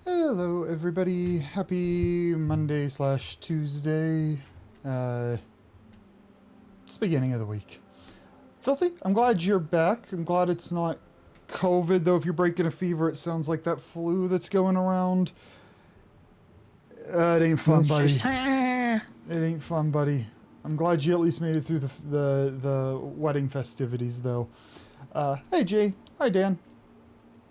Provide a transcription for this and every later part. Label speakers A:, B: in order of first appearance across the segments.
A: Hello, everybody. Happy Monday slash Tuesday. It's the beginning of the week. Filthy, I'm glad you're back. I'm glad it's not COVID, though. If you're breaking a fever, it sounds like that flu that's going around. It ain't fun, buddy. It ain't fun, buddy. I'm glad you at least made it through the wedding festivities, though. Hey, Jay. Hi, Dan.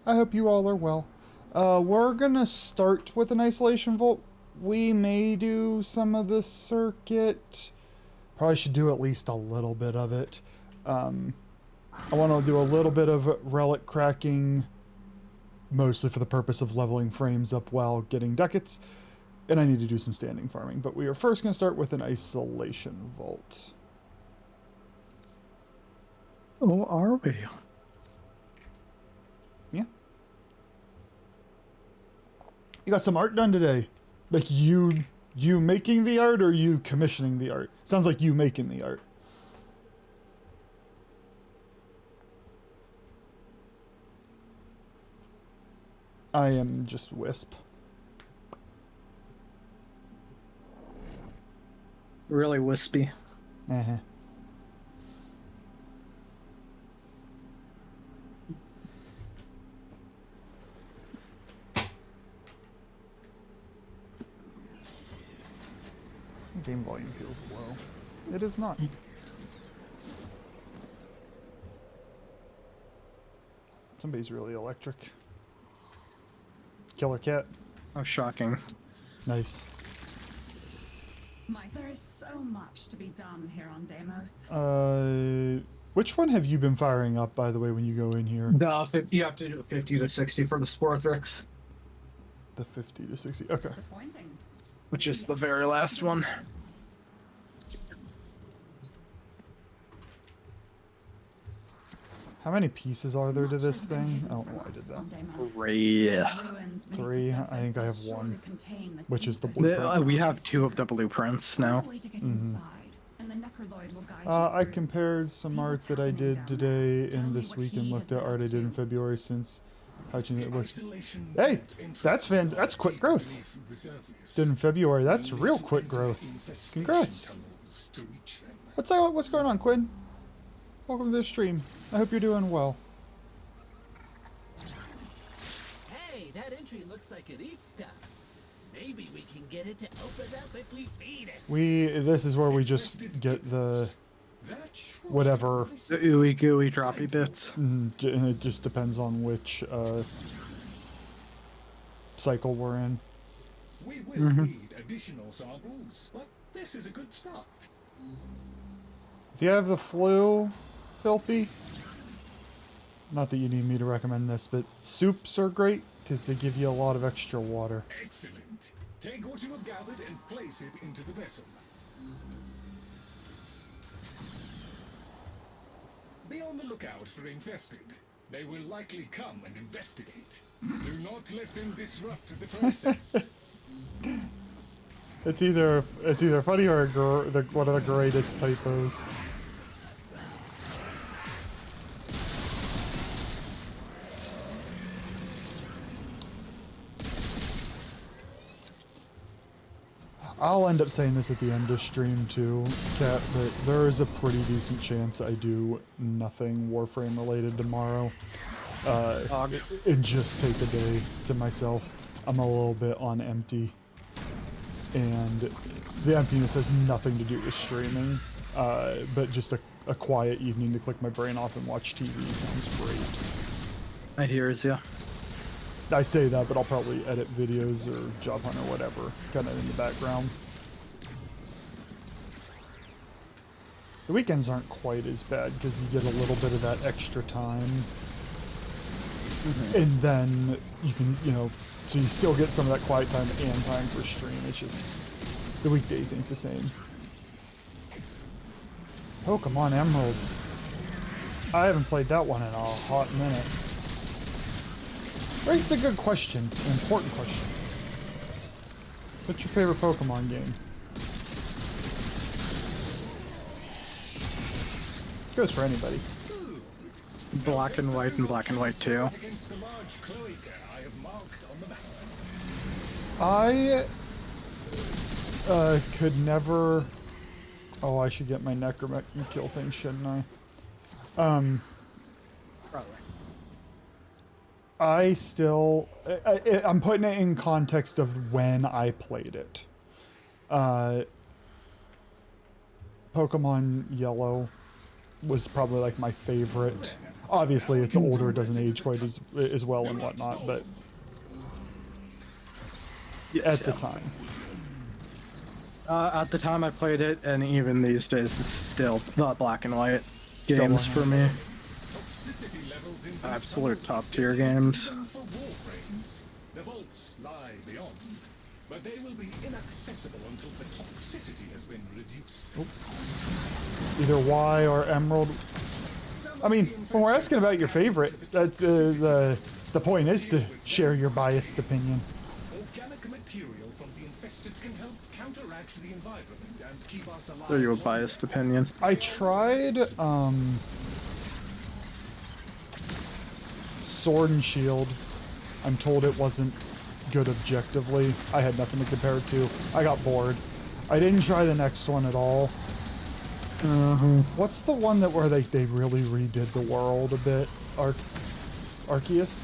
A: I hope you all are well. We're gonna start with an isolation vault. We may do some of the circuit. Probably should do at least a little bit of it. I want to do a little bit of relic cracking, mostly for the purpose of leveling frames up while getting ducats. And I need to do some standing farming. But we are first going to start with an isolation vault.
B: Oh, are we?
A: Yeah. You got some art done today. Like you making the art or you commissioning the art? Sounds like you making the art. I am just Wisp.
B: Really wispy.
A: Uh-huh. Game volume feels low. It is not. Somebody's really electric. Killer cat.
B: Oh, shocking.
A: Nice.
C: There is so much to be done here on Deimos.
A: Which one have you been firing up, by the way, when you go in here?
B: You have to do 50 to 60 for the Sporthrix,
A: The 50 to 60. Okay.
C: Disappointing.
B: which is the very last one.
A: How many pieces are there to this thing? I don't know why I did that.
B: Yeah.
A: 3. I think I have 1, which is the blueprint.
B: We have 2 of the blueprints now.
A: I compared some art that I did today and this week and looked at art I did in February since touching it looks. Hey, that's quick growth. Did in February. That's real quick growth. Congrats. What's going on, Quinn? Welcome to the stream. I hope you're doing well.
D: Hey, that entry looks like it eats stuff. Maybe we can get it to open up if we feed it.
A: This is where we just get the whatever.
B: The ooey gooey droppy bits.
A: And it just depends on which cycle we're in.
E: We will need additional samples, but this is a good start.
A: If you have the flu, Filthy, not that you need me to recommend this, but soups are great because they give you a lot of extra water.
E: Excellent. Take what you have gathered and place it into the vessel. Be on the lookout for infested. They will likely come and investigate. Do not let them disrupt the process.
A: It's either funny or one of the greatest typos. I'll end up saying this at the end of stream too, Kat, but there is a pretty decent chance I do nothing Warframe related tomorrow. And just take a day to myself. I'm a little bit on empty. And the emptiness has nothing to do with streaming, but just a quiet evening to click my brain off and watch TV sounds great.
B: I hears ya.
A: I say that, but I'll probably edit videos or job hunt or whatever, kind of in the background. The weekends aren't quite as bad because you get a little bit of that extra time. And then you can, so you still get some of that quiet time and time for stream. It's just, the weekdays ain't the same. Pokemon Emerald. I haven't played that one in a hot minute. Raises a good question, an important question. What's your favorite Pokemon game? Goes for anybody.
B: Black and white and black and white too.
E: Against the large cloaca I have marked on the map.
A: I could never. Oh, I should get my necromech and kill things, shouldn't I?
B: Probably.
A: I still. I'm putting it in context of when I played it. Pokemon Yellow was probably like my favorite. Obviously, it's older, doesn't age quite as well and whatnot, but
B: Yes,
A: at the time.
B: At the time I played it, and even these days, it's still the black and white
A: Still
B: games
A: black
B: for
A: and
B: me.
E: Toxicity levels in
B: Absolute top tier games.
E: for Warframes. The vaults lie beyond, but they will be inaccessible until the toxicity has been reduced.
A: Either Y or Emerald. I mean, when we're asking about your favorite, that's the point is to share your biased opinion.
E: Organic material from the infested can help counteract the environment and keep us alive.
B: Are you a biased opinion?
A: I tried Sword and Shield. I'm told it wasn't good objectively. I had nothing to compare it to. I got bored. I didn't try the next one at all. What's the one that where they really redid the world a bit? Arceus?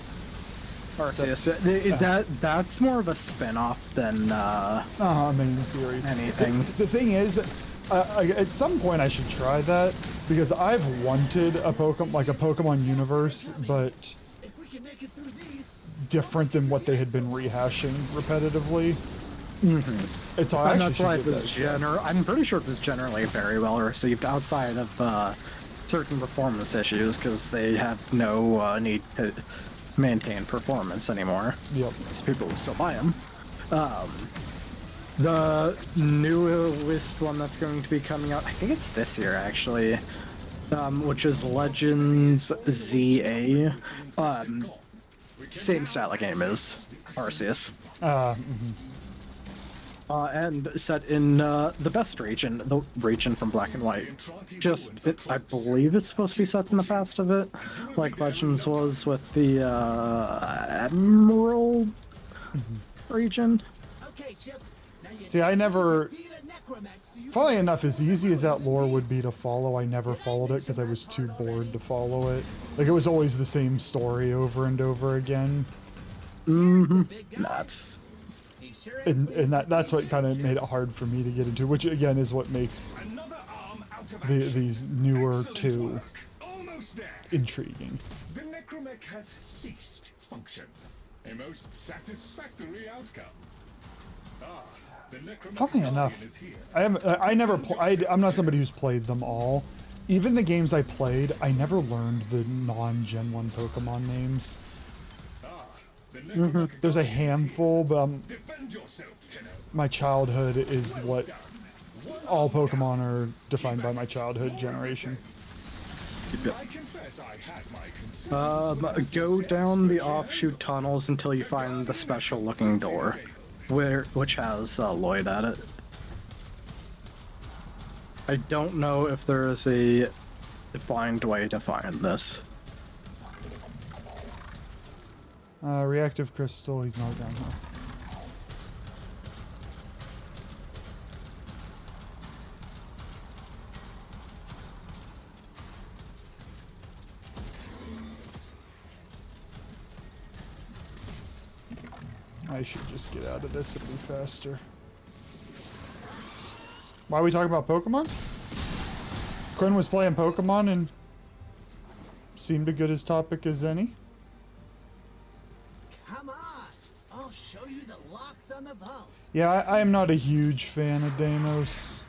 B: Arceus. That's more of a spin-off than
A: Main series.
B: anything.
A: The thing is, at some point I should try that because I've wanted a Pokemon universe, but
D: If we can make it through these,
A: different than what they had been rehashing repetitively. It's all
B: And
A: actually
B: that's why it
A: should
B: was I'm pretty sure it was generally very well received outside of certain performance issues because they have no need to maintain performance anymore.
A: Yep.
B: So people will still buy them. The newest one that's going to be coming out, I think it's this year actually, which is Legends ZA. Same style of game as Arceus. And set in the best region, the region from Black and White. I believe it's supposed to be set in the past of it, like Legends was with the Emerald region.
D: okay, Chip. Now you
A: See, I
D: just
A: never.
D: need to beat a necromech so you
A: Funnily
D: can
A: enough, as easy as that lore
D: these.
A: would be to follow, I never followed it because I was too bored to follow it. Like, it was always the same story over and over again.
D: Big guy.
B: That's
D: He sure
A: And,
D: ain't pleased to
A: that's
D: see
A: what
D: you,
A: kind of
D: Chip.
A: made it hard for me to get into, which again is what makes
E: Another arm out of action.
A: these newer
E: Excellent
A: two
E: work. Almost there.
A: intriguing.
E: The necromech has ceased function. A most satisfactory outcome. The necromech
A: Funnily enough,
E: is here.
A: I'm not somebody who's played them all. Even the games I played, I never learned the non-Gen 1 Pokemon names.
E: The necromech
A: There's a handful, but
E: defend yourself, Tenno.
A: my childhood is what all Pokemon are defined by my childhood generation.
E: I confess I had my concerns.
B: go down the offshoot tunnels until you find the special looking door, which has Lloyd at it. I don't know if there is a defined way to find this.
A: Reactive Crystal, he's not down here. I should just get out of this, it'll be faster. Why are we talking about Pokemon? Quinn was playing Pokemon and seemed a good as topic as any.
D: Come on, I'll show you the locks on the vault.
A: Yeah, I am not a huge fan of Deimos.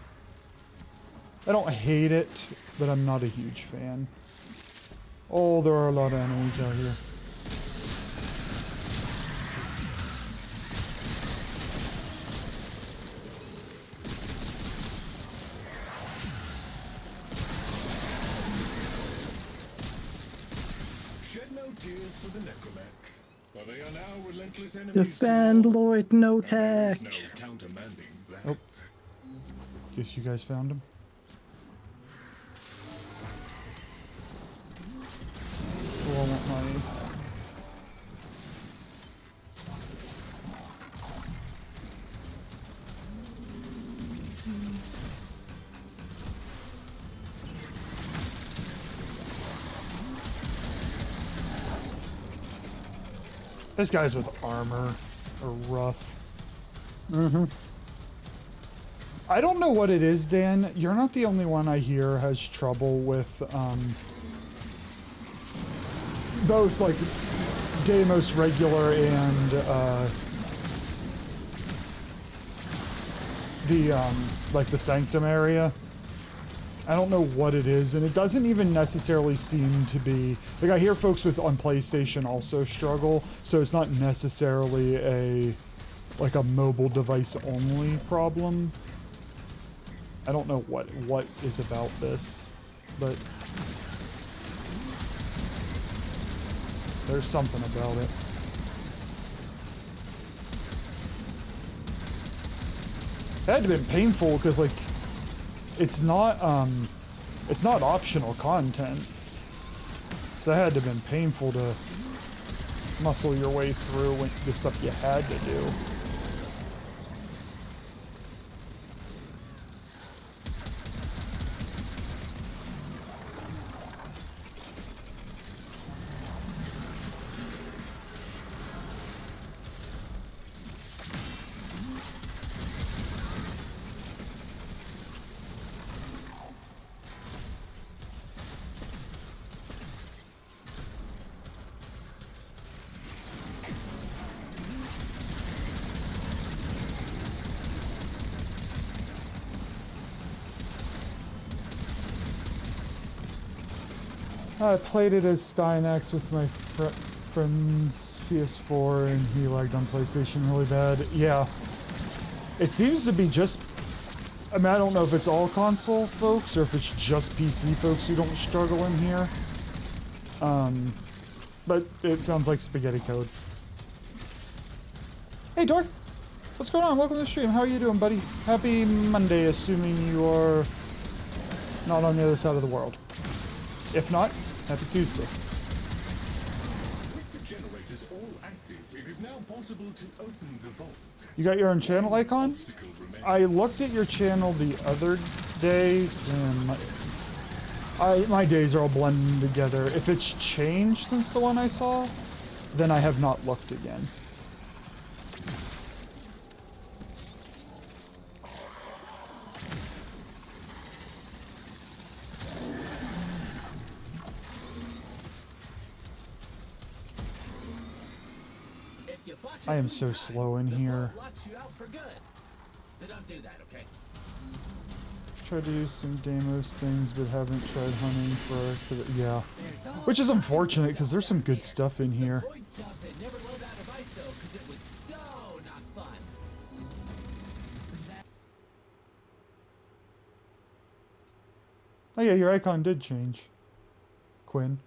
A: I don't hate it, but I'm not a huge fan. Oh, there are a lot of enemies out here.
E: Shed no tears for the necromech, for they are now relentless enemies.
B: Defend
E: to all,
B: Lloyd, no
E: and there is
B: tech.
E: no countermanding that.
A: Oh. Guess you guys found him. Oh, I want my... Those guys with armor are rough.
B: Mm-hmm.
A: I don't know what it is, Dan. You're not the only one I hear has trouble with, both, like, Deimos regular and, like, the Sanctum area. I don't know what it is, and it doesn't even necessarily seem to be... Like, I hear folks on PlayStation also struggle, so it's not necessarily like a mobile device only problem. I don't know what is about this, but there's something about it. It had to have been painful because, like, it's not optional content. So that had to have been painful to muscle your way through the stuff you had to do. I played it as Stynax with my friend's PS4 and he lagged on PlayStation really bad. Yeah. It seems to be just... I mean, I don't know if it's all console folks or if it's just PC folks who don't struggle in here. But it sounds like spaghetti code. Hey, Dark! What's going on? Welcome to the stream. How are you doing, buddy? Happy Monday, assuming you are not on the other side of the world. If not, happy Tuesday.
E: With the generators all active, it is now possible to open the vault.
A: You got your own channel icon? I looked at your channel the other day, and my days are all blending together. If it's changed since the one I saw, then I have not looked again. I am so slow in here.
D: So don't do that, okay?
A: Tried to do some Deimos things, but haven't tried hunting for the, yeah. Which is unfortunate, because there's some good stuff in here. Oh yeah, your icon did change, Quinn.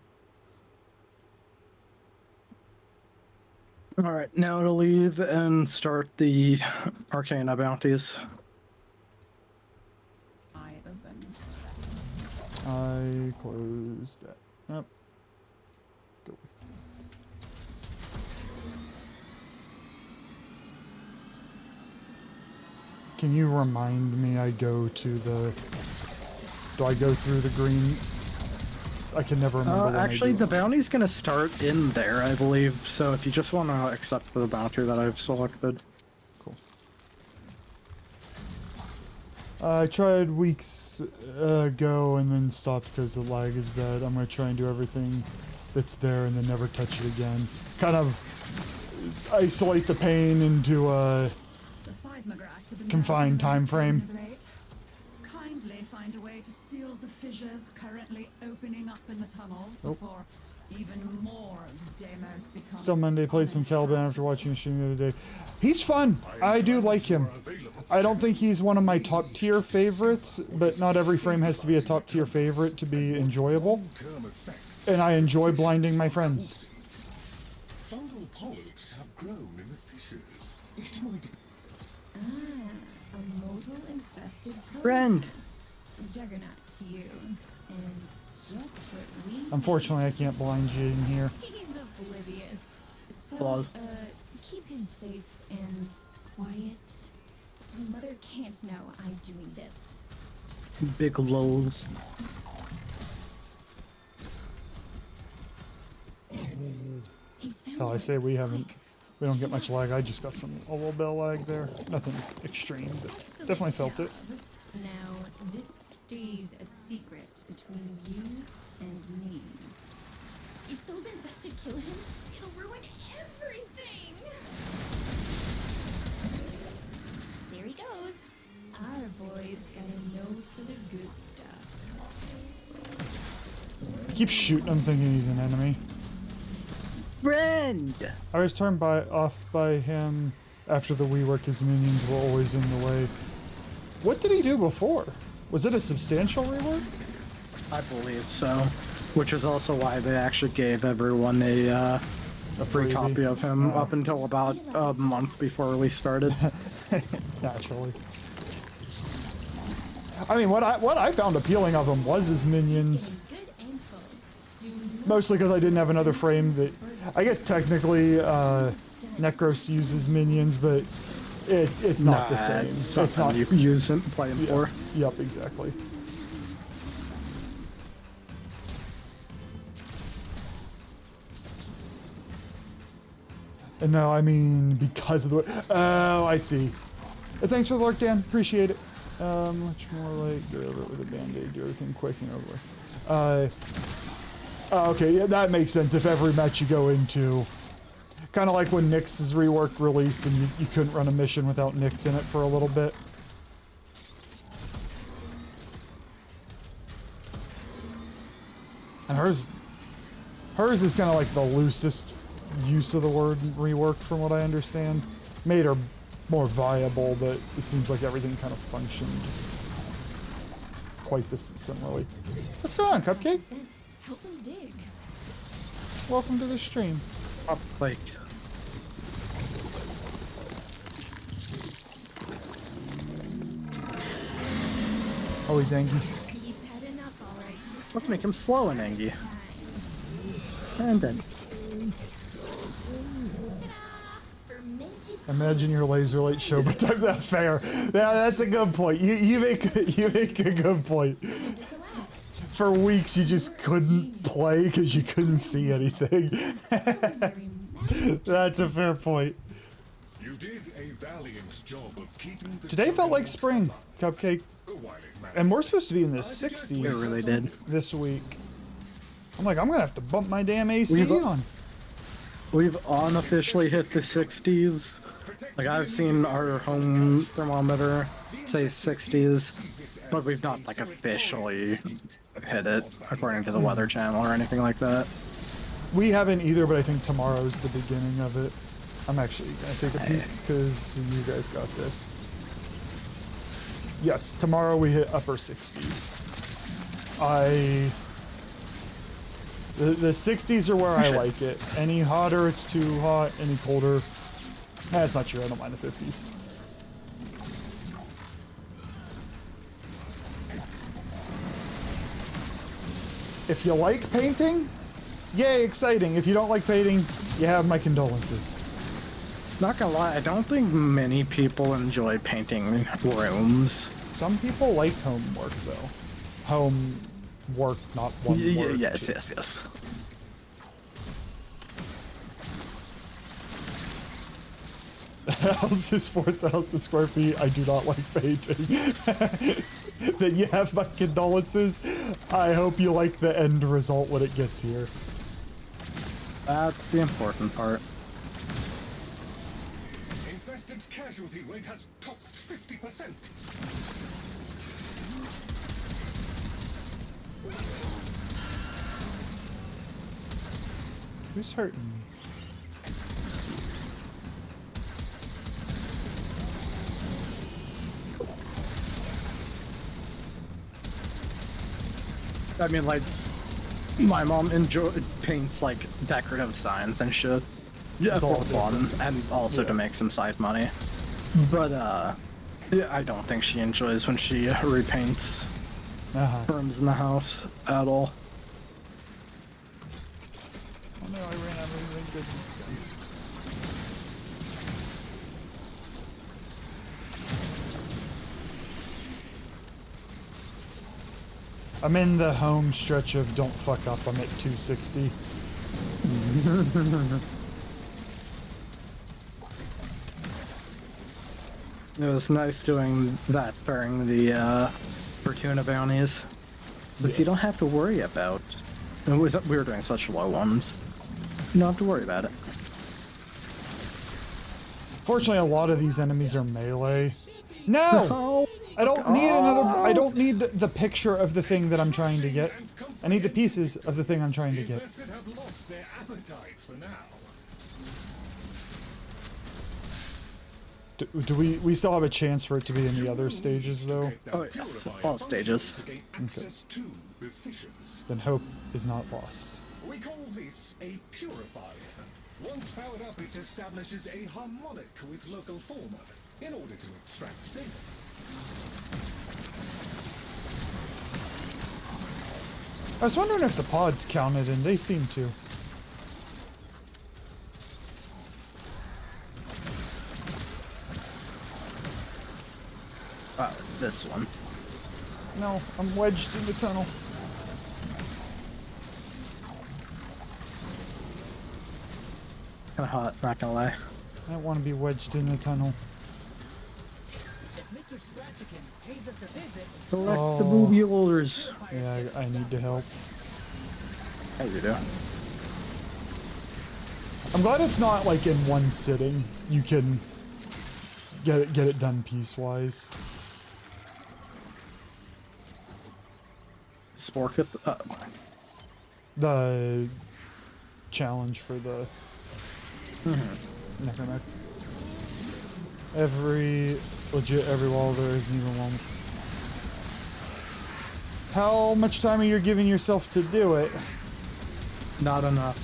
B: Alright, now to leave and start the Arcana bounties.
C: I open.
A: I closed that. Yep. Go. Can you remind me I go to the... Do I go through the green? I can never remember when
B: actually,
A: I do
B: the
A: it.
B: bounty's gonna start in there, I believe, so if you just want to accept the bounty that I've selected.
A: Cool. I tried weeks ago and then stopped because the lag is bad. I'm going to try and do everything that's there and then never touch it again. Kind of isolate the pain into a confined time frame.
C: Kindly find a way to seal the fissures currently opening up in the tunnels before even more of Deimos becomes...
A: So Monday played some Caliban after watching the stream the other day. He's fun. I do like him. I don't think he's one of my top tier favorites, but not every frame has to be a top tier favorite to be enjoyable. And I enjoy blinding my friends.
E: Fungal polyps have grown in the fissures. It might...
C: a modal infested
B: Friend.
C: Juggernaut to you, and just what we...
A: Unfortunately, I can't blind you in here.
C: He's oblivious. So,
B: Lol.
C: keep him safe and quiet. Mother can't know I'm doing this.
B: Big lols.
C: He's found
A: Hell, I say we don't get much lag. I just got a little bit of lag there. Nothing extreme, but definitely felt it.
F: Now, this stays a secret between you and me. If those infested kill him, it'll ruin everything! There he goes. Our boy's got a nose for the good stuff.
A: I keep shooting him thinking he's an enemy.
B: Friend!
A: I was turned off by him after the rework. His minions were always in the way. What did he do before? Was it a substantial rework?
B: I believe so. Which is also why they actually gave everyone a free
A: freebie.
B: copy of him up until about a month before release started.
A: Naturally. I mean, what I found appealing of him was his minions.
F: Good info. Do
A: Mostly because I didn't have another frame that... I guess technically Necros uses minions, but it's not the same.
B: It's not you use him, play him for.
A: Yep, exactly. And no, I mean, because of the... Oh, I see. Thanks for the lurk, Dan. Appreciate it. Much more like... Get over it with a band-aid. Do everything quick and over. Okay, yeah, that makes sense. If every match you go into... Kind of like when Nyx's rework released and you couldn't run a mission without Nyx in it for a little bit. And hers is kind of like the loosest use of the word rework from what I understand. Made her more viable, but it seems like everything kind of functioned quite this similarly. What's going on, Cupcake?
F: help him dig.
A: Welcome to the stream.
B: Up, like,
A: Oh, he's angry.
F: He's had enough already.
B: let's make him slow and angry. And then.
F: Fermented
A: Imagine your laser light show, but times that fair. Yeah, that's a good point. You make a good point. For weeks, you just couldn't play because you couldn't see anything. That's a fair point.
E: You did a valiant job of keeping the
A: Today felt like spring, Cupcake,
E: while it mattered.
A: and we're supposed to be in the
B: It
A: 60s
B: really did.
A: this week. I'm like, I'm gonna have to bump my damn AC
B: We've-
A: on.
B: We've unofficially hit the 60s. Like, I've seen our home thermometer say 60s, but we've not, like, officially hit it according to the Weather Channel or anything like that.
A: We haven't either, but I think tomorrow's the beginning of it. I'm actually gonna take a peek because you guys got this. Yes, tomorrow we hit upper 60s. The 60s are where I like it. Any hotter, it's too hot. Any colder, that's not true. I don't mind the 50s. If you like painting, yay, exciting. If you don't like painting, you have my condolences.
B: Not gonna lie, I don't think many people enjoy painting rooms.
A: Some people like homework, though. Home work, not one word.
B: Yes.
A: The house is 4,000 square feet. I do not like painting. Then you have my condolences. I hope you like the end result when it gets here.
B: That's the important part.
E: Infested casualty rate has topped 50%.
A: Who's hurting me?
B: I mean, like, my mom paints, like, decorative signs and shit. Yeah,
A: It's all
B: for fun, and also to
A: Yeah.
B: make some side money. But, yeah, I don't think she enjoys when she repaints rooms in the house at all.
A: Oh no, I ran out of everything good. I'm in the home stretch of don't fuck up. I'm at 260.
B: It was nice doing that during the Fortuna bounties. Since you
A: Yes.
B: don't have to worry about... we were doing such low ones. You don't have to worry about it.
A: Fortunately, a lot of these enemies are melee. No! I don't need another. I don't need the picture of the thing that I'm trying to get. I need the pieces of the thing I'm trying to
E: The
A: get.
E: infested have lost their appetites for now.
A: Do we still have a chance for it to be in the other stages though?
B: Oh, yes. All stages.
E: To gain access to the fissures.
A: Then hope is not lost.
E: We call this a purifier. Once powered up, it establishes a harmonic with local fauna in order to extract data.
A: I was wondering if the pods counted, and they seem to.
B: Oh, it's this one.
A: No, I'm wedged in the tunnel.
B: Kinda hot, not gonna lie.
A: I don't want to be wedged in the tunnel.
D: If Mr. Scratchikins pays us a visit,
B: Collect the booby holders.
A: Yeah, I need to help.
B: How you doing?
A: I'm glad it's not like in one sitting. You can get it done piecewise.
B: Sporketh.
A: The challenge for the necromech. Every wall there isn't even one. How much time are you giving yourself to do it?
B: Not enough.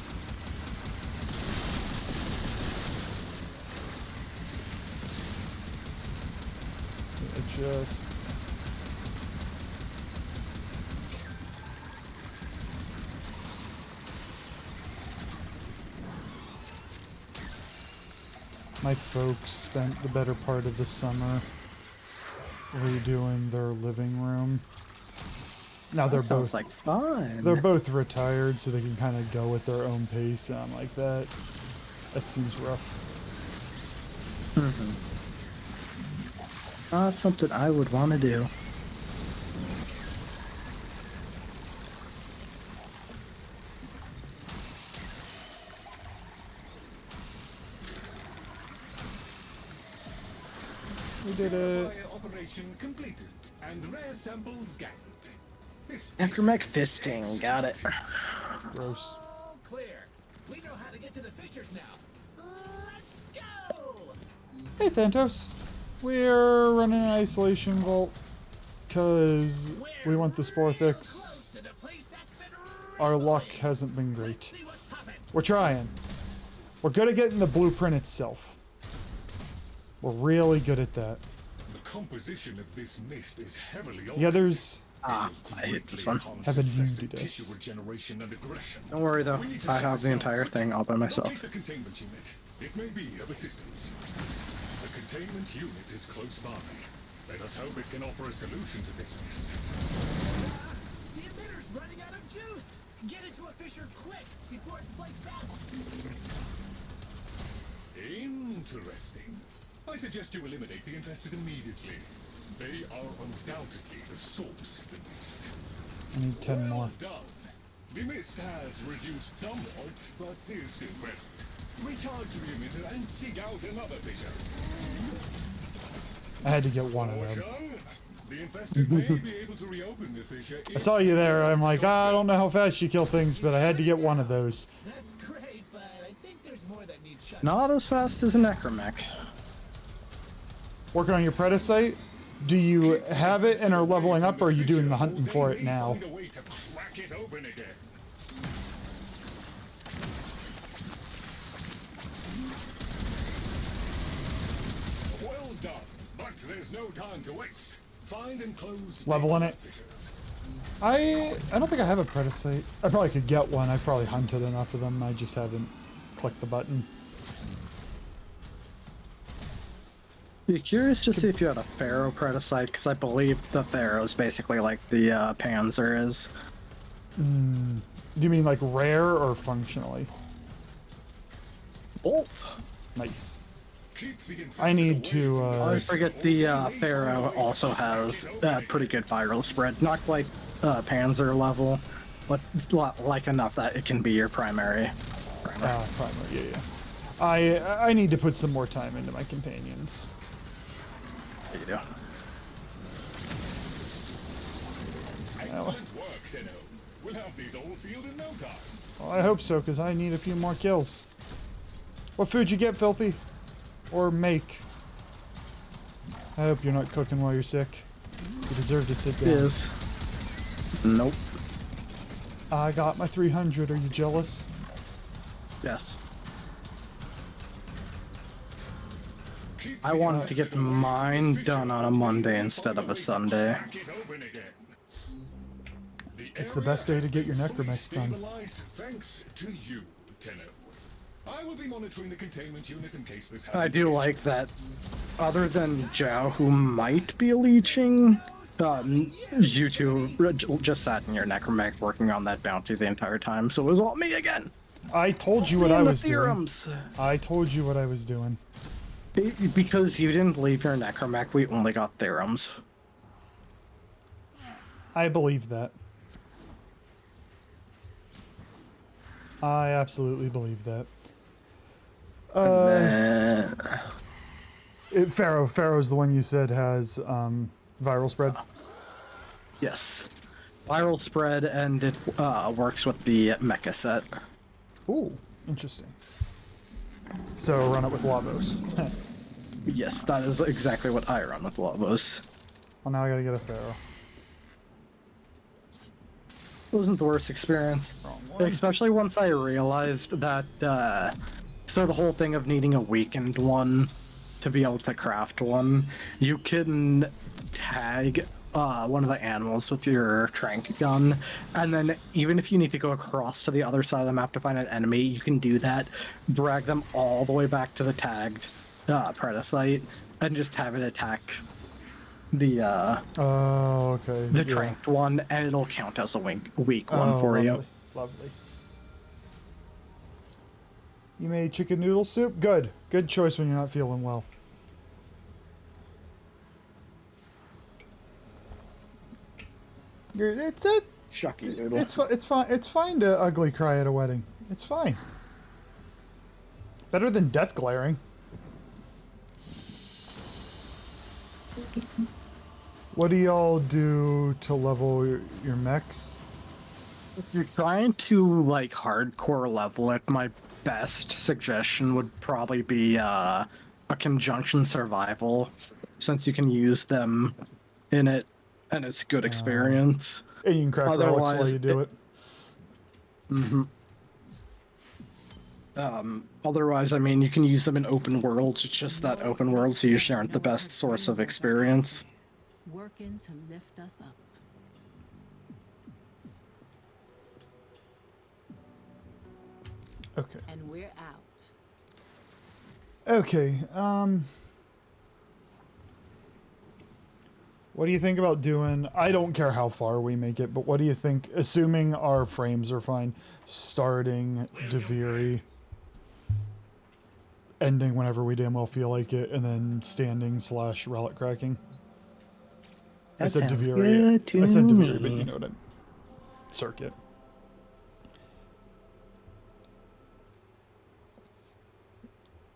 A: Adjust. My folks spent the better part of the summer redoing their living room. Now they're
B: That sounds
A: both
B: like fun.
A: they're both retired, so they can kind of go at their own pace. And I'm like, that seems rough.
B: Not something I would want to do.
A: We did it.
E: Fire operation completed and rare samples gathered. This
B: Necromech fisting, got it.
A: Gross.
D: all clear. We know how to get to the fissures now. Let's go!
A: Hey, Thantos. We're running an isolation vault because we want the Sporthix.
D: To the place that's been
A: Our luck hasn't been great.
D: see what's poppin'.
A: We're trying. We're good at getting the blueprint itself. We're really good at that.
E: the composition of this mist is heavily
A: The others
B: I hate this one.
A: haven't used
E: tissue
A: us.
E: regeneration and aggression.
B: Don't worry though, I have the entire thing all by myself.
E: Locate the containment unit. It may be of assistance. The containment unit is close by. Let us hope it can offer a solution to this mist.
D: The emitter's running out of juice. Get it to a fissure quick before it flakes out.
E: Interesting. I suggest you eliminate the infested immediately. They are undoubtedly the source of the mist.
A: I need 10 more.
E: Well done. The mist has reduced somewhat, but is still present. Recharge the emitter and seek out another fissure.
A: I had to get one of them.
E: Caution. The infested may be able to reopen the fissure.
A: I saw you there. I'm like, I don't know how fast you kill things, but I had to get one of those.
D: That's great, but I think there's more that needs shut.
B: Not as fast as a Necromech.
A: Working on your Predacite? Do you have it and are leveling up, or are you doing the hunting for it now?
E: Find a way to crack it open again. Well done, but there's no time to waste. Find and close the
A: Leveling it.
E: fissures.
A: I don't think I have a Predacite. I probably could get one. I probably hunted enough of them. I just haven't clicked the button.
B: Be curious to see if you had a Pharaoh Predacite, because I believe the Pharaoh is basically like the Panzer is.
A: Do you mean like rare or functionally?
B: Both.
A: Nice.
E: Keep the infested
A: I need
E: away
A: to,
E: from
B: I always forget the Pharaoh also has pretty good viral spread. Not quite Panzer level, but it's like enough that it can be your primary.
A: primary, yeah. I need to put some more time into my companions.
B: There you go.
E: Excellent work, Tenno. We'll have these all sealed in no time.
A: Well, I hope so, because I need a few more kills. What food you get, Filthy? Or make? I hope you're not cooking while you're sick. You deserve to sit down.
B: It is. Nope.
A: I got my 300. Are you jealous?
B: Yes.
E: Keep
B: I
E: the
B: wanted to get
E: infested away from
B: mine
E: the
B: done on a
E: fissure.
B: Monday instead of a Sunday.
E: Crack it open again.
A: It's the best day to get your necromex done.
E: Stabilized thanks to you, Tenno. I will be monitoring the containment unit in case this
B: I
E: happens.
B: do like that. Other than Zhao, who might be leeching, you two just sat in your necromech working on that bounty the entire time, so it was all me again.
A: I told you what
B: Me
A: I
B: and the
A: was doing.
B: theorems.
A: I told you what I was doing.
B: Because you didn't leave your necromech, we only got theorems.
A: I believe that. I absolutely believe that. Pharaoh's the one you said has viral spread.
B: Yes. Viral spread, and it works with the mecha set.
A: Ooh, interesting. So run it with Lavos.
B: Yes, that is exactly what I run with Lobos.
A: Well, now I gotta get a Pharaoh.
B: Wasn't the worst experience.
A: Wrong one.
B: Especially once I realized that, so the whole thing of needing a weakened one to be able to craft one, you can tag one of the animals with your trank gun, and then even if you need to go across to the other side of the map to find an enemy, you can do that, drag them all the way back to the tagged predacite, and just have it attack the
A: Oh, okay.
B: the tranked one, and it'll count as a weak one
A: Oh,
B: for
A: lovely,
B: you.
A: lovely. You made chicken noodle soup? Good. Good choice when you're not feeling well. It's it.
B: Shucky noodle.
A: It's fine. It's fine to ugly cry at a wedding. It's fine. Better than death glaring. What do y'all do to level your mechs?
B: If you're trying to like hardcore level it, my best suggestion would probably be a conjunction survival, since you can use them in it, and it's good experience.
A: And you can crack relics while
B: Otherwise,
A: you do it.
B: Otherwise, I mean, you can use them in open worlds. It's just that open worlds usually aren't the best source of experience.
G: Working to lift us up.
A: Okay.
G: And we're out.
A: Okay. What do you think about doing? I don't care how far we make it, but what do you think? Assuming our frames are fine, starting Deviri, ending whenever we damn well feel like it, and then standing / relic cracking. I said Deviri. I said Deviri, but you know what I mean. Circuit.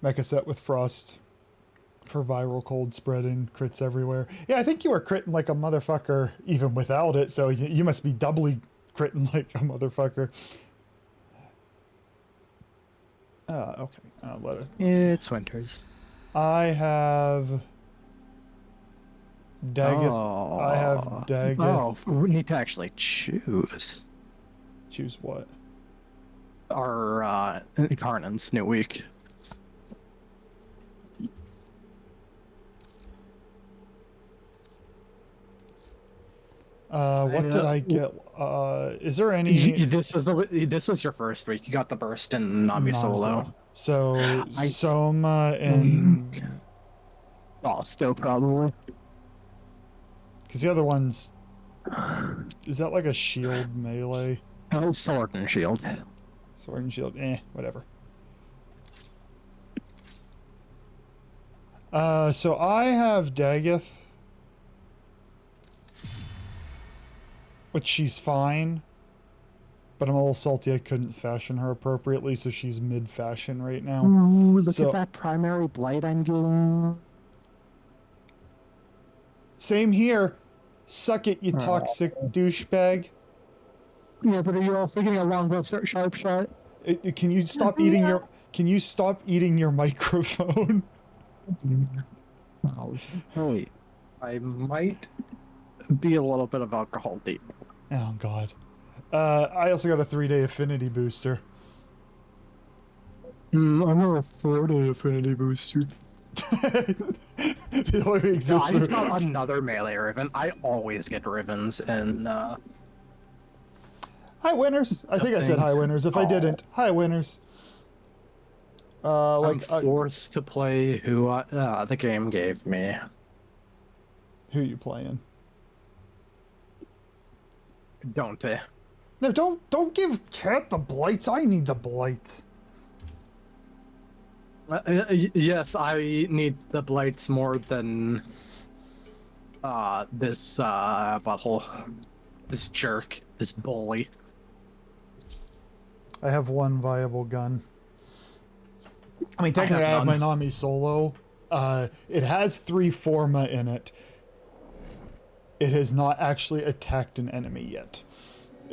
A: Mecha set with frost for viral cold spreading, crits everywhere. Yeah, I think you were critting like a motherfucker even without it, so you must be doubly critting like a motherfucker. Okay. Let us.
B: It's winters.
A: I have Daggeth.
B: Oh.
A: I have Daggeth.
B: Oh, we need to actually choose
A: Choose what?
B: our Karnan's new week.
A: What did I get? Is there any?
B: This was your first week. You got the burst in Navi Solo.
A: So Soma and
B: Oh, still probably.
A: because the other one's is that like a shield melee?
B: Oh, sword and shield.
A: Sword and shield, whatever. So I have Daggeth, which she's fine, but I'm a little salty I couldn't fashion her appropriately, so she's mid-fashion right now.
B: Ooh, look
A: So-
B: at that primary blight I'm getting.
A: Same here. Suck it, you toxic douchebag.
B: Yeah, but are you also getting a longbow sharp shot?
A: Can you stop eating your? Can you stop eating your microphone?
B: Oh, wait. I might be a little bit of alcohol deep.
A: Oh God. I also got a 3-day affinity booster.
B: I'm a 4-day affinity booster.
A: It only
B: No,
A: exists
B: I
A: for.
B: just got another melee ribbon. I always get ribbons, and
A: Hi, winners. I think I said hi, winners. If I didn't, hi, winners.
B: I'm forced to play who the game gave me.
A: Who you playing?
B: Don't they?
A: No, don't give Cat the blights. I need the blights.
B: Yes, I need the blights more than this butthole, this jerk, this bully.
A: I have one viable gun. I mean, technically, I have my Nami Solo. It has 3 Forma in it. It has not actually attacked an enemy yet.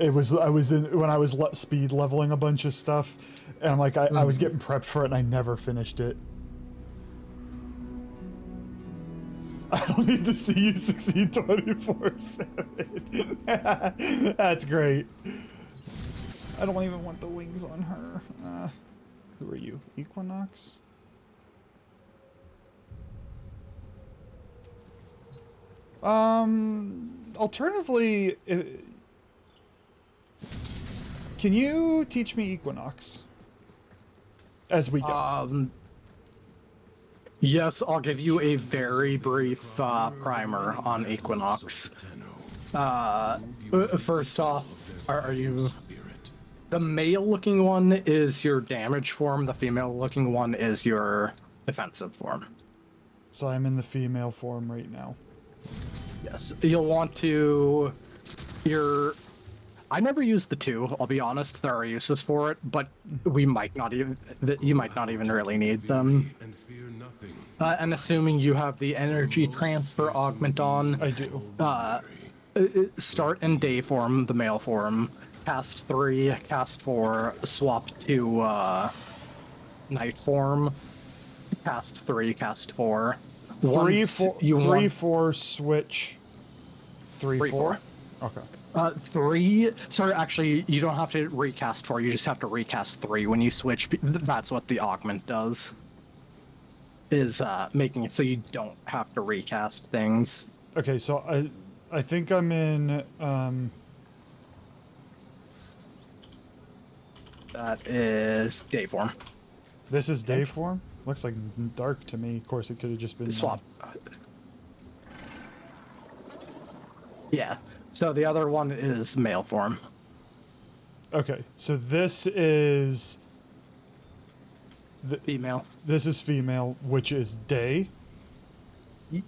A: I was when I was speed leveling a bunch of stuff, and I'm like, I was getting prepped for it, and I never finished it. I don't need to see you succeed 24/7. That's great. I don't even want the wings on her. Who are you? Equinox? Alternatively, can you teach me Equinox? As we go.
B: Yes, I'll give you a very brief primer on Equinox. First off, are you... The male-looking one is your damage form, the female-looking one is your defensive form.
A: So I'm in the female form right now.
B: Yes, you'll want to... I never use the 2, I'll be honest, there are uses for it, but you might not even really need them. And assuming you have the energy transfer augment on...
A: I do.
B: Start in day form, the male form, cast 3, cast 4, swap to night form, cast 3, cast 4.
A: 3, 4, switch. 3, 4? Okay.
B: 3, sorry, actually, you don't have to recast 4, you just have to recast 3 when you switch. That's what the augment does. Is making it so you don't have to recast things.
A: Okay, so I think I'm in
B: that is day form.
A: This is day form? Looks like dark to me. Of course, it could have just been
B: swap. Yeah. So the other one is male form.
A: Okay, so this is
B: female.
A: This is female, which is day.
B: I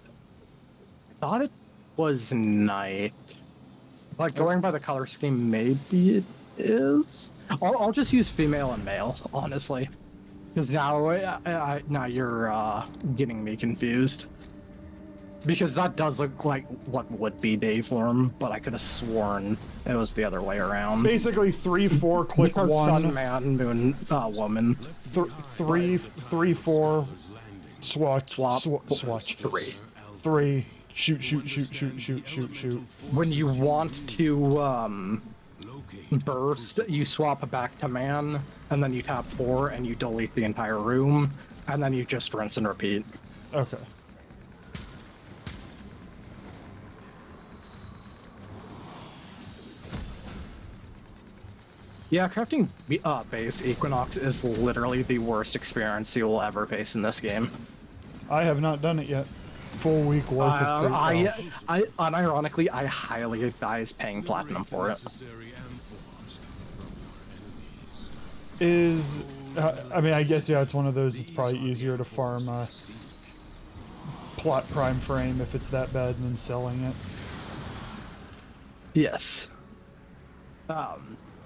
B: thought it was night. But going by the color scheme, maybe it is. I'll just use female and male, honestly, because now you're getting me confused. Because that does look like what would be day form, but I could have sworn it was the other way around.
A: Basically, 3, 4, click
B: because
A: 1.
B: Sun, man, moon, woman.
A: 3, 4, swatch. 3. Shoot.
B: When you want to burst, you swap back to man, and then you tap 4, and you delete the entire room, and then you just rinse and repeat.
A: Okay.
B: Yeah, crafting base Equinox is literally the worst experience you will ever face in this game.
A: I have not done it yet. Full week worth of
B: I unironically, I highly advise paying platinum for it.
A: I mean, I guess, yeah, it's one of those, it's probably easier to farm plot prime frame if it's that bad and then selling it.
B: Yes.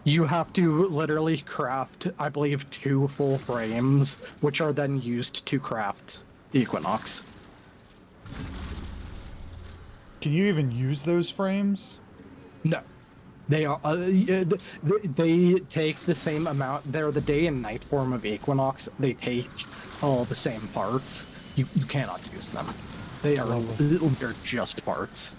B: You have to literally craft, I believe, 2 full frames, which are then used to craft the Equinox.
A: Can you even use those frames?
B: No. They are. They take the same amount. They're the day and night form of Equinox. They take all the same parts. You cannot use them. They're just parts.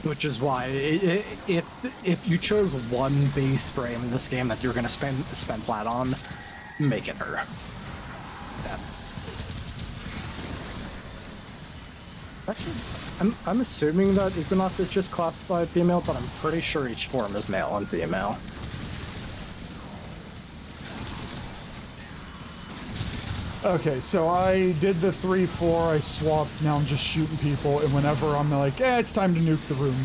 B: Which is why, if you chose one base frame in this game that you're gonna spend plat on, make it her. Yeah. Actually, I'm assuming that Equinox is just classified female, but I'm pretty sure each form is male and female.
A: Okay, so I did the 3-4, I swapped, now I'm just shooting people, and whenever I'm like, it's time to nuke the room,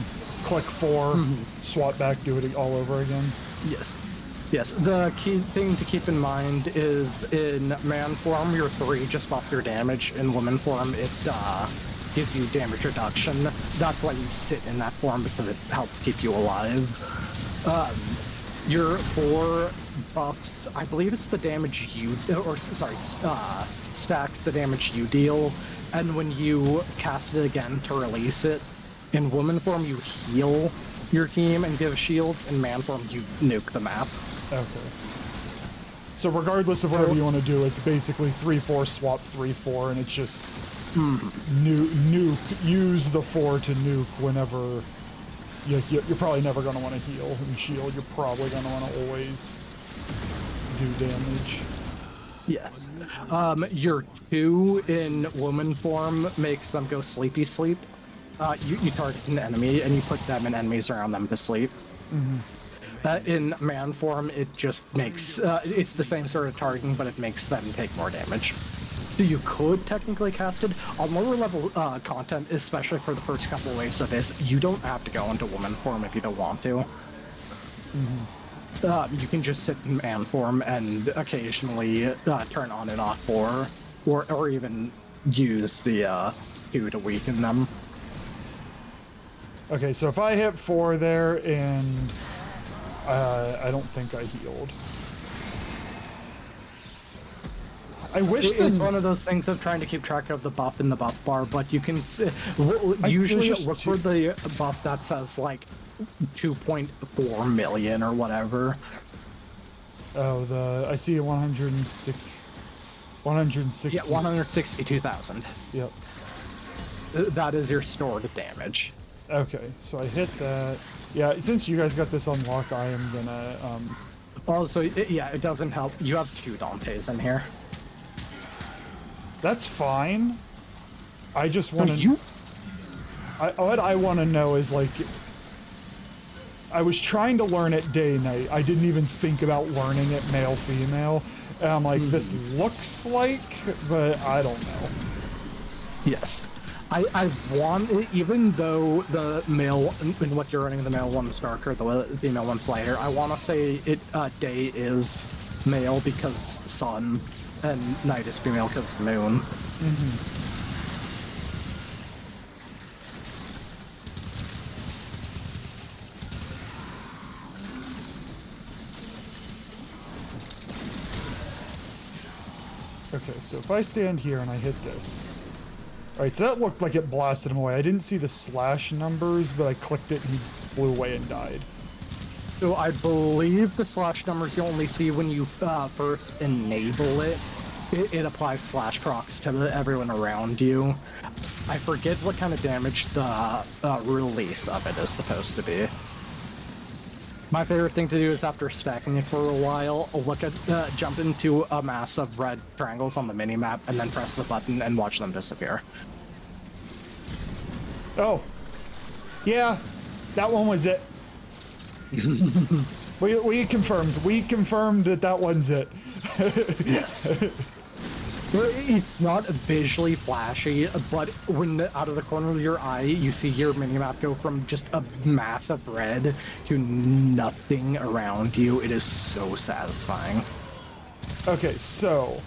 A: click 4, swap back, do it all over again.
B: Yes. Yes, the key thing to keep in mind is in man form, your 3 just buffs your damage. In woman form, it gives you damage reduction. That's why you sit in that form, because it helps keep you alive. Your 4 buffs, I believe it's the damage you, stacks the damage you deal, and when you cast it again to release it, in woman form you heal your team and give shields, in man form you nuke the map.
A: Okay. So regardless of whatever you want to do, it's basically 3-4 swap 3-4, and it's just nuke, use the 4 to nuke whenever you're probably never going to want to heal and shield. You're probably going to want to always do damage.
B: Yes. Your 2 in woman form makes them go sleepy sleep. You target an enemy and you put them and enemies around them to sleep. In man form, it just makes it's the same sort of targeting, but it makes them take more damage. So you could technically cast it on lower level content, especially for the first couple waves of this. You don't have to go into woman form if you don't want to. You can just sit in man form and occasionally turn on and off 4, or even use the 2 to weaken them.
A: Okay, so if I hit 4 there and I don't think I healed. I wish
B: it's one of those things of trying to keep track of the buff in the buff bar, but you can usually look for the buff that says like 2.4 million or whatever.
A: Oh, I see a 160.
B: Yeah, 162,000.
A: Yep.
B: That is your stored damage.
A: Okay, so I hit that. Yeah, since you guys got this on lock, I am gonna
B: Also, it doesn't help. You have 2 Dantes in here.
A: That's fine. I just want to.
B: So
A: what I want to know is, like, I was trying to learn it day and night. I didn't even think about learning it male female. And I'm like, this looks like, but I don't know.
B: Yes. I want it, even though the male, in what you're running, the male one's darker, the female one's lighter, I want to say it day is male because sun, and night is female because moon.
A: Okay, so if I stand here and I hit this. Alright, so that looked like it blasted him away. I didn't see the slash numbers, but I clicked it and he blew away and died.
B: So I believe the slash numbers you only see when you first enable it. It applies slash procs to everyone around you. I forget what kind of damage the release of it is supposed to be. My favorite thing to do is after stacking it for a while, look at jump into a mass of red triangles on the minimap and then press the button and watch them disappear.
A: Oh. Yeah, that one was it. we confirmed. We confirmed that one's it.
B: Yes. It's not visually flashy, but when out of the corner of your eye, you see your minimap go from just a massive red to nothing around you. It is so satisfying.
A: Okay, so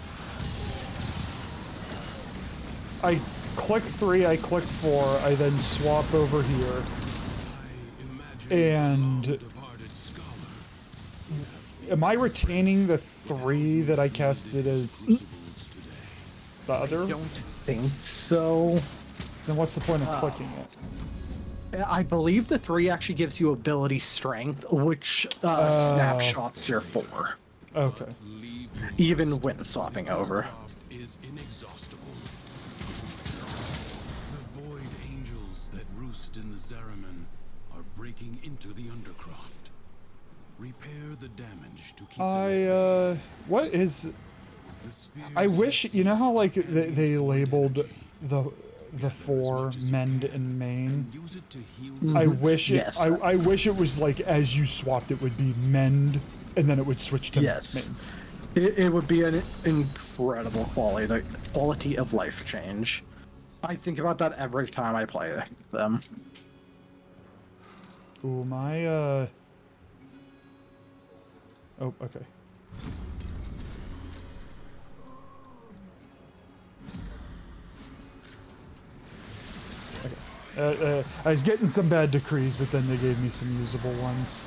A: I click 3, I click 4, I then swap over here, and am I retaining the 3 that I casted as the other?
B: I don't think so.
A: Then what's the point of clicking it?
B: I believe the 3 actually gives you ability strength, which snapshots your 4,
A: Okay.
B: even when swapping over.
H: Is inexhaustible. The void angels that roost in the Zariman are breaking into the Undercroft. Repair the damage to keep
A: what is...
H: the sphere
A: I wish, you know how like they labeled the 4 mend and main?
H: use it to heal
A: I wish it,
B: Yes.
A: I wish it was like as you swapped it would be mend and then it would switch to
B: Yes.
A: main.
B: It would be an incredible quality of life change. I think about that every time I play them.
A: Ooh, my oh, okay. I was getting some bad decrees, but then they gave me some usable ones.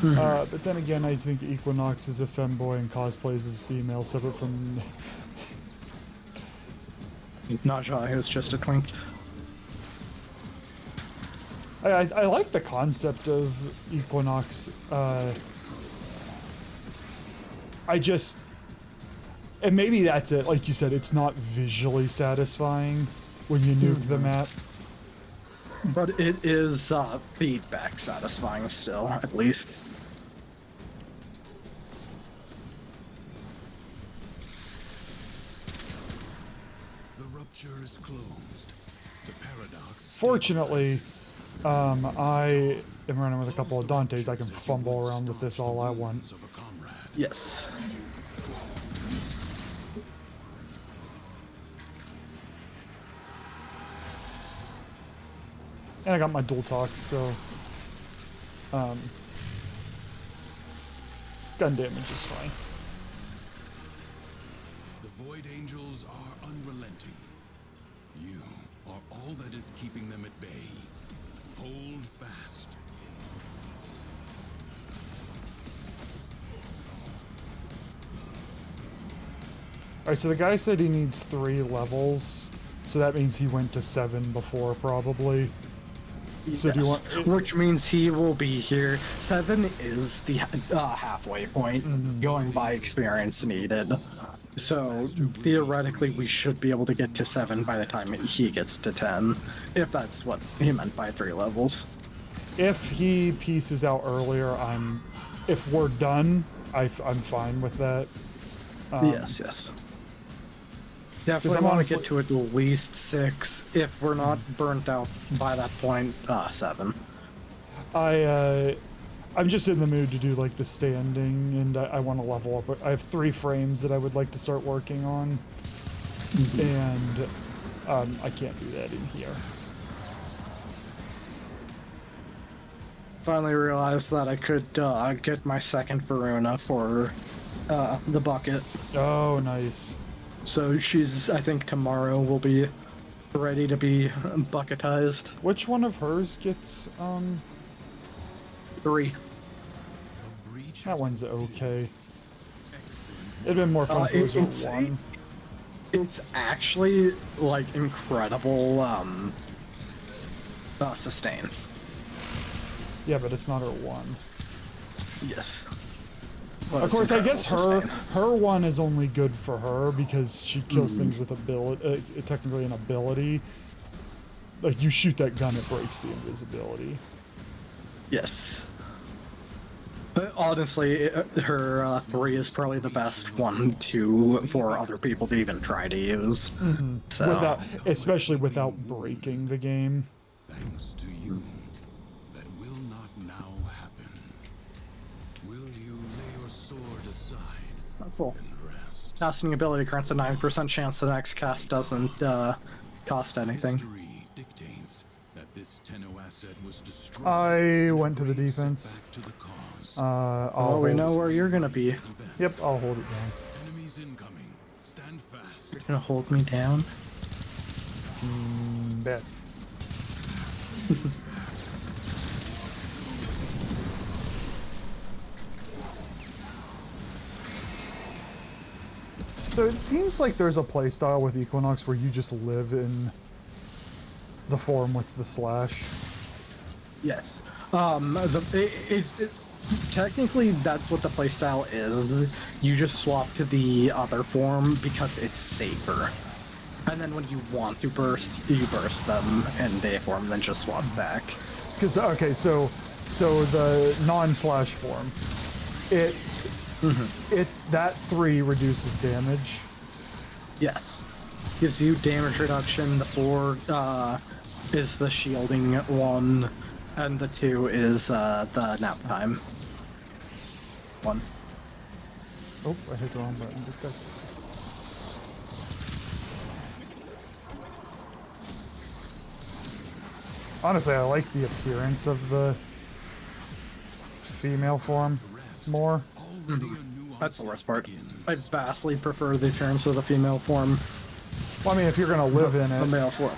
A: But then again, I think Equinox is a femboy and cosplays as female, separate from...
B: Not sure, it was just a twink.
A: I like the concept of Equinox. I just... And maybe that's it. Like you said, it's not visually satisfying when you nuke the map.
B: But it is feedback satisfying still, at least.
H: The rupture is closed. The paradox.
A: Fortunately, I am running with a couple of Dantes. I can fumble around with this all I want.
H: Of a comrade.
B: Yes.
A: And I got my dual talks, so gun damage is fine.
H: The void angels are unrelenting. You are all that is keeping them at bay. Hold fast.
A: Alright, so the guy said he needs 3 levels, so that means he went to 7 before, probably. So do you
B: Yes.
A: want...
B: Which means he will be here. 7 is the halfway point, going by experience needed. So theoretically, we should be able to get to 7 by the time he gets to 10, if that's what he meant by 3 levels.
A: If he pieces out earlier, if we're done, I'm fine with that.
B: Yes. Definitely
A: I'm
B: want
A: honestly-
B: to get to at least 6. If we're not burnt out by that point, 7.
A: I'm just in the mood to do like the standing, and I want to level up. I have 3 frames that I would like to start working on, and I can't do that in here.
B: Finally realized that I could get my second Varuna for the bucket.
A: Oh, nice.
B: So she's, I think tomorrow will be ready to be bucketized.
A: Which one of hers gets
B: 3.
H: A breach
A: that
H: has
A: one's
H: been
A: okay.
H: excellent.
A: It'd been more fun if it was a 1.
B: It's actually like incredible sustain.
A: Yeah, but it's not her 1.
B: Yes. But
A: Of
B: it's
A: course, I guess
B: incredible
A: her
B: sustain.
A: 1 is only good for her because she kills things with ability, technically an ability. Like you shoot that gun, it breaks the invisibility.
B: Yes. But honestly, her 3 is probably the best one for other people to even try to use. So,
A: Especially without breaking the game.
H: Thanks to you. That will not now happen. Will you lay your sword aside
B: Oh, cool.
H: and rest.
B: Casting ability grants a 9% chance the next cast doesn't cost anything.
H: History dictates that this Tenno asset was destroyed.
A: I
H: in a
A: went to the
H: great
A: defense.
H: setback to the cause.
A: I'll
B: We
A: hold
B: know
A: it.
B: where you're gonna be.
A: Yep, I'll hold it down.
H: Enemies incoming. Stand fast.
B: You're gonna hold me down?
A: Bet. So it seems like there's a playstyle with Equinox where you just live in the form with the slash.
B: Yes. Technically, that's what the playstyle is. You just swap to the other form because it's safer. And then when you want to burst, you burst them in day form, then just swap back.
A: Because okay, so the non-slash form, it that 3 reduces damage.
B: Yes. Gives you damage reduction. The 4 is the shielding one, and the 2 is the nap time one.
A: Oh, I hit the wrong button, but that's okay. Honestly, I like the appearance of the female form more.
H: Already a new
B: That's the
H: onset
B: worst part.
H: begins.
B: I vastly prefer the appearance of the female form.
A: Well, I mean, if you're gonna live in
B: The
A: it,
B: male form.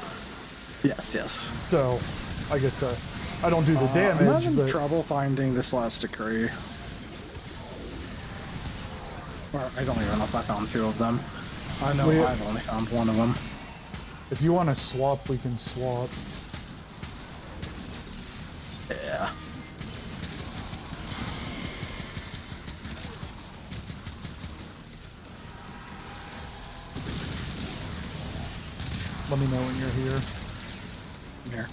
B: Yes, yes.
A: so I get to. I don't do the
B: I'm
A: damage,
B: having
A: but
B: trouble finding this last decree. Or I don't even know if I found 2 of them. I know
A: We-
B: I've only found 1 of them.
A: if you want to swap, we can swap.
B: Yeah.
A: Let me know when you're here.
B: Here.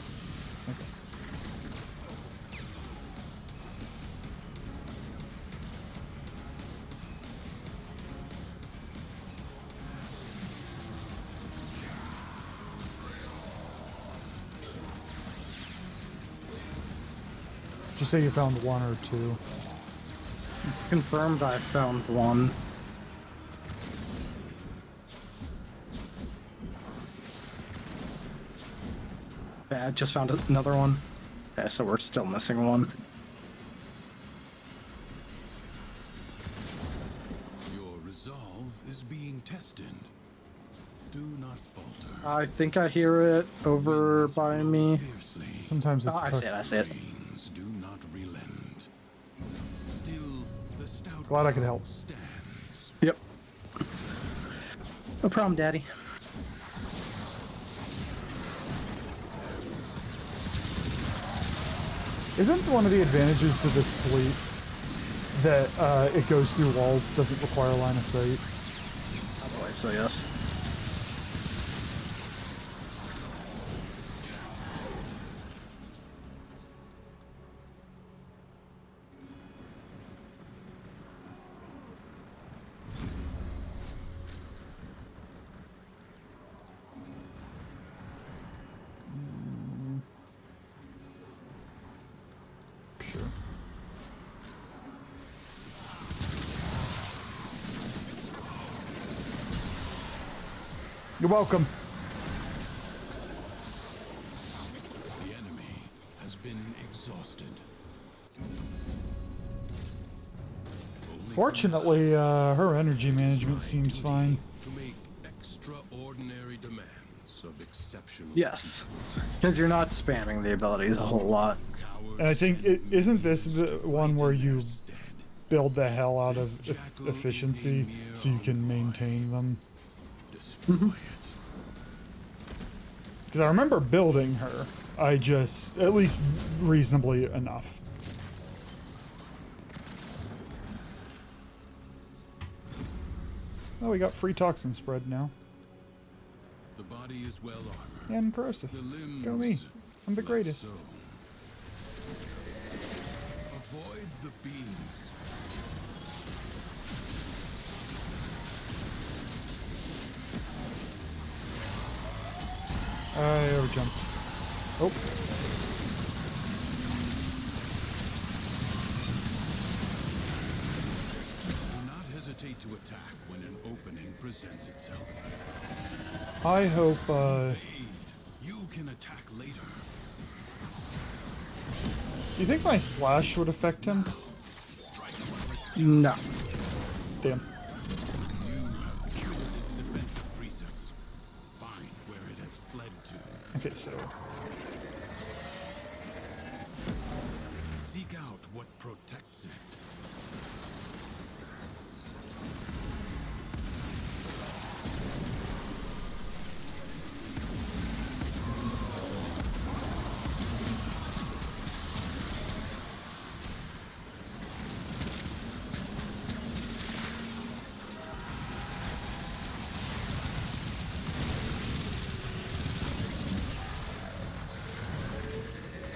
A: Did you say you found 1 or 2?
B: Confirmed I found 1. Yeah, I just found another one. Yeah, so we're still missing 1.
H: Your resolve is being tested. Do not falter.
B: I think I hear it over by me.
H: Fiercely.
A: Sometimes it's
B: Oh, I
A: tough.
B: see it, I see it.
H: Chains do not relent. Still, the stout
A: Glad I could help.
H: vow stands.
B: Yep. No problem, Daddy.
A: Isn't one of the advantages to this sleep that it goes through walls, doesn't require line of sight?
B: I believe so, yes.
A: Sure. You're welcome.
H: The enemy has been exhausted. Only
A: Fortunately, her energy management seems fine.
H: to make extraordinary demands of exceptional.
B: Yes. Because you're not spamming the abilities a whole lot.
H: cowards
A: And I think, isn't this the one where you
H: instead.
A: build the hell out of efficiency so you can maintain them?
H: Destroy it.
A: Because I remember building her. I just, at least reasonably enough. Oh, we got free toxin spread now.
H: The body is well armored.
A: And corrosive.
H: The limbs.
A: Go me. I'm the
H: less
A: greatest.
H: so. Avoid the beams.
A: I overjumped. Oh.
H: Do not hesitate hesitate to attack when an opening presents itself.
A: I hope,
H: Evade. You can attack later.
A: you think my slash would affect him?
B: No.
A: Damn.
H: You have cured its defensive precepts. Find where it has fled to.
A: Okay, so
H: Seek out what protects it.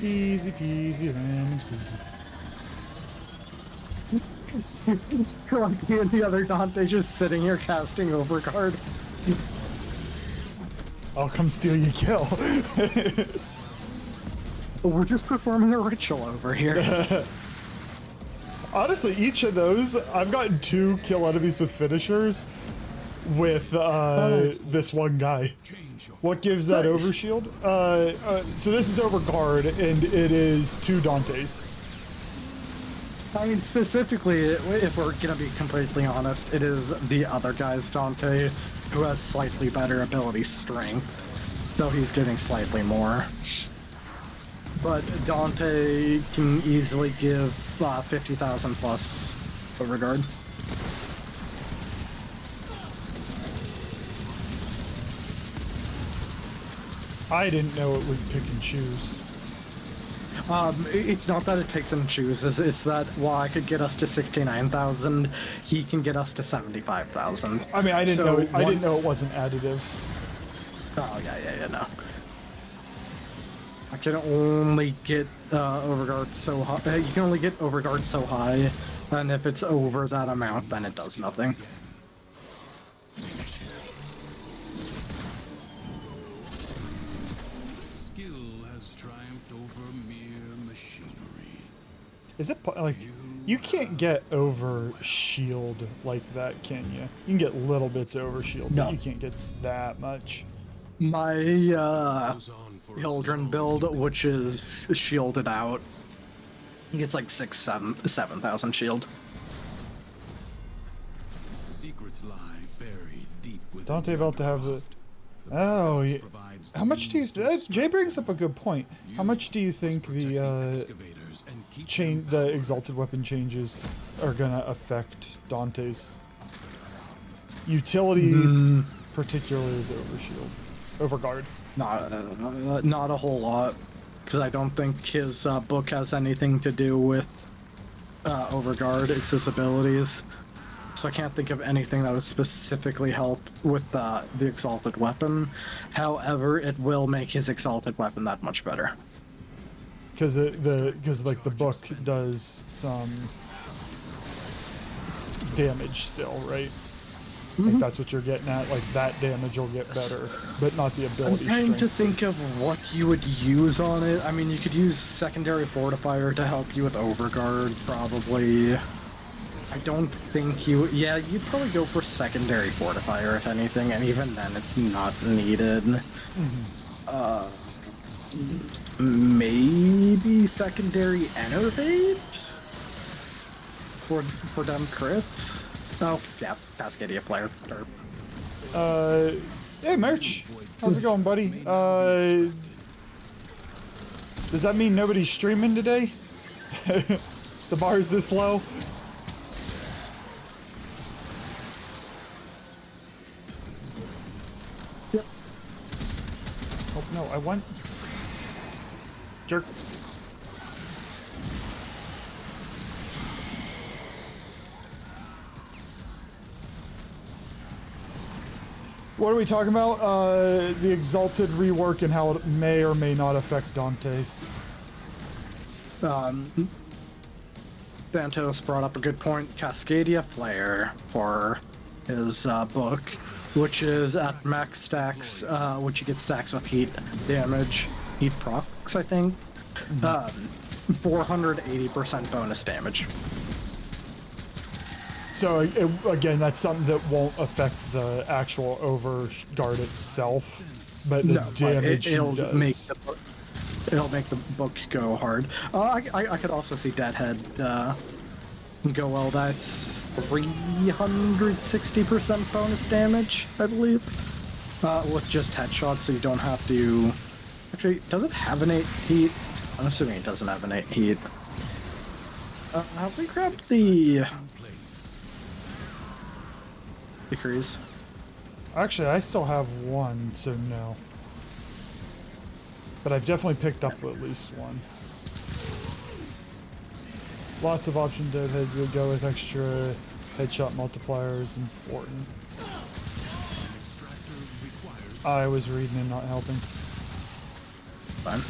A: easy peasy lemon squeezy.
B: Like me and the other Dante just sitting here casting Overguard.
A: I'll come steal your kill.
B: We're just performing a ritual over here.
A: Honestly, each of those, I've gotten 2 kill enemies with finishers with this one guy. What gives that
B: Nice.
A: overshield? So this is overguard, and it is 2 Dantes.
B: I mean, specifically, if we're gonna be completely honest, it is the other guy's Dante who has slightly better ability strength, though he's getting slightly more. But Dante can easily give 50,000 plus Overguard.
A: I didn't know it would pick and choose.
B: It's not that it picks and chooses, it's that while I could get us to 69,000, he can get us to 75,000.
A: I mean, I didn't
B: So
A: know. I
B: one-
A: didn't know it wasn't additive.
B: Oh, yeah, no. I can only get Overguard so high. You can only get Overguard so high, and if it's over that amount, then it does nothing.
H: Skill has triumphed over mere machinery.
A: Is it like you can't get over shield like that, can you? You can get little bits over shield,
B: No.
A: but you can't get that much.
B: My
H: Goes on for as
B: Hildren
H: long
B: build,
H: as it
B: which is shielded out, gets like 7,000 shield.
H: secrets lie buried deep within
A: Dante
H: the
A: about to have the.
H: undercroft. The
A: Oh,
H: Paradox
A: yeah.
H: provides
A: How
H: the
A: much do you?
H: means to extract
A: Jay brings up a good point. How much do you think
H: protect
A: the
H: excavators and keep
A: chain,
H: them
A: the
H: powered.
A: exalted weapon changes, are gonna affect Dante's utility, particularly as overshield, overguard?
B: Not a whole lot, because I don't think his book has anything to do with Overguard. It's his abilities. So I can't think of anything that would specifically help with the exalted weapon. However, it will make his exalted weapon that much better.
A: Because like the book does some damage still, right? Like that's what you're getting at. Like that damage will get better, but not the
B: I'm
A: ability
B: trying to
A: strength.
B: think of what you would use on it. I mean, you could use secondary fortifier to help you with Overguard, probably. I don't think you... Yeah, you'd probably go for secondary fortifier, if anything, and even then it's not needed. Maybe secondary enervate? For dumb crits? Oh, yeah, Cascadia Flare.
A: Hey, Merch, how's it going, buddy? Does that mean nobody's streaming today? The bar's this low.
B: Yep.
A: Oh no, I want jerk. What are we talking about? The Exalted rework and how it may or may not affect Dante.
B: Santos brought up a good point. Cascadia Flare for his book, which is at max stacks, which you get stacks with heat damage, heat procs, I think. 480% bonus damage.
A: So again, that's something that won't affect the actual overguard itself, but the damage
B: it'll
A: does.
B: It'll make the book go hard. I could also see Deadhead go well. That's 360% bonus damage, I believe, with just headshots, so you don't have to. Actually, does it have innate heat? I'm assuming it doesn't have innate heat. Have we grabbed the decrees?
A: Actually, I still have one, so no. But I've definitely picked up at least one. Lots of option Deadhead would go with extra headshot multiplier is important. I was reading and not helping.
B: Fine.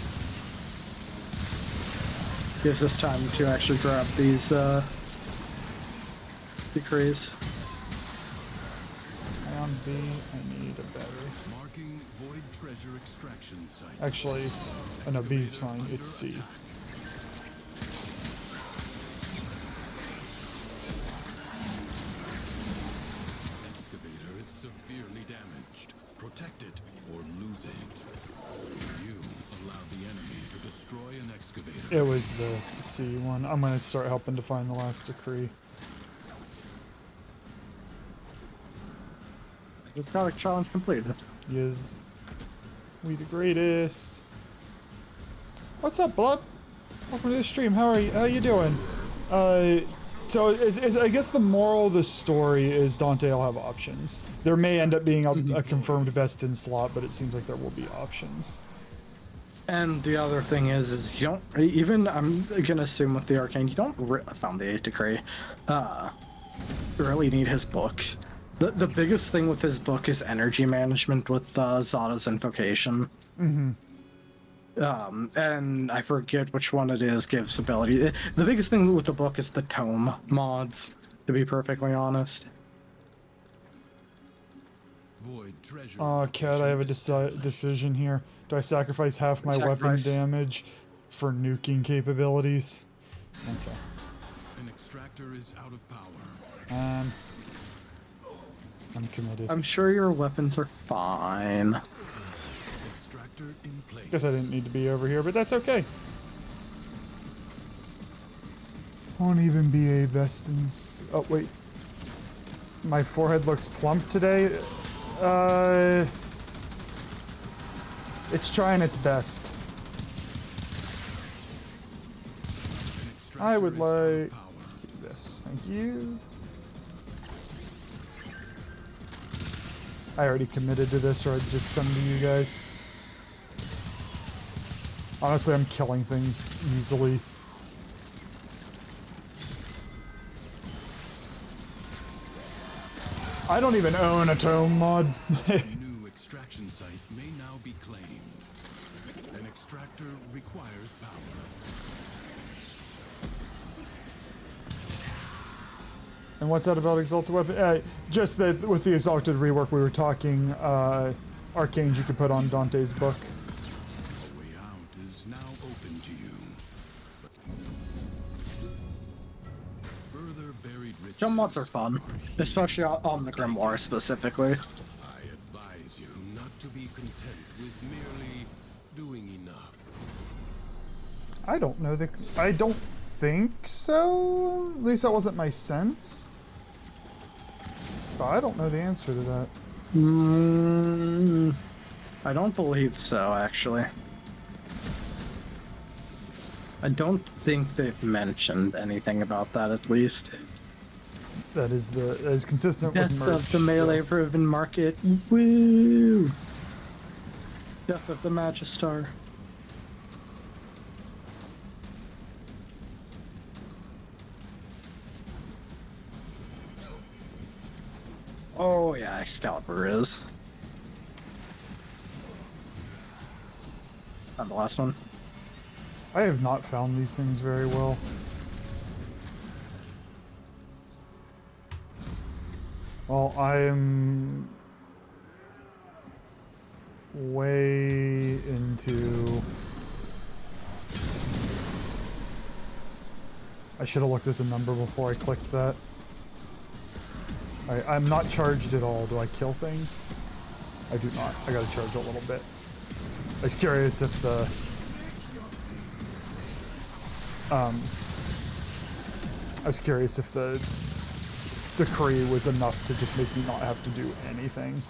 B: Gives us time to actually grab these decrees.
A: On B, I need a battery.
H: Marking void treasure extraction site.
A: Actually, no, B is fine. It's C.
H: Excavator is severely damaged. Protect it or lose it. You allow the enemy to destroy an excavator.
A: It was the C one. I'm gonna start helping to find the last decree.
B: Product challenge completed.
A: Yes, we the greatest. What's up, Blub? Welcome to the stream. How are you? How you doing? So I guess the moral of the story is Dante will have options. There may end up being a confirmed best in slot, but it seems like there will be options.
B: And the other thing is you don't even. I'm gonna assume with the arcane, you don't found the 8th decree. Really need his book. The biggest thing with his book is energy management with Zada's invocation.
A: Mm-hmm.
B: And I forget which one it is, gives ability. The biggest thing with the book is the tome mods, to be perfectly honest.
H: Void treasure.
A: Cat, I have a decision here. Do I sacrifice half my weapon damage for nuking capabilities? Okay.
H: An extractor is out of power.
A: I'm committed.
B: I'm sure your weapons are fine.
H: Extractor in place.
A: Guess I didn't need to be over here, but that's okay. Won't even be a best in... Oh, wait. My forehead looks plump today. It's trying its best. I would like this. Thank you. I already committed to this, or I'd just come to you guys. Honestly, I'm killing things easily. I don't even own a tome mod.
H: New extraction site may now be claimed. An extractor requires power.
A: And what's that about Exalted Weapon? Just that with the Exalted rework we were talking, arcanes you could put on Dante's book.
H: A way out is now open to you. Further buried riches.
B: Jump mods are fun, especially on the Grimoire specifically.
H: I advise you not to be content with merely doing enough.
A: I don't know I don't think so. At least that wasn't my sense. But I don't know the answer to that.
B: I don't believe so, actually. I don't think they've mentioned anything about that, at least.
A: That is consistent with merch.
B: Death of the melee proven market. Woo! Death of the Magistar. Oh yeah, Excalibur is. Not the last one.
A: I have not found these things very well. Well, I'm way into... I should have looked at the number before I clicked that. I'm not charged at all. Do I kill things? I do not. I gotta charge a little bit. I was curious if the... I was curious if the decree was enough to just make me not have to do anything.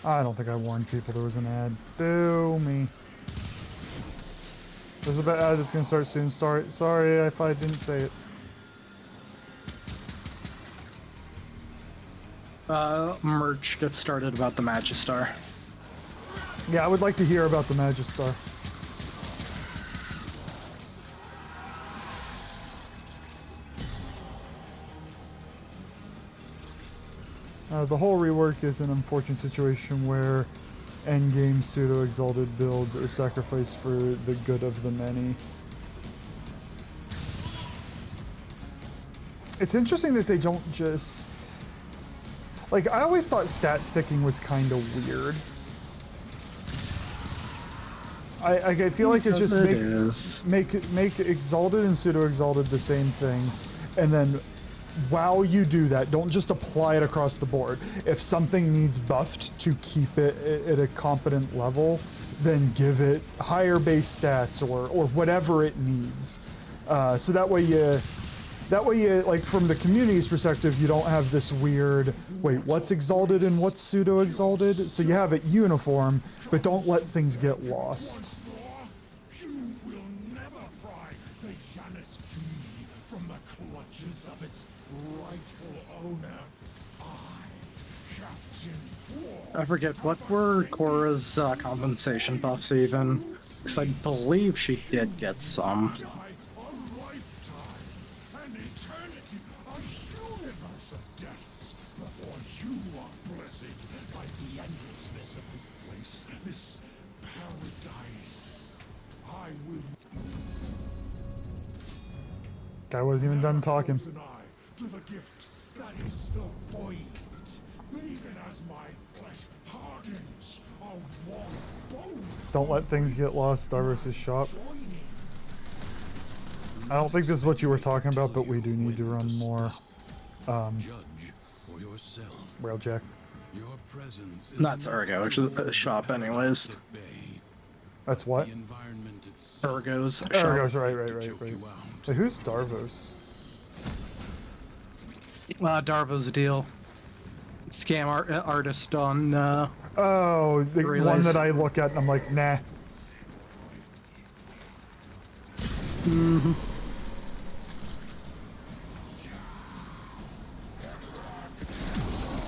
A: I don't think I warned people there was an ad. Boo me. There's a ad that's gonna start soon. Sorry if I didn't say it.
B: Merch gets started about the Magistar.
A: Yeah, I would like to hear about the Magistar. The whole rework is an unfortunate situation where endgame pseudo-exalted builds are sacrificed for the good of the many. It's interesting that they don't just... Like, I always thought stat sticking was kind of weird. I feel like it's just make exalted and pseudo-exalted the same thing, and then while you do that, don't just apply it across the board. If something needs buffed to keep it at a competent level, then give it higher base stats or whatever it needs. So that way you, like, from the community's perspective, you don't have this weird, wait, what's exalted and what's pseudo-exalted? So you have it uniform, but don't let things get lost.
E: You will never pry the Janus key from the clutches of its rightful owner.
B: I forget, what were Cora's compensation buffs even? Because I believe she did get some.
A: Guy wasn't even done talking.
E: To the gift that is the void, even as my flesh hardens on one bone.
A: Don't let things get lost, Starverse's shop. I don't think this is what you were talking about, but we do need to run more
H: Judge for yourself.
A: Railjack.
H: Your presence is
B: That's Ergo, which is the shop anyways.
A: That's what?
H: The environment itself.
B: Ergo's shop.
A: Ergo's, right. Wait, who's Darvos?
B: Darvo's deal. Scam artist on
A: Oh, the
B: Relays.
A: one that I look at and I'm like, nah.
B: Mm-hmm.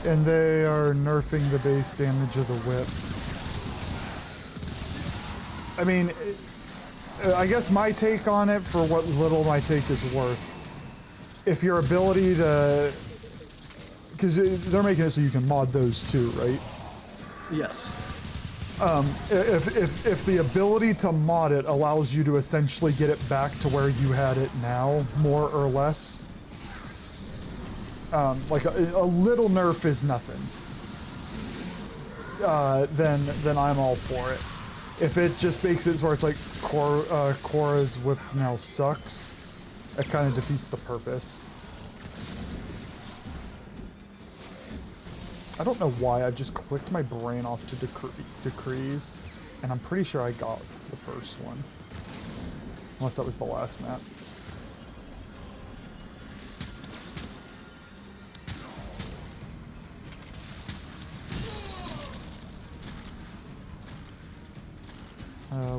A: And they are nerfing the base damage of the whip. I mean, I guess my take on it, for what little my take is worth, if your ability to... Because they're making it so you can mod those too, right?
B: Yes.
A: If the ability to mod it allows you to essentially get it back to where you had it now, more or less, like a little nerf is nothing, then I'm all for it. If it just makes it where it's like Cora's whip now sucks, it kind of defeats the purpose. I don't know why I just clicked my brain off to decrees, and I'm pretty sure I got the first one. Unless that was the last map. Oh.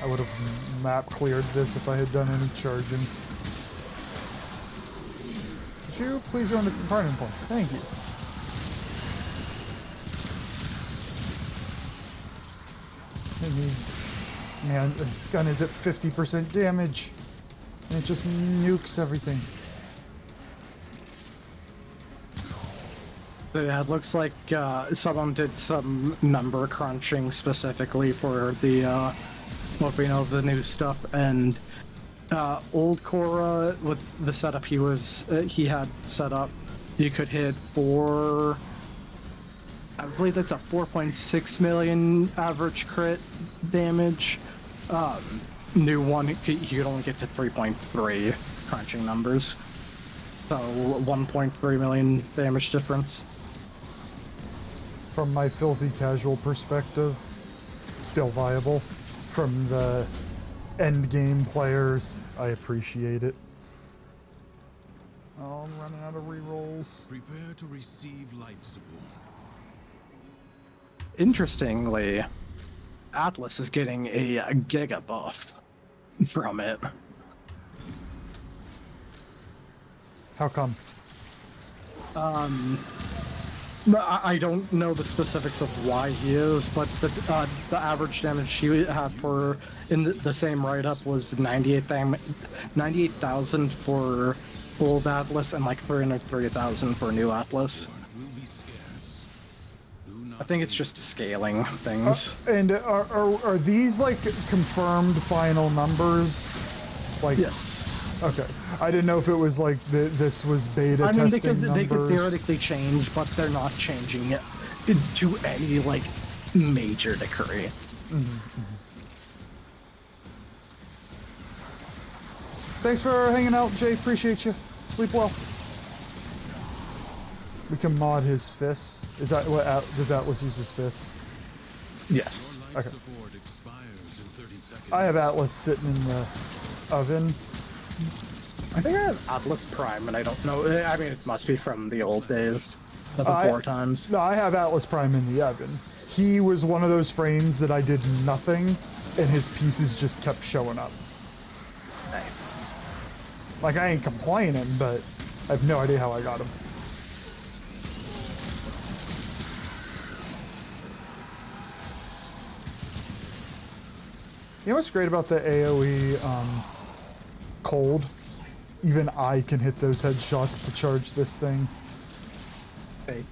A: I would have map cleared this if I had done any charging. Could you please run the compartment for me? Thank you. It needs... Man, this gun is at 50% damage. And it just nukes everything.
B: Yeah, it looks like someone did some number crunching specifically for the what we know of the new stuff, and old Korra, with the setup he had set up, you could hit 4 I believe that's a 4.6 million average crit damage. New one, you could only get to 3.3 crunching numbers. So 1.3 million damage difference.
A: From my filthy casual perspective, still viable. From the end game players, I appreciate it. Oh, I'm running out of rerolls.
H: Prepare to receive life support.
B: Interestingly, Atlas is getting a Giga buff from it.
A: How come?
B: I don't know the specifics of why he is, but the average damage he had for in the same write-up was 98,000 for old Atlas and like 330,000 for new Atlas. I think it's just scaling things.
A: And are these like confirmed final numbers? Like
B: Yes.
A: Okay, I didn't know if it was like this was beta
B: I mean,
A: testing
B: they could
A: numbers.
B: theoretically change, but they're not changing it to any like major degree.
A: Thanks for hanging out, Jay. Appreciate you. Sleep well. We can mod his fists. Is that what does Atlas use his fists?
B: Yes.
H: Your life
A: Okay.
H: support expires in 30 seconds.
A: I have Atlas sitting in the oven.
B: I think I have Atlas Prime, and I don't know. I mean, it must be from the old days, the before times.
A: No, I have Atlas Prime in the oven. He was one of those frames that I did nothing, and his pieces just kept showing up.
B: Nice.
A: Like, I ain't complaining, but I have no idea how I got him. You know what's great about the AoE cold? Even I can hit those headshots to charge this thing.
B: Fake.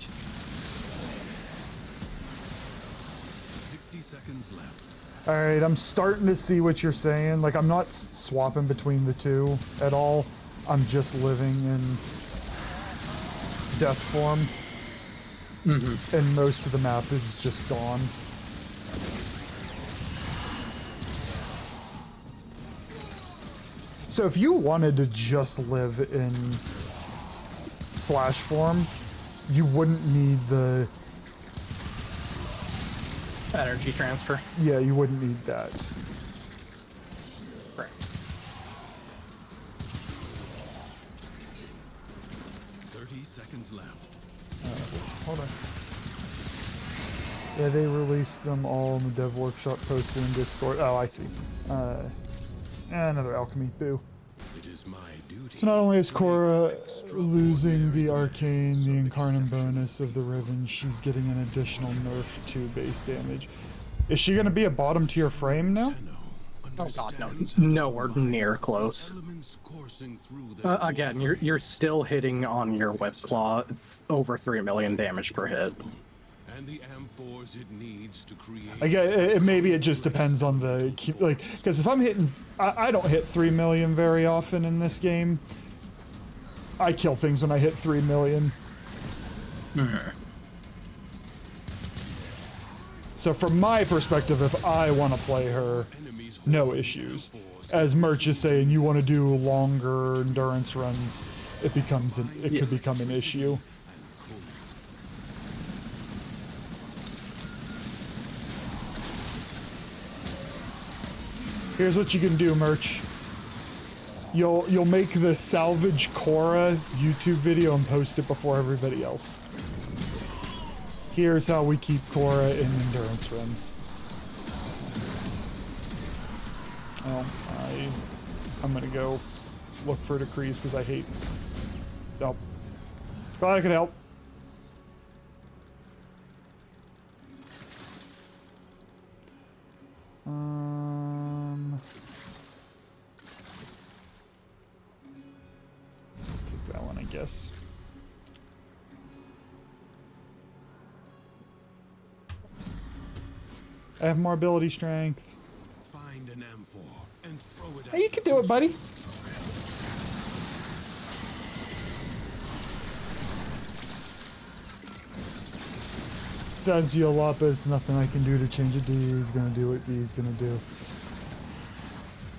H: 60 seconds left.
A: Alright, I'm starting to see what you're saying. Like, I'm not swapping between the two at all. I'm just living in death form. And most of the map is just gone. So if you wanted to just live in slash form, you wouldn't need the...
B: Energy transfer.
A: Yeah, you wouldn't need that.
B: Right.
H: 30 seconds left.
A: Hold on. Yeah, they released them all in the dev workshop posted in Discord. Oh, I see. Another alchemy. Boo.
H: It is my duty.
A: So not only is Cora losing the arcane, the incarnate bonus of the Riven, she's getting an additional nerf to base damage. Is she going to be a bottom tier frame now?
B: Oh god, no, nowhere near close.
H: Elements coursing through their
B: Again, you're still hitting on your whip claw over 3 million damage per hit.
H: and the amphors it needs to create.
A: I guess maybe it just depends on the like, because if I'm hitting, I don't hit 3 million very often in this game. I kill things when I hit 3 million. So from my perspective, if I want to play her, no issues. As Merch is saying, you want to do longer endurance runs, it could become an issue. Here's what you can do, Merch. You'll make the salvage Cora YouTube video and post it before everybody else. Here's how we keep Cora in endurance runs. Well, I'm gonna go look for decrees because I hate. Nope. Glad I could help. Take that one, I guess. I have more ability strength.
H: Find an amphor and throw it
A: Hey, you can do it, buddy. saddens you a lot, but it's nothing I can do to change it. D's gonna do what D's gonna do.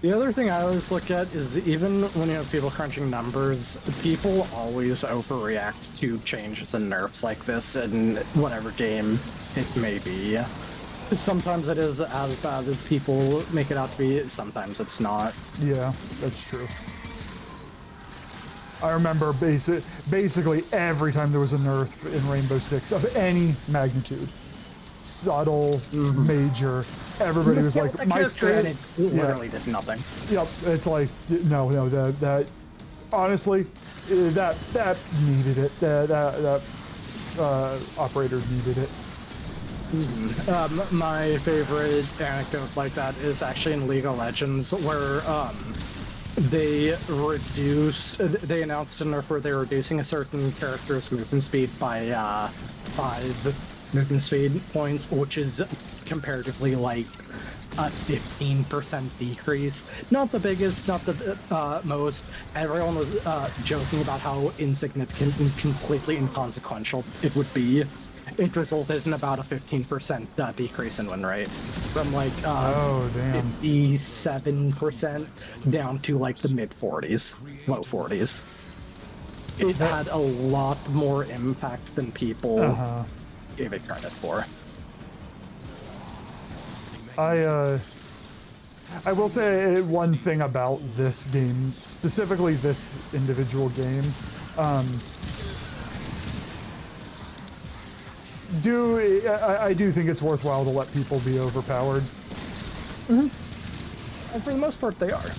B: The other thing I always look at is even when you have people crunching numbers, people always overreact to changes and nerfs like this in whatever game it may be. Sometimes it is as bad as people make it out to be, sometimes it's not.
A: Yeah, that's true. I remember basically every time there was a nerf in Rainbow Six of any magnitude, subtle, major, everybody was like, my favorite.
B: Literally did nothing.
A: Yep, it's like, no, that honestly, that needed it. That operator needed it.
B: My favorite anecdote like that is actually in League of Legends, where they announced a nerf where they're reducing a certain character's movement speed by 5 movement speed points, which is comparatively like a 15% decrease. Not the biggest, not the most. Everyone was joking about how insignificant and completely inconsequential it would be. It resulted in about a 15% decrease in win rate, from like 57% down to like the mid 40s, low 40s. It had a lot more impact than people gave it credit for.
A: I will say one thing about this game, specifically this individual game. I do think it's worthwhile to let people be overpowered.
B: And for the most part, they are.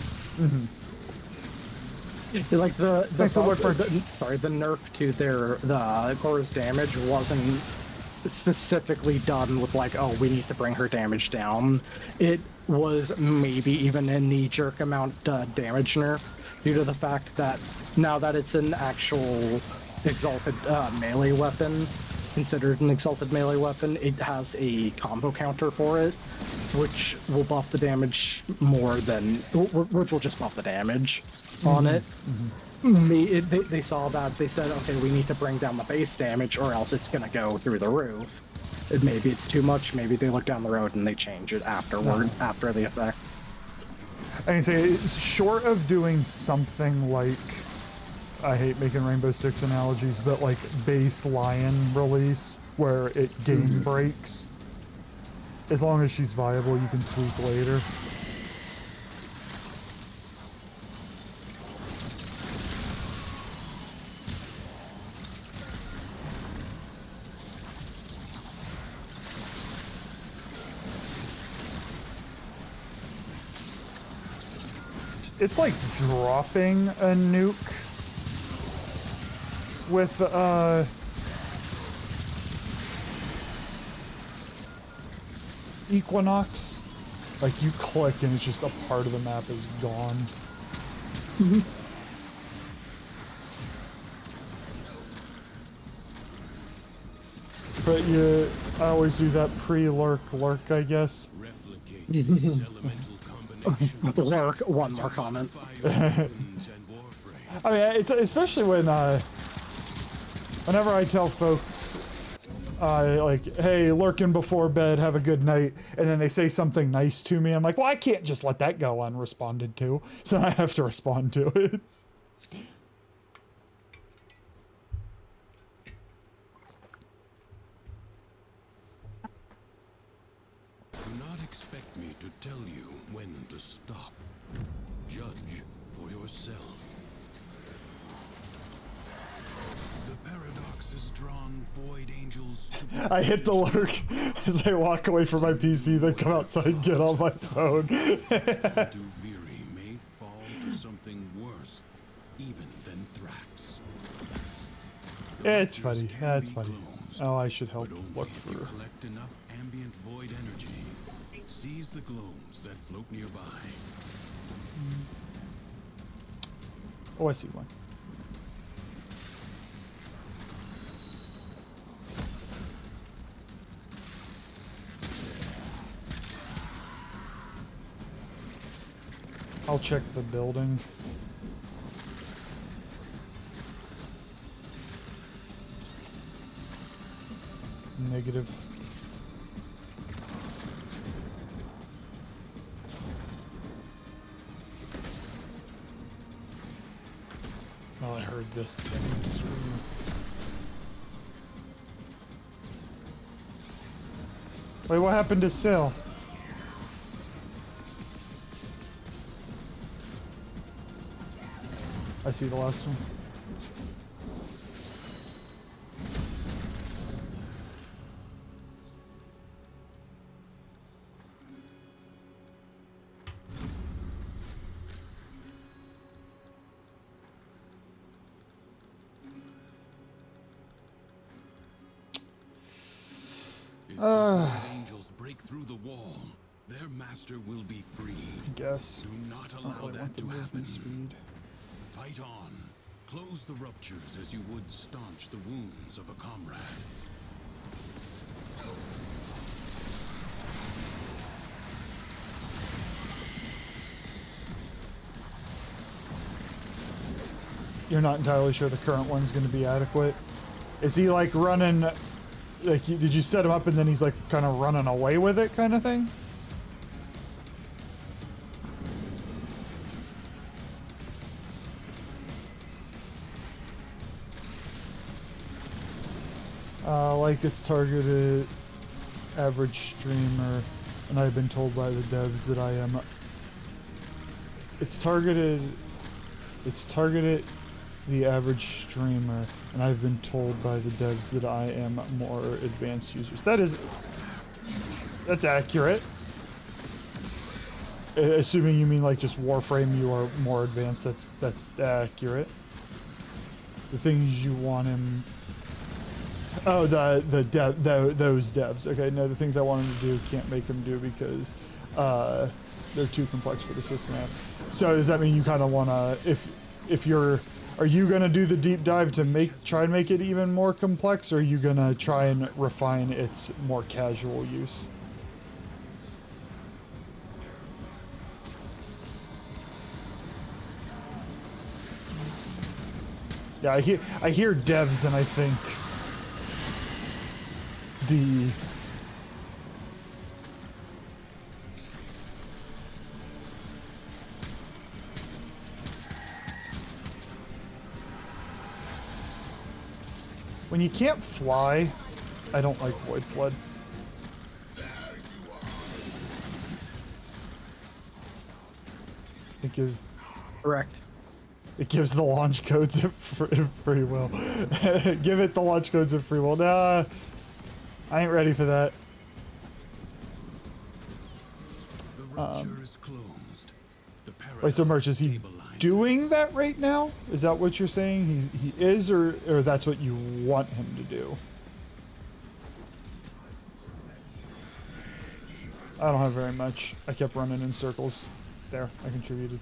B: Like the nerf to the core's damage wasn't specifically done with like, oh, we need to bring her damage down. It was maybe even a knee-jerk amount damage nerf due to the fact that now that it's an actual exalted melee weapon, considered an exalted melee weapon, it has a combo counter for it, which will buff the damage more than, which will just buff the damage on it. They saw that, they said, okay, we need to bring down the base damage or else it's gonna go through the roof. Maybe it's too much, maybe they look down the road and they change it afterward, after the effect.
A: I can say, short of doing something like, I hate making Rainbow Six analogies, but like base Lion release, where it game breaks, as long as she's viable, you can tweak later. It's like dropping a nuke with Equinox. Like you click and it's just a part of the map is gone. But yeah, I always do that pre-lurk, I guess.
H: Replicate these elemental combinations.
B: Lurk, one more comment.
A: I mean, it's especially when whenever I tell folks, like, hey, lurking before bed, have a good night, and then they say something nice to me, I'm like, well, I can't just let that go unresponded to, so I have to respond to it.
H: Do not expect me to tell you when to stop. Judge for yourself. The paradox has drawn void angels to
A: I hit the lurk as I walk away from my PC, then come outside and get on my phone.
H: Duviri may fall to something worse, even than Thrax.
A: It's funny. That's funny. Oh, I should help
H: But only
A: look
H: if
A: for.
H: you collect enough ambient void energy. Seize the globes that float nearby.
A: Oh, I see one. I'll check the building. Negative. of this thing. Wait, what happened to Sil? I see the last one.
H: Angels break through the wall. Their master will be free.
A: I guess.
H: Do not
A: I
H: allow
A: don't really
H: that
A: want the
H: to happen.
A: movement speed.
H: Fight on. Close the ruptures as you would staunch the wounds of a comrade.
A: You're not entirely sure the current one's going to be adequate. Is he like running? Like, did you set him up and then he's like kind of running away with it, kind of thing? Like it's targeted average streamer, and I've been told by the devs that I am. It's targeted the average streamer, and I've been told by the devs that I am more advanced users. That's accurate. Assuming you mean like just Warframe, you are more advanced. That's accurate. The things you want him. Oh, those devs. Okay, no, the things I want him to do can't make him do because they're too complex for the system. So does that mean you kind of want to, if you're, are you gonna do the deep dive to try and make it even more complex, or are you gonna try and refine its more casual use? Yeah, I hear devs, and I think the when you can't fly, I don't like Void Flood.
B: Correct.
A: It gives the launch codes of free will. Give it the launch codes of free will. Nah, I ain't ready for that.
H: The rupture is closed. The
A: Wait, so Merch, is he doing that right now? Is that what you're saying? He is, or that's what you want him to do? I don't have very much. I kept running in circles. There, I contributed.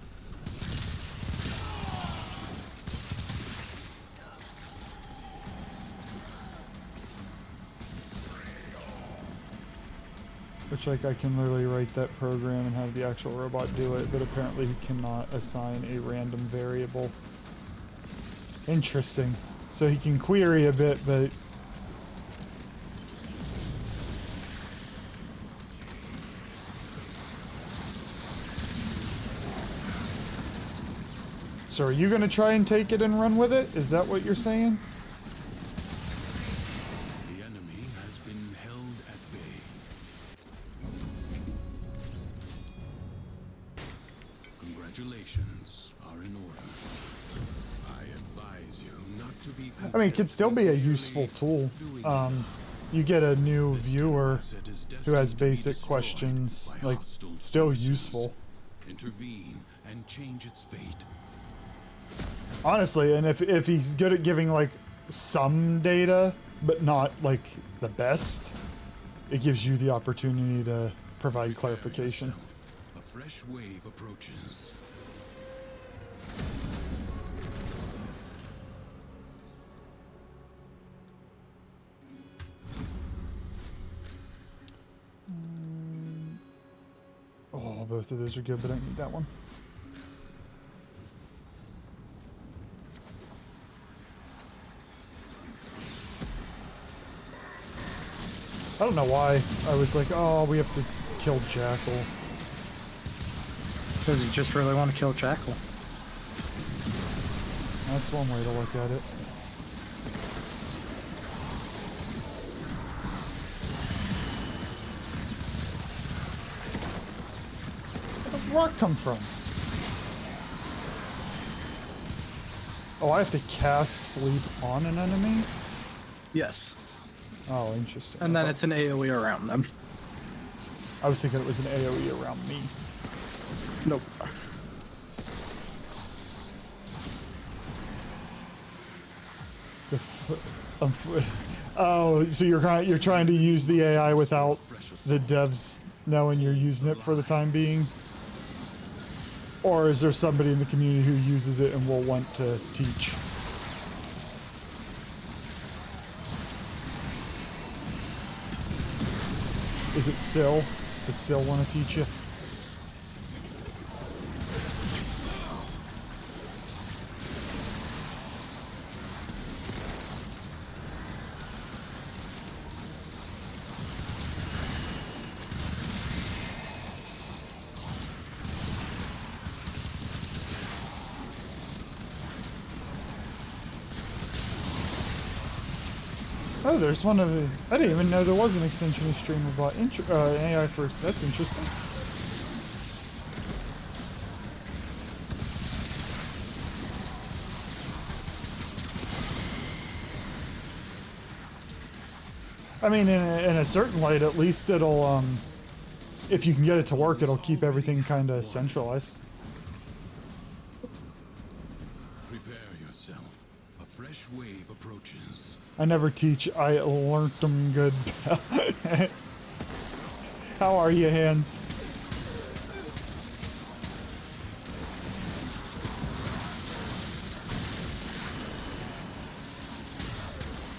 A: Which, like, I can literally write that program and have the actual robot do it, but apparently he cannot assign a random variable. Interesting. So he can query a bit, but... So are you going to try and take it and run with it? Is that what you're saying?
H: The enemy has been held at bay. Congratulations are in order. I advise you not to be.
A: I mean, it could still be a useful tool. You get a new viewer who has basic questions, like, still useful.
H: Intervene and change its fate.
A: Honestly, and if he's good at giving, like, some data, but not, like, the best, it gives you the opportunity to provide clarification.
H: A fresh wave approaches.
A: Oh, both of those are good, but I need that one. I don't know why I was like, oh, we have to kill Jackal.
B: Because you just really want to kill Jackal.
A: That's one way to look at it. Where did the rock come from? Oh, I have to cast sleep on an enemy?
B: Yes.
A: Oh, interesting.
B: And then it's an AoE around them.
A: I was thinking it was an AoE around me.
B: Nope.
A: Oh, so you're trying to use the AI without the devs knowing you're using it for the time being? Or is there somebody in the community who uses it and will want to teach? Is it Syl? Does Syl want to teach you? Oh, there's one of the... I didn't even know there was an extension of streamer bot. AI first. That's interesting. I mean, in a certain light, at least it'll, if you can get it to work, it'll keep everything kind of centralized.
H: Prepare yourself. A fresh wave approaches.
A: I never teach. I learnt them good. How are you, Hands?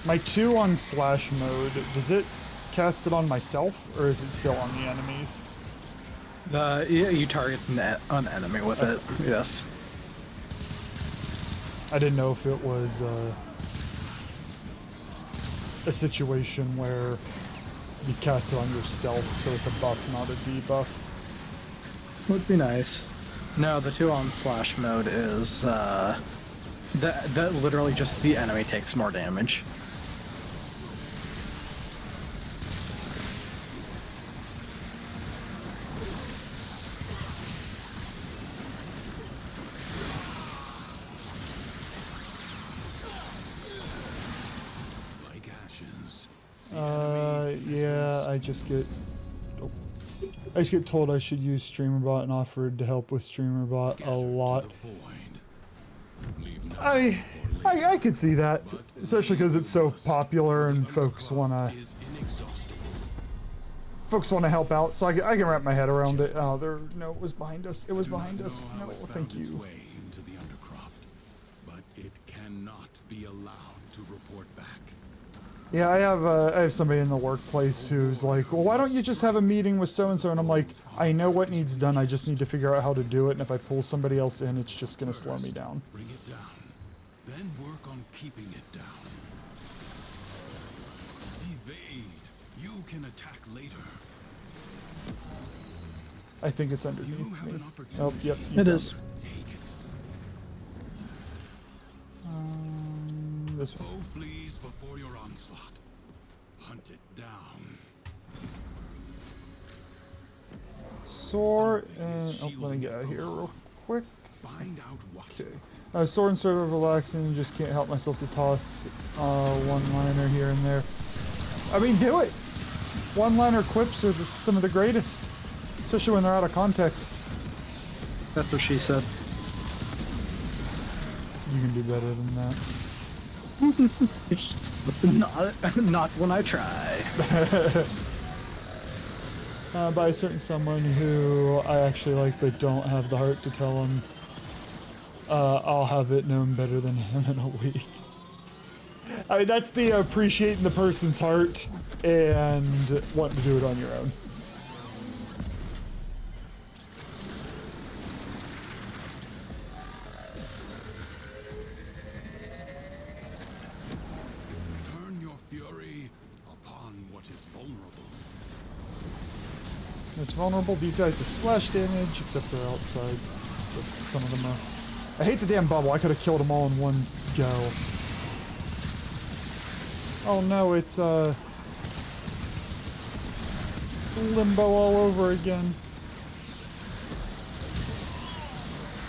A: My 2 on slash mode, does it cast it on myself, or is it still on the enemies?
B: Yeah, you target an enemy with it, yes.
A: I didn't know if it was a situation where you cast it on yourself, so it's a buff, not a debuff.
B: Would be nice. No, the 2 on slash mode is that literally just the enemy takes more damage.
A: Yeah, I just get told I should use StreamerBot and offered to help with StreamerBot a lot. I could see that, especially because it's so popular and folks wanna help out. So I can wrap my head around it. Oh, no, it was behind us. It was behind us. No, thank you.
H: But it cannot be allowed to report back.
A: Yeah, I have somebody in the workplace who's like, well, why don't you just have a meeting with so-and-so? And I'm like, I know what needs done, I just need to figure out how to do it, and if I pull somebody else in, it's just gonna slow me down.
H: Bring it down, then work on keeping it down. Evade. You can attack later.
A: I think it's underneath me. Oh, yep.
B: It is.
H: Take it.
A: This one.
H: Foe flees before your onslaught. Hunt it down.
A: Sword and... Oh, let me get out of here real quick.
H: Find out what.
A: Okay. Sword and sort of relaxing, just can't help myself to toss one-liner here and there. I mean, do it! One-liner quips are some of the greatest. Especially when they're out of context.
B: That's what she said.
A: You can do better than that.
B: Not when I try.
A: By a certain someone who I actually like but don't have the heart to tell him I'll have it known better than him in a week. I mean, that's the appreciating the person's heart and wanting to do it on your own. It's vulnerable. These guys are slash damage, except they're outside. But some of them are. I hate the damn bubble. I could have killed them all in one go. Oh no, it's limbo all over again.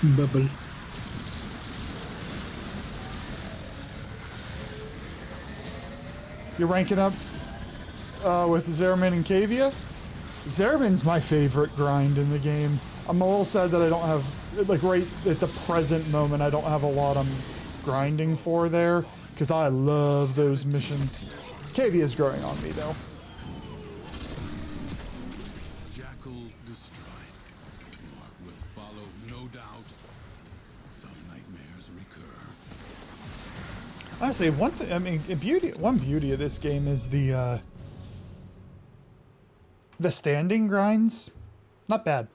B: Bubble.
A: You're ranking up with Zeramin and Cavia? Zeramin's my favorite grind in the game. I'm a little sad that I don't have, like right at the present moment, I don't have a lot I'm grinding for there, because I love those missions. Cavia's growing on me though.
H: Jackal destroyed. More will follow, no doubt. Some nightmares recur.
A: Honestly, one thing, I mean, one beauty of this game is the standing grinds. Not bad.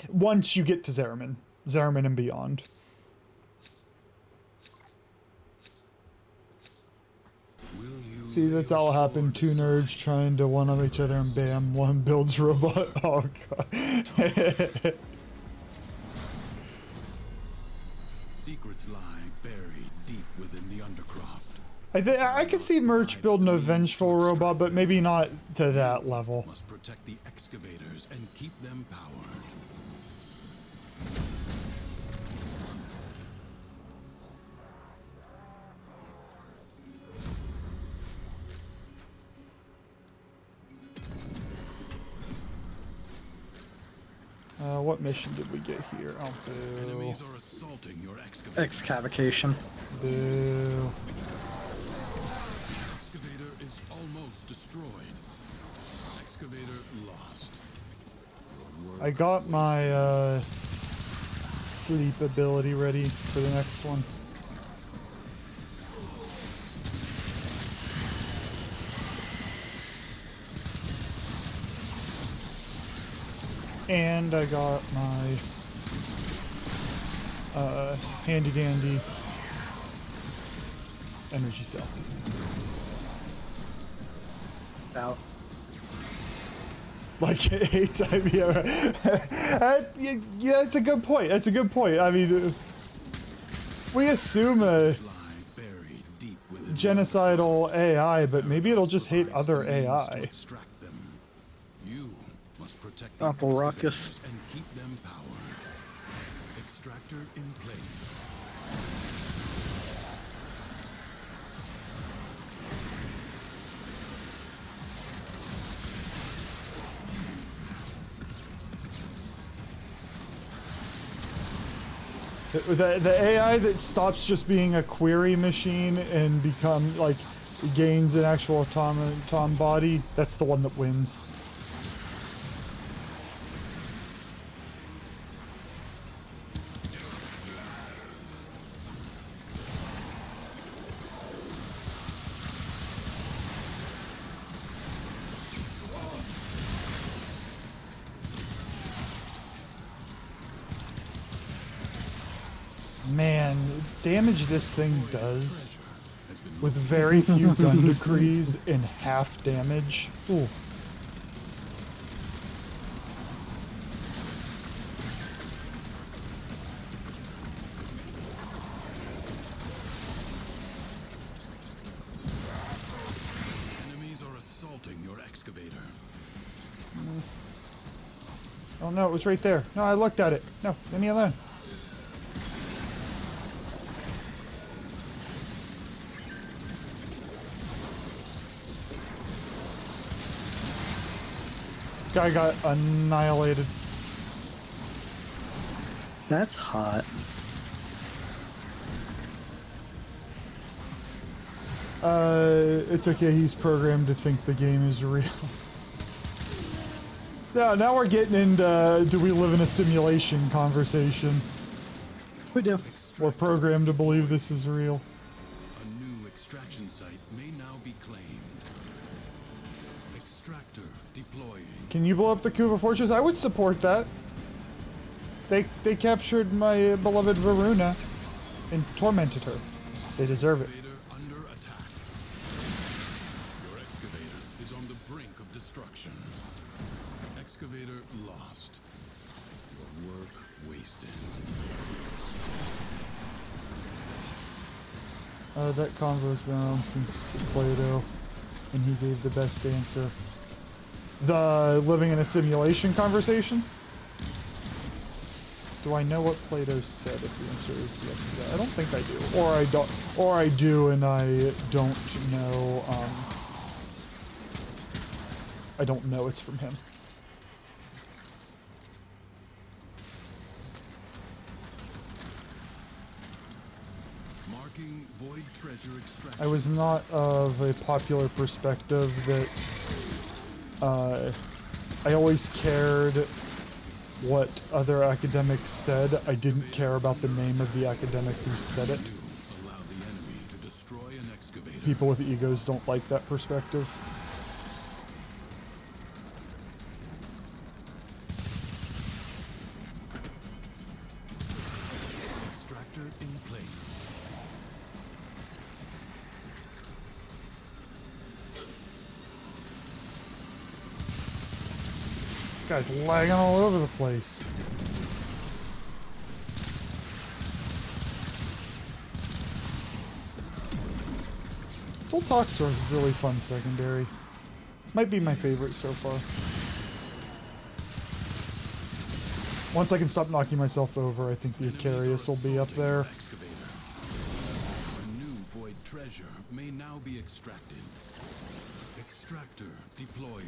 A: Once you get to Zeramin and beyond. See, that's all happened. Two nerds trying to one-up each other, and bam, one builds robot. Oh god.
H: Secrets lie buried deep within the undercroft.
A: I could see Merch building a vengeful robot, but maybe not to that level.
H: Must protect the excavators and keep them powered.
A: What mission did we get here? Oh, boo.
H: Enemies are assaulting your excavator.
B: Excavation.
A: Boo.
H: Excavator is almost destroyed. Excavator lost. Your work
A: I got my sleep ability ready for the next one. And I got my handy dandy energy cell.
B: Out.
A: Like it hates IBM. Yeah, it's a good point. That's a good point. I mean, we assume a
H: lie buried deep within
A: genocidal AI, but maybe it'll just hate other
H: to
A: AI.
H: extract them. You must protect the
B: Uncle Ruckus.
H: excavators and keep them powered. Extractor in place.
A: The AI that stops just being a query machine and become like gains an actual automaton body, that's the one that wins. Man, damage this thing does with very few gun decrees and half damage. Ooh.
H: Enemies are assaulting your excavator.
A: Oh no, it was right there. No, I looked at it. No, leave me alone. Guy got annihilated.
B: That's hot.
A: It's okay, he's programmed to think the game is real. Now we're getting into do we live in a simulation conversation.
B: We do.
A: We're programmed to believe this is real.
H: A new extraction site may now be claimed. Extractor deploying.
A: Can you blow up the Kuva Fortress? I would support that. They captured my beloved Varuna and tormented her. They deserve it.
H: Excavator under attack. Your excavator is on the brink of destruction. Excavator lost. Your work wasted.
A: That convo's been on since Plato, and he gave the best answer. The living in a simulation conversation? Do I know what Plato said if the answer is yes to that? I don't think I do. Or I don't, or I do and I don't know, I don't know it's from him.
H: Marking void treasure extraction.
A: I was not of a popular perspective that, I always cared what other academics said. I didn't care about the name of the academic who said it.
H: Allow the enemy to destroy an excavator.
A: People with egos don't like that perspective.
H: Extractor in place.
A: Guy's lagging all over the place. Toll Talks are really fun secondary. Might be my favorite so far. Once I can stop knocking myself over, I think the Icarius will be up there.
H: A new void treasure may now be extracted. Extractor deploying.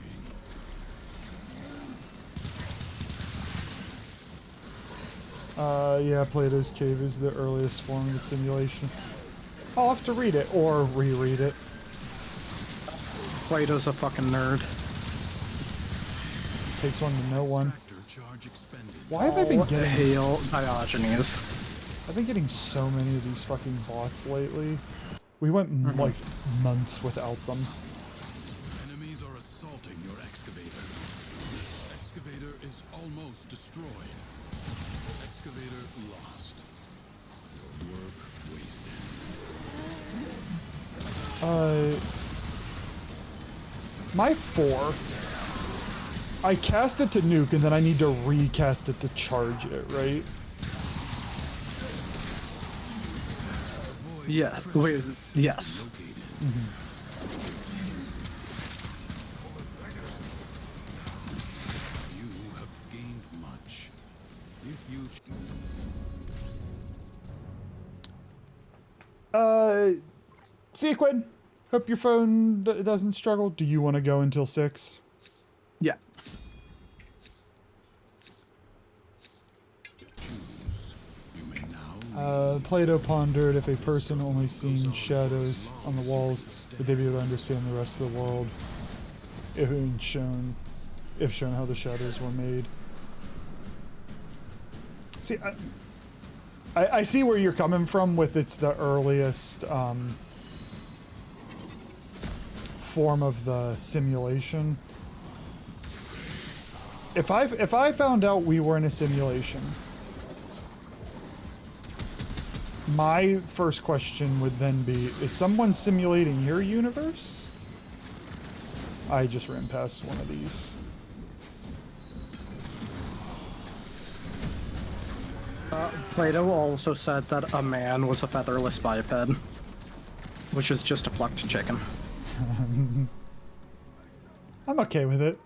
A: Yeah, Plato's Cave is the earliest form of the simulation. I'll have to read it, or reread it.
B: Plato's a fucking nerd.
A: Takes one to know one.
H: Extractor charge expended.
A: Why have I been getting...
B: Hail Diogenes.
A: I've been getting so many of these fucking bots lately. We went, like, months without them.
H: Enemies are assaulting your excavator. Excavator is almost destroyed. Excavator lost. Your work wasted.
A: My 4. I cast it to nuke, and then I need to recast it to charge it, right?
B: Yeah, wait, yes.
H: You have gained much. If you
A: Sequin, hope your phone doesn't struggle. Do you want to go until 6?
B: Yeah.
H: choose, you may now
A: Plato pondered if a person only seen shadows on the walls, would they be able to understand the rest of the world? If shown how the shadows were made. See, I see where you're coming from with it's the earliest form of the simulation. If I found out we were in a simulation, my first question would then be, is someone simulating your universe? I just ran past one of these.
B: Plato also said that a man was a featherless biped, which is just a plucked chicken.
A: I'm okay with it.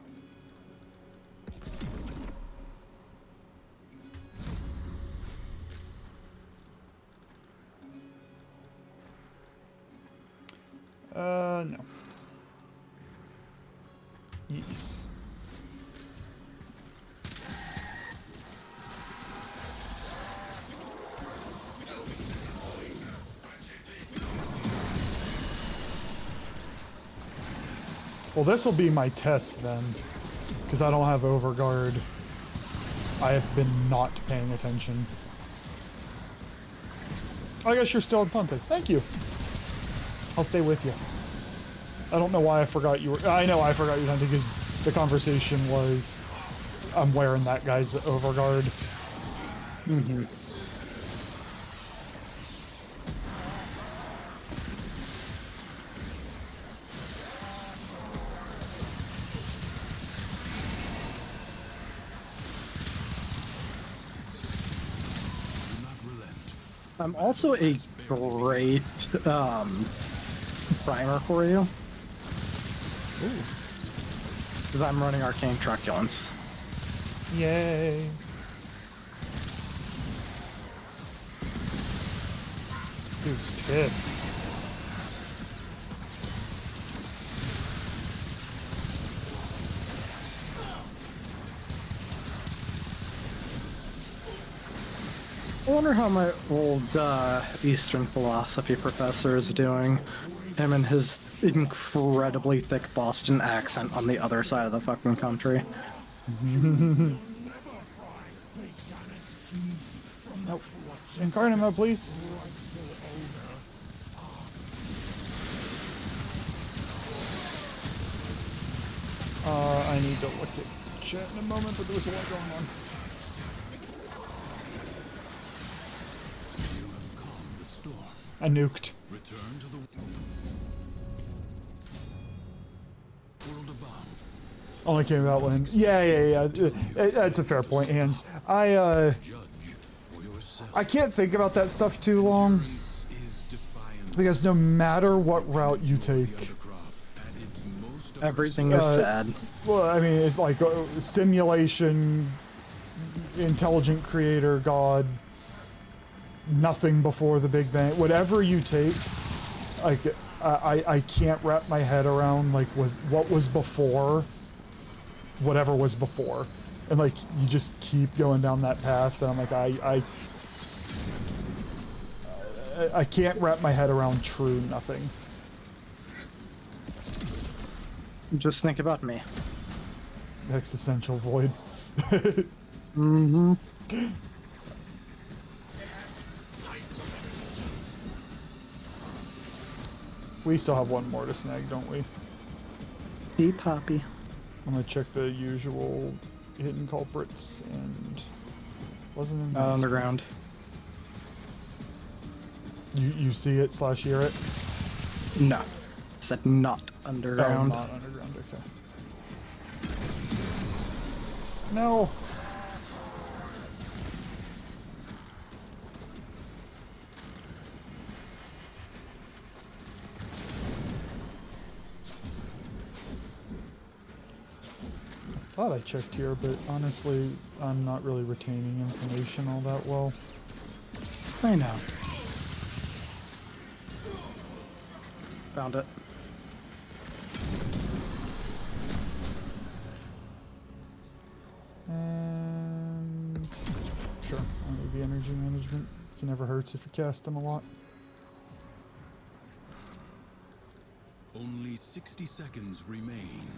A: No. Yes. Well, this will be my test then, because I don't have overguard. I have been not paying attention. I guess you're still in punting. Thank you. I'll stay with you. I don't know why I forgot you were... I know I forgot you were hunting because the conversation was I'm wearing that guy's overguard.
B: Mm-hmm. I'm also a great primer for you. Because I'm running arcane truculence.
A: Yay. Dude's pissed.
B: I wonder how my old Eastern philosophy professor is doing. Him and his incredibly thick Boston accent on the other side of the fucking country.
A: Nope. Incarnate mode, please. I need to look at chat in a moment, but there was a lot going on.
H: You have calmed the storm.
A: I nuked.
H: Return to the world above.
A: Only came out when... Yeah. That's a fair point, Hans.
H: Judge for yourself.
A: I can't think about that stuff too long.
H: Is defiance.
A: Because no matter what route you take...
H: At its most
B: Everything is sad.
A: Well, I mean, it's like simulation, intelligent creator, God, nothing before the Big Bang. Whatever you take, like, I can't wrap my head around, like, what was before whatever was before. And, like, you just keep going down that path, and I'm like, I can't wrap my head around true nothing.
B: Just think about me.
A: Existential void.
B: Mm-hmm.
A: We still have one more to snag, don't we?
B: Hey, Poppy.
A: I'm gonna check the usual hidden culprits, and wasn't in
B: Not
A: this
B: underground.
A: one. You see it / hear it?
B: No. Said not
A: Oh,
B: underground.
A: not underground. Okay. No. I thought I checked here, but honestly, I'm not really retaining information all that well.
B: I know. Found it.
A: And sure, maybe energy management. It never hurts if you cast them a lot.
H: Only 60 seconds remain.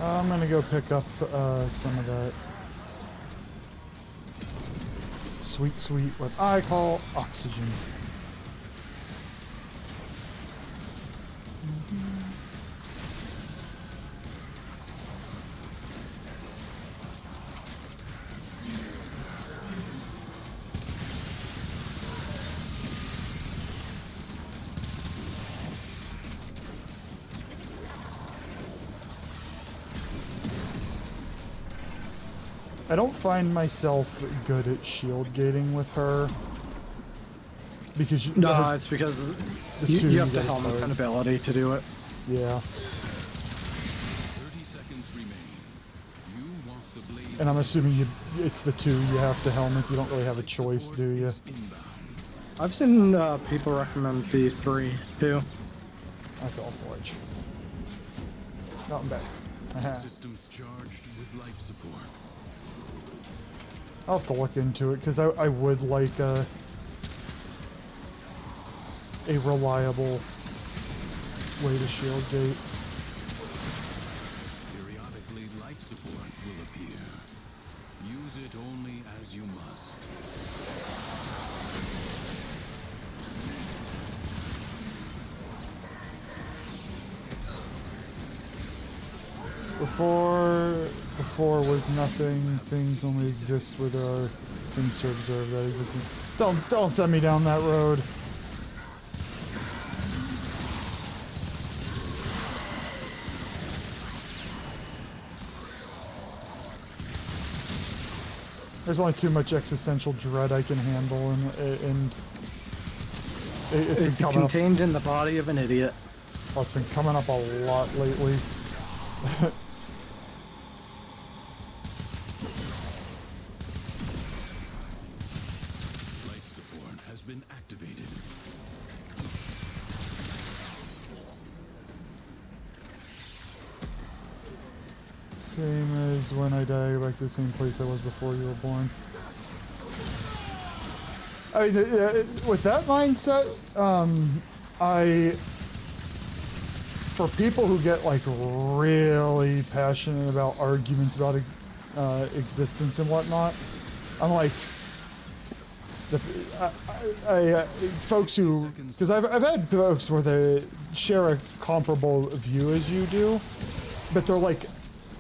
A: I'm gonna go pick up some of that sweet, what I call oxygen. I don't find myself good at shield gating with her. Because you,
B: No, it's because you have the
A: get
B: helmet
A: tired.
B: and ability to do it.
A: Yeah.
H: 30 seconds remain. You want the blade.
A: And I'm assuming it's the 2 you have to helmet. You don't really have a choice, do you?
H: Inbound.
B: I've seen people recommend the 3 too.
A: I fell for it. Oh, I'm back. Haha.
H: Systems charged with life support.
A: I'll have to look into it, because I would like a reliable way to shield gate.
H: Periodically, life support will appear. Use it only as you must.
A: Before was nothing. Things only exist where there are things to observe that exist. Don't send me down that road. There's only too much existential dread I can handle, and it's been
B: It's
A: coming up.
B: contained in the body of an idiot.
A: Well, it's been coming up a lot lately.
H: Life support has been activated.
A: Same as when I die, I go back to the same place I was before you were born. I mean, with that mindset, for people who get like really passionate about arguments about existence and whatnot, I'm like, folks who, because I've had folks where they share a comparable view as you do, but they're like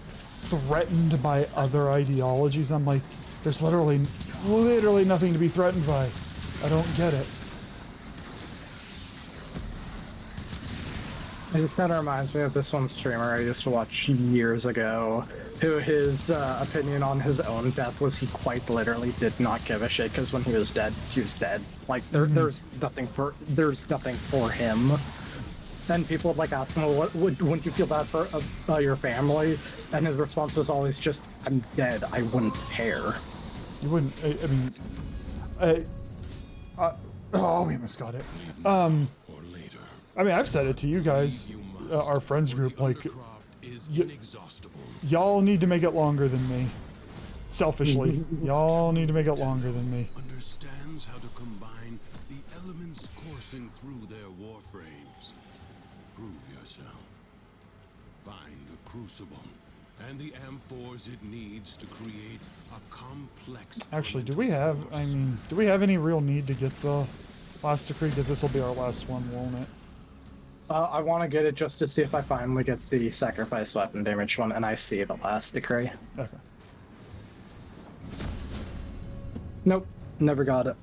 A: threatened by other ideologies. I'm like, there's literally nothing to be threatened by. I don't get it.
B: It just kind of reminds me of this one streamer I used to watch years ago, who his opinion on his own death was he quite literally did not give a shit, because when he was dead, he was dead. Like, there's nothing for him. And people would like ask him, well, wouldn't you feel bad for your family? And his response was always just, I'm dead, I wouldn't care.
A: You wouldn't, I mean, oh, we almost got it. I mean, I've said it to you guys, our friends group, like, y'all need to make it longer than me. Selfishly, y'all need to make it longer than me.
H: Understands how to combine the elements coursing through their warframes. Prove yourself. Find the crucible and the amphors it needs to create a complex.
A: Actually, do we have any real need to get the last decree? Because this will be our last one, won't it?
B: I want to get it just to see if I finally get the sacrifice weapon damage one, and I see the last decree.
A: Okay.
B: Nope, never got it.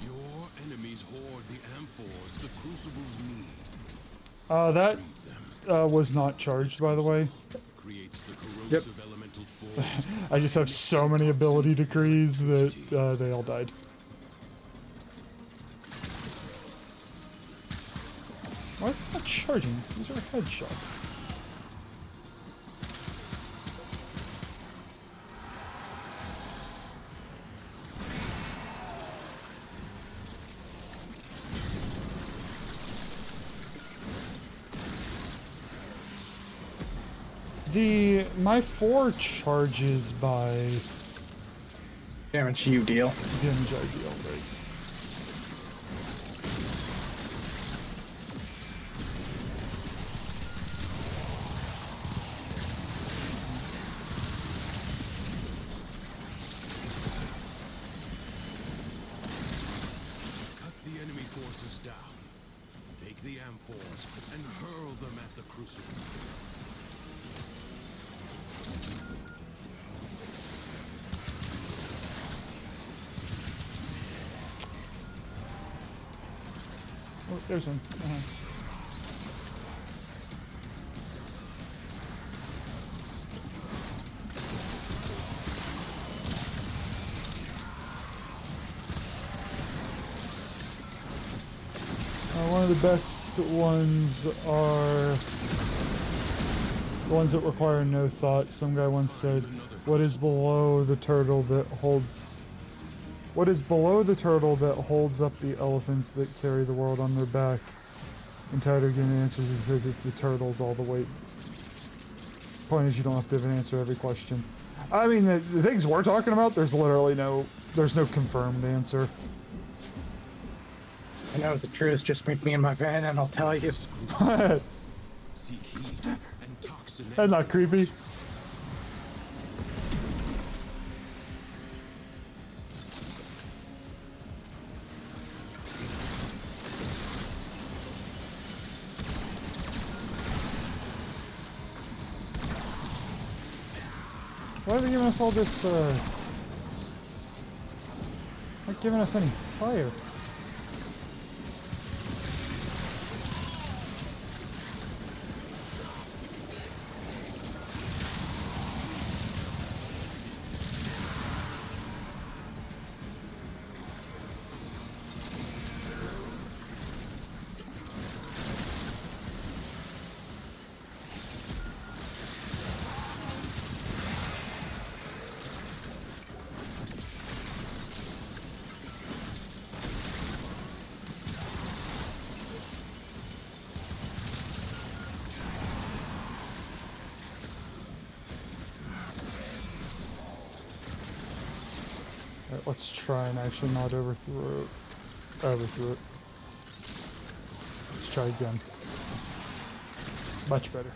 H: Your enemies hoard the amphors the crucibles need.
A: That was not charged, by the way.
H: Creates the corrosive elemental force.
A: I just have so many ability decrees that they all died. Why is this not charging? These are headshots. My 4 charges by
B: Damage you deal.
A: damage I deal, right?
H: Cut the enemy forces down. Take the amphors and hurl them at the crucible.
A: Oh, there's one. One of the best ones are the ones that require no thought. Some guy once said, "What is below the turtle that holds? What is below the turtle that holds up the elephants that carry the world on their back?" And tired of giving answers, he says it's the turtles all the way. Point is, you don't have to have an answer to every question. I mean, the things we're talking about, there's no confirmed answer.
B: I know the truth, just meet me in my van and I'll tell you.
H: Seek heat and toxin.
A: That's not creepy. Why are they giving us all this, Not giving us any fire. Alright, let's try and actually not overthrow it. Overthrow it. Let's try again. Much better.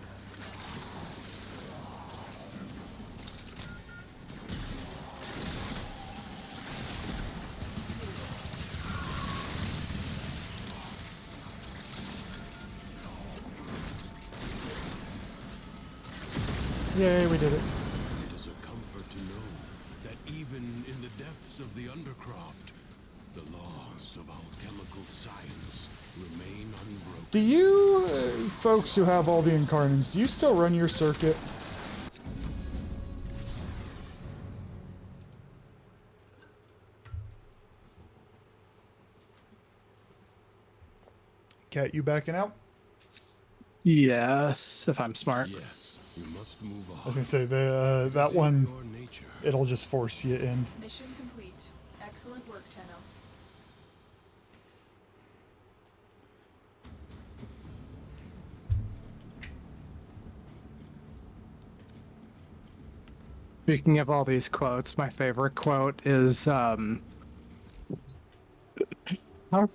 A: Yay, we did it.
H: It is a comfort to know that even in the depths of the undercroft, the laws of alchemical science remain unbroken.
A: Do you folks who have all the incarnates, do you still run your circuit? Cat, you backing out?
B: Yes, if I'm smart.
H: Yes, you must move on.
A: I was gonna say that one, it'll just force you in.
I: Mission complete. Excellent work, Tenno.
B: Speaking of all these quotes, my favorite quote is, how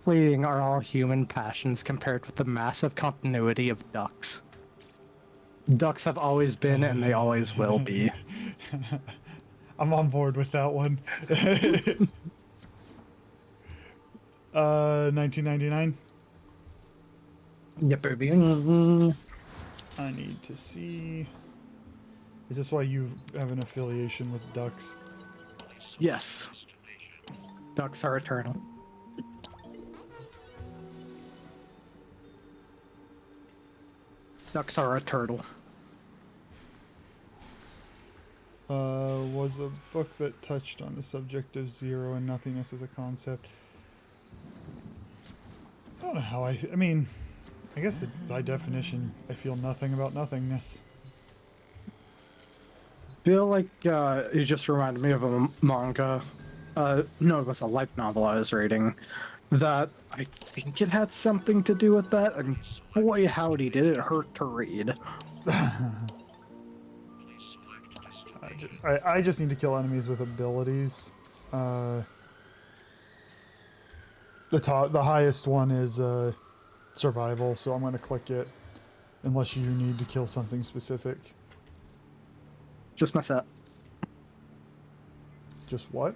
B: fleeting are all human passions compared with the massive continuity of ducks? Ducks have always been and they always will be.
A: I'm on board with that one. 1999.
B: Yep, baby.
A: I need to see. Is this why you have an affiliation with ducks?
B: Yes. Ducks are eternal. Ducks are a turtle.
A: Was a book that touched on the subject of zero and nothingness as a concept. I don't know how I mean, I guess that by definition, I feel nothing about nothingness.
B: Feel like it just reminded me of a manga. No, it was a light novel I was reading. That I think it had something to do with that, and boy howdy did it hurt to read.
A: I just need to kill enemies with abilities. The highest one is survival, so I'm going to click it unless you need to kill something specific.
B: Just my set.
A: Just what?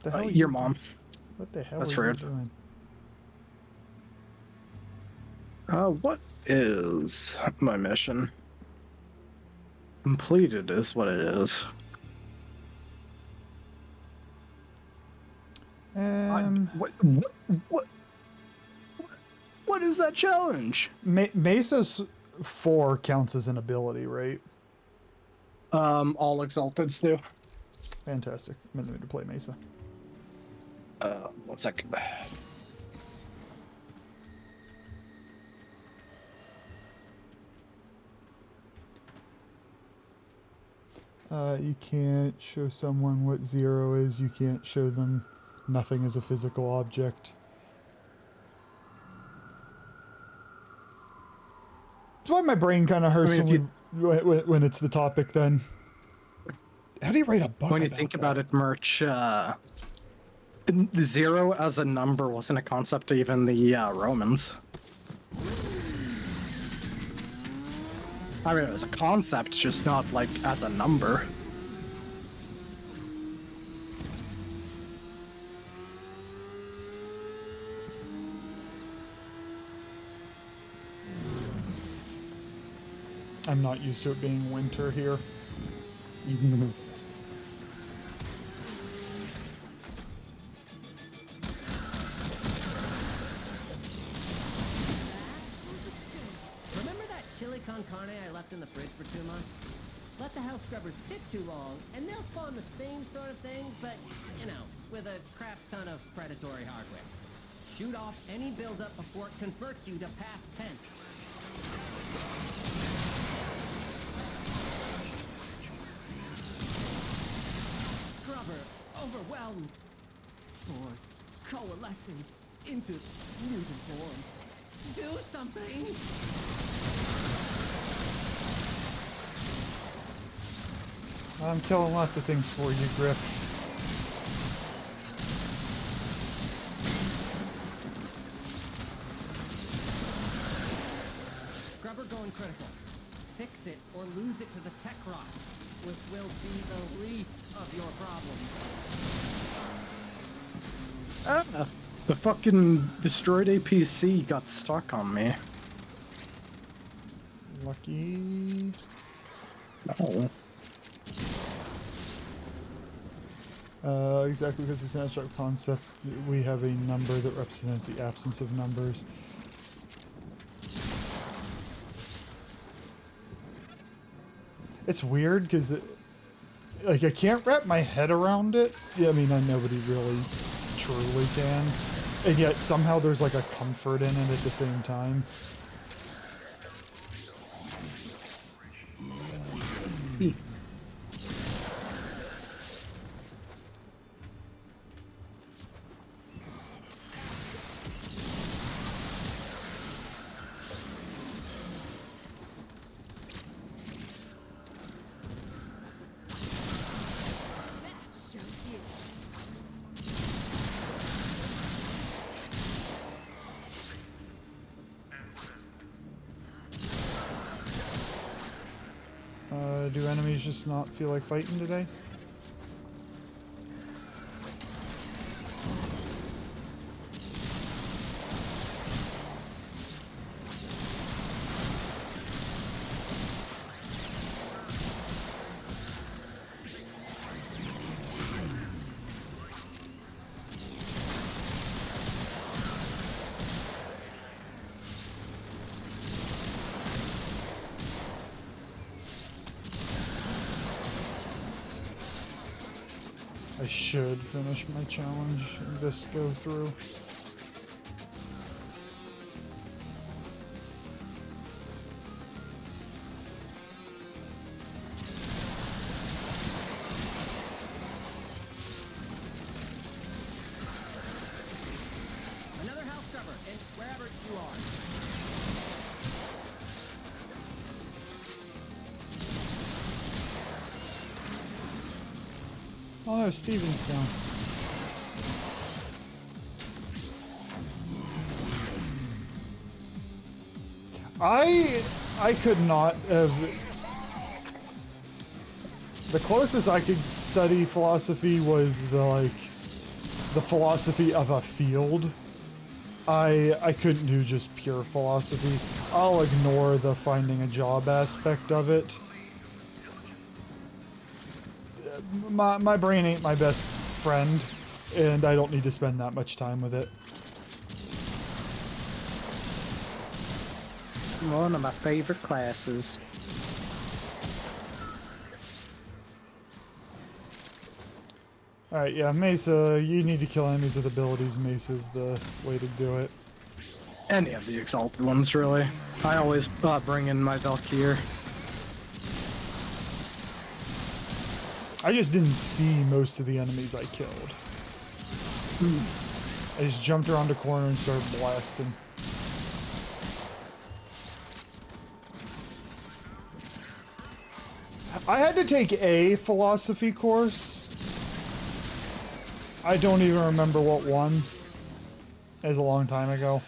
A: The hell
B: Your mom.
A: What the hell
B: That's
A: are
B: rude.
A: you doing?
B: What is my mission? Completed is what it is. What is that challenge?
A: Mesa's 4 counts as an ability, right?
B: All Exalteds do.
A: Fantastic. I'm in the mood to play Mesa.
B: 1 sec.
A: You can't show someone what zero is. You can't show them nothing as a physical object. That's why my brain kind of hurts when it's the topic then. How do you write a book
B: When you
A: about
B: think
A: that?
B: about it, Merch, zero as a number wasn't a concept to even the Romans. I mean, it was a concept, just not, like, as a number.
A: I'm not used to it being winter here.
J: con carne I left in the fridge for 2 months? Let the house scrubbers sit too long, and they'll spawn the same sort of things, but, you know, with a crap ton of predatory hardware. Shoot off any buildup before it converts you to past tense. Scrubber, overwhelmed. Spores coalescing into mutant form. Do something!
A: I'm killing lots of things for you, Griff.
J: Scrubber going critical. Fix it or lose it to the tech rot, which will be the least of your problems.
B: The fucking destroyed APC got stuck on me.
A: Lucky.
B: No.
A: Exactly, because it's an abstract concept, we have a number that represents the absence of numbers. It's weird because, like, I can't wrap my head around it. Yeah, I mean, nobody really truly can. And yet, somehow there's, like, a comfort in it at the same time. Do enemies just not feel like fighting today? I should finish my challenge and this go through.
J: Another house scrubber, and wherever you are.
A: Oh no, Steven's down. I could not have. The closest I could study philosophy was the philosophy of a field. I couldn't do just pure philosophy. I'll ignore the finding a job aspect of it. My brain ain't my best friend, and I don't need to spend that much time with it.
B: One of my favorite classes.
A: Alright, yeah, Mesa, you need to kill enemies with abilities. Mesa's the way to do it.
B: Any of the exalted ones, really. I always bring in my Valkyr.
A: I just didn't see most of the enemies I killed. I just jumped around a corner and started blasting. I had to take a philosophy course. I don't even remember what one. It was a long time ago.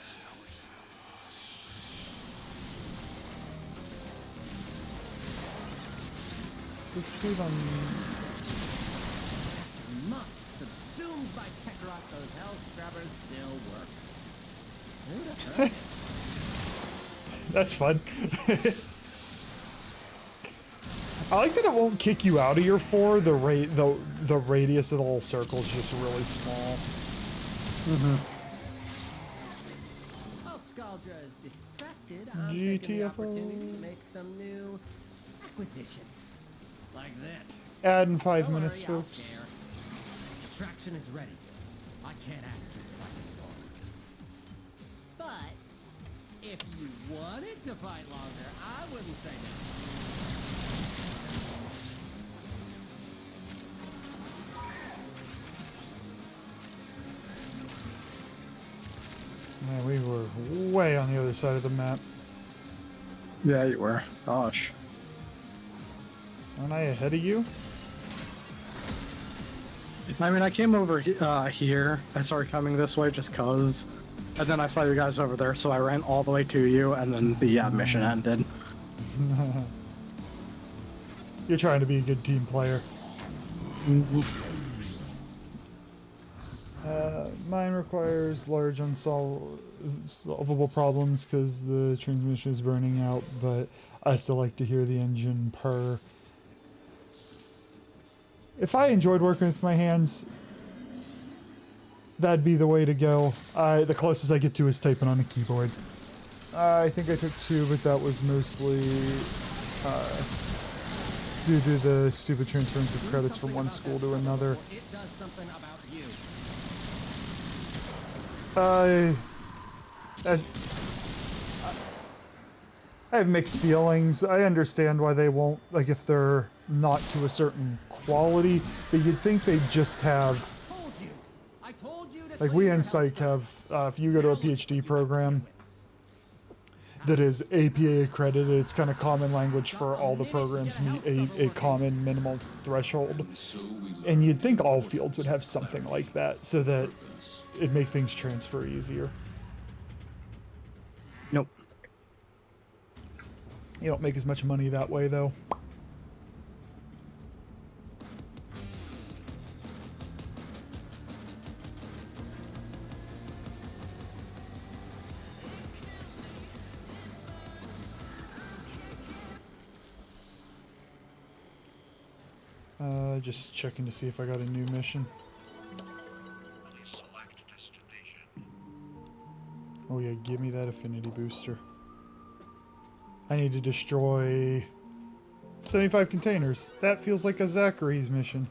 A: This dude on...
J: Months subsumed by tech rot, those hell scrubbers still work. Who'd have thought it?
A: That's fun. I like that it won't kick you out of your 4. The radius of the little circle is just really small.
J: While Scaldra is distracted expected, I'm taking the opportunity to
A: GTFO.
J: make some new acquisitions. Like this.
A: Add in 5
J: Don't
A: minutes,
J: worry, I'll
A: folks.
J: share. Extraction is ready. I can't ask you to fight anymore. But if you wanted to fight longer, I wouldn't say no.
A: Man, we were way on the other side of the map.
B: Yeah, you were. Gosh.
A: Aren't I ahead of you?
B: I mean, I came over here. I started coming this way just cause. And then I saw you guys over there, so I ran all the way to you, and then the mission ended.
A: You're trying to be a good team player. Mine requires large unsolvable problems because the transmission is burning out, but I still like to hear the engine purr. If I enjoyed working with my hands, that'd be the way to go. The closest I get to is typing on a keyboard. I think I took 2, but that was mostly due to the stupid transference of credits from one school to another.
J: It does something about you.
A: I have mixed feelings. I understand why they won't, like, if they're not to a certain quality, but you'd think they just have, like, we in Psych have, if you go to a PhD program that is APA accredited, it's kind of common language for all the programs meet a common minimal threshold. And you'd think all fields would have something like that so that it'd make things transfer easier.
B: Nope.
A: You don't make as much money that way, though. Just checking to see if I got a new mission. Oh yeah, give me that affinity booster. I need to destroy 75 containers. That feels like a Zachary's mission.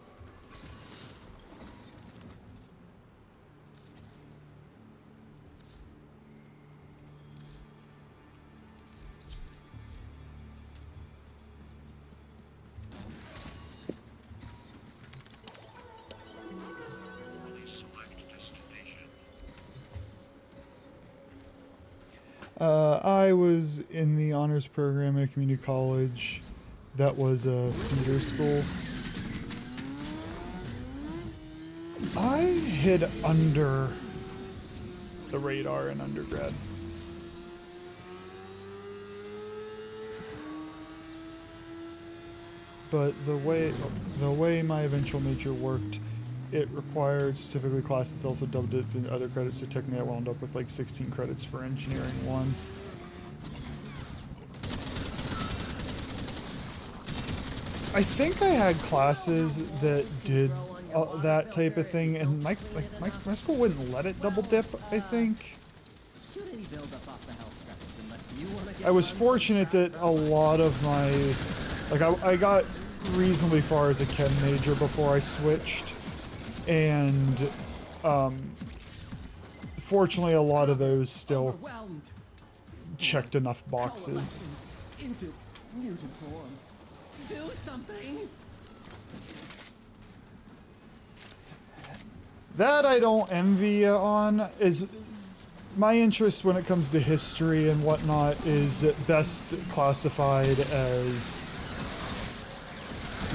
A: I was in the honors program at a community college that was a feeder school. I hid under the radar in undergrad. But the way my eventual major worked, it required specifically classes that also dubbed it in other credits, so technically I wound up with like 16 credits for engineering 1. I think I had classes that did that type of thing, and my school wouldn't let it double dip, I think. I was fortunate that a lot of my, like I got reasonably far as a chem major before I switched, and fortunately a lot of those still checked enough boxes.
J: Into mutant form. Do something.
A: That I don't envy you on. Is my interest when it comes to history and whatnot is at best classified as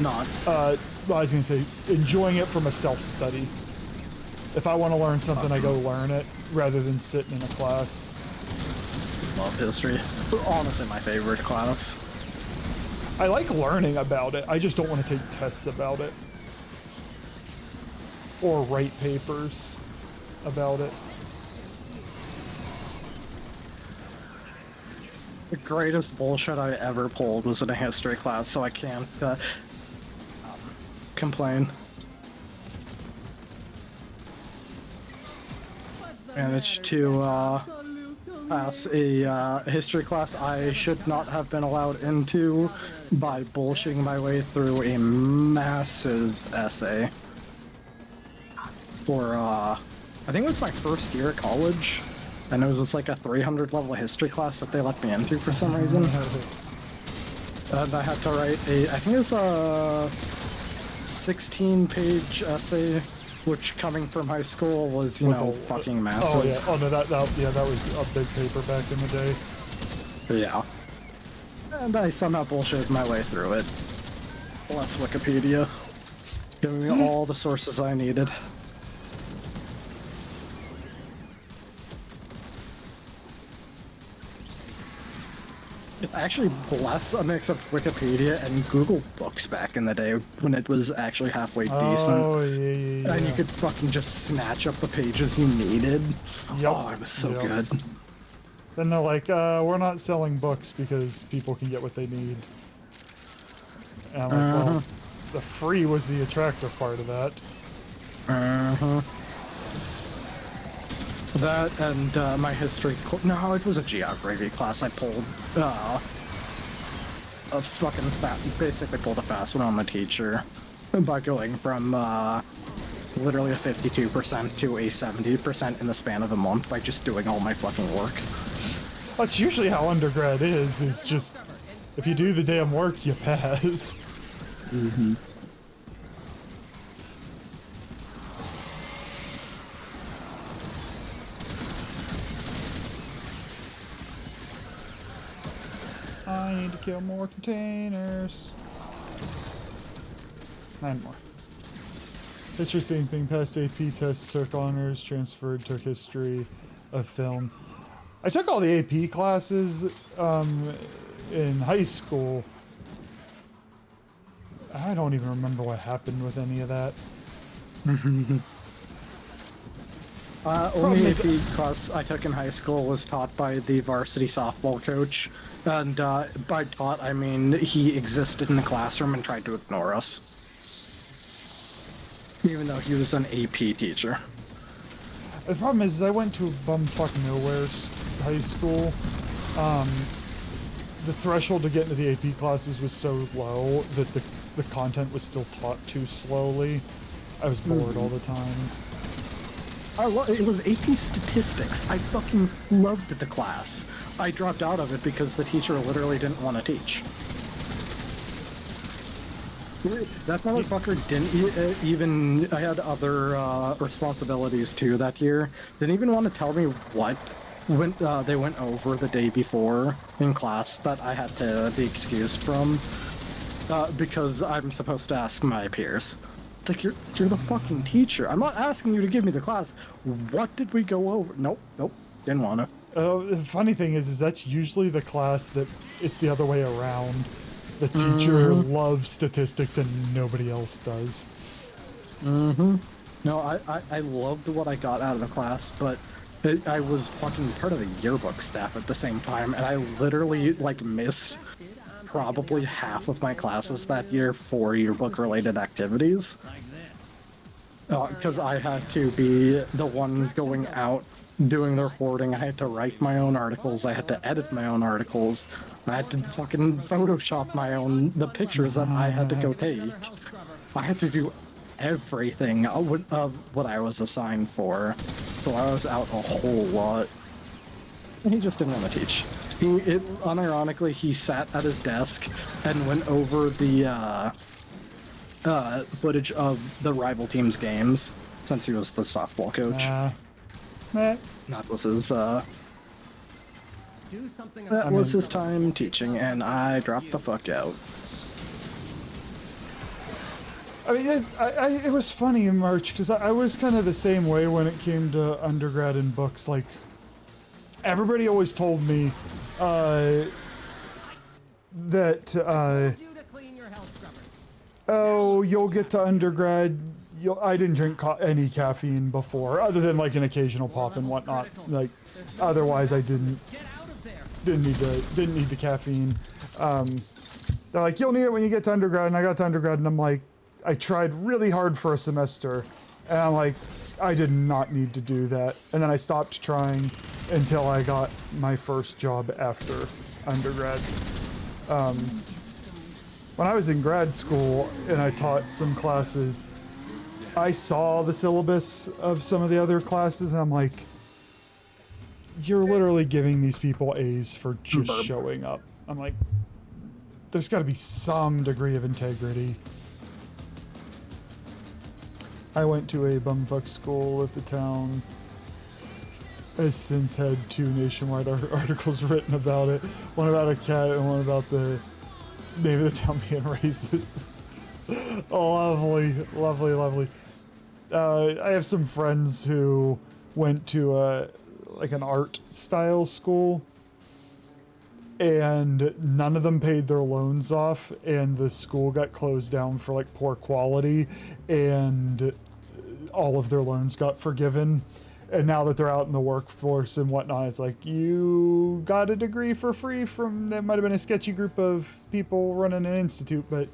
B: not.
A: I was gonna say enjoying it from a self-study. If I want to learn something, I go learn it rather than sitting in a class.
B: Love history. Honestly, my favorite class.
A: I like learning about it. I just don't want to take tests about it or write papers about it.
B: The greatest bullshit I ever pulled was in a history class, so I can't complain. Managed to pass a history class I should not have been allowed into by bullshitting my way through a massive essay for, I think it was my first year at college, and it was just like a 300 level history class that they let me into for some reason. And I had to write I think it was a 16-page essay, which coming from high school was, you know, fucking massive.
A: Oh yeah, oh no, that was a big paper back in the day.
B: Yeah. And I somehow bullshitted my way through it. Bless Wikipedia. Giving me all the sources I needed. Actually, bless a mix of Wikipedia and Google Books back in the day when it was actually halfway decent.
A: Oh, yeah.
B: And you could fucking just snatch up the pages you needed.
A: Yep.
B: Oh, it was so good.
A: Then they're like, we're not selling books because people can get what they need. And I'm like, well, the free was the attractive part of that.
B: That and my history. No, it was a geography class. I pulled a fucking basically pulled a fast one on the teacher by going from literally a 52% to a 70% in the span of a month by just doing all my fucking work.
A: That's usually how undergrad is just if you do the damn work, you pass. I need to kill more containers. 9 more. History, same thing. Passed AP tests, took honors, transferred, took history of film. I took all the AP classes in high school. I don't even remember what happened with any of that.
B: Only AP class I took in high school was taught by the varsity softball coach. And by taught, I mean he existed in the classroom and tried to ignore us. Even though he was an AP teacher.
A: The problem is I went to bumfuck nowhere high school. The threshold to get into the AP classes was so low that the content was still taught too slowly. I was bored all the time.
B: It was AP Statistics. I fucking loved the class. I dropped out of it because the teacher literally didn't want to teach. That motherfucker didn't even... I had other responsibilities too that year. Didn't even want to tell me what they went over the day before in class that I had to be excused from. Because I'm supposed to ask my peers. It's like, you're the fucking teacher. I'm not asking you to give me the class. What did we go over? Nope, didn't want to.
A: The funny thing is that's usually the class that it's the other way around. The teacher loves statistics and nobody else does.
B: No, I loved what I got out of the class, but I was fucking part of the yearbook staff at the same time, and I literally, like, missed probably half of my classes that year for yearbook-related activities. Because I had to be the one going out doing the reporting. I had to write my own articles. I had to edit my own articles. I had to fucking Photoshop the pictures that I had to go take. I had to do everything of what I was assigned for. So I was out a whole lot. And he just didn't want to teach. Unironically, he sat at his desk and went over the footage of the rival team's games, since he was the softball coach. That was his, that was his time teaching, and I dropped the fuck out.
A: I mean, it was funny in March, because I was kind of the same way when it came to undergrad and books. Like, everybody always told me that, oh, you'll get to undergrad. I didn't drink any caffeine before, other than like an occasional pop and whatnot. Like, otherwise, I didn't need the caffeine. They're like, you'll need it when you get to undergrad, and I got to undergrad, and I'm like, I tried really hard for a semester, And I'm like, I did not need to do that. And then I stopped trying until I got my first job after undergrad. When I was in grad school and I taught some classes, I saw the syllabus of some of the other classes and I'm like, you're literally giving these people A's for just showing up. I'm like, there's got to be some degree of integrity. I went to a bumfuck school at the town. Has since had 2 nationwide articles written about it. One about a cat and one about the name of the town being racist. Oh, lovely, lovely, lovely. I have some friends who went to like an art style school, and none of them paid their loans off, and the school got closed down for like poor quality, and all of their loans got forgiven. And now that they're out in the workforce and whatnot, it's like, you got a degree for free from, that might have been a sketchy group of people running an institute, but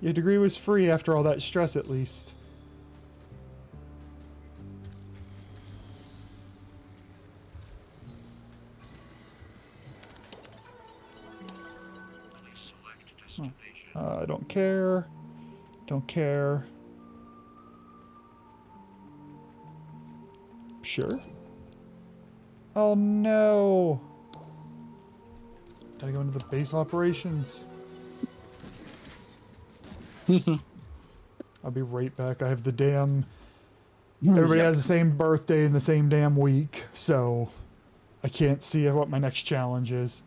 A: your degree was free after all that stress, at least. I don't care. Don't care. Sure. Oh no. Gotta go into the base of operations. I'll be right back. I have the damn... Everybody has the same birthday in the same damn week, so I can't see what my next challenge is.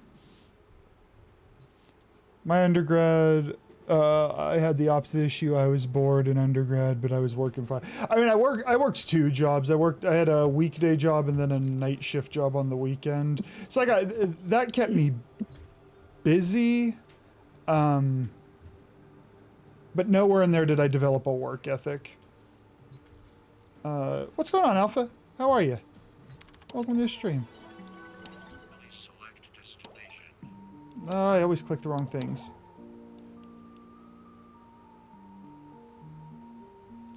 A: My undergrad, I had the opposite issue. I was bored in undergrad, but I was working fine. I mean, I worked 2 jobs. I had a weekday job and then a night shift job on the weekend. So that kept me busy. But nowhere in there did I develop a work ethic. What's going on, Alpha? How are you? Welcome to the stream. I always click the wrong things.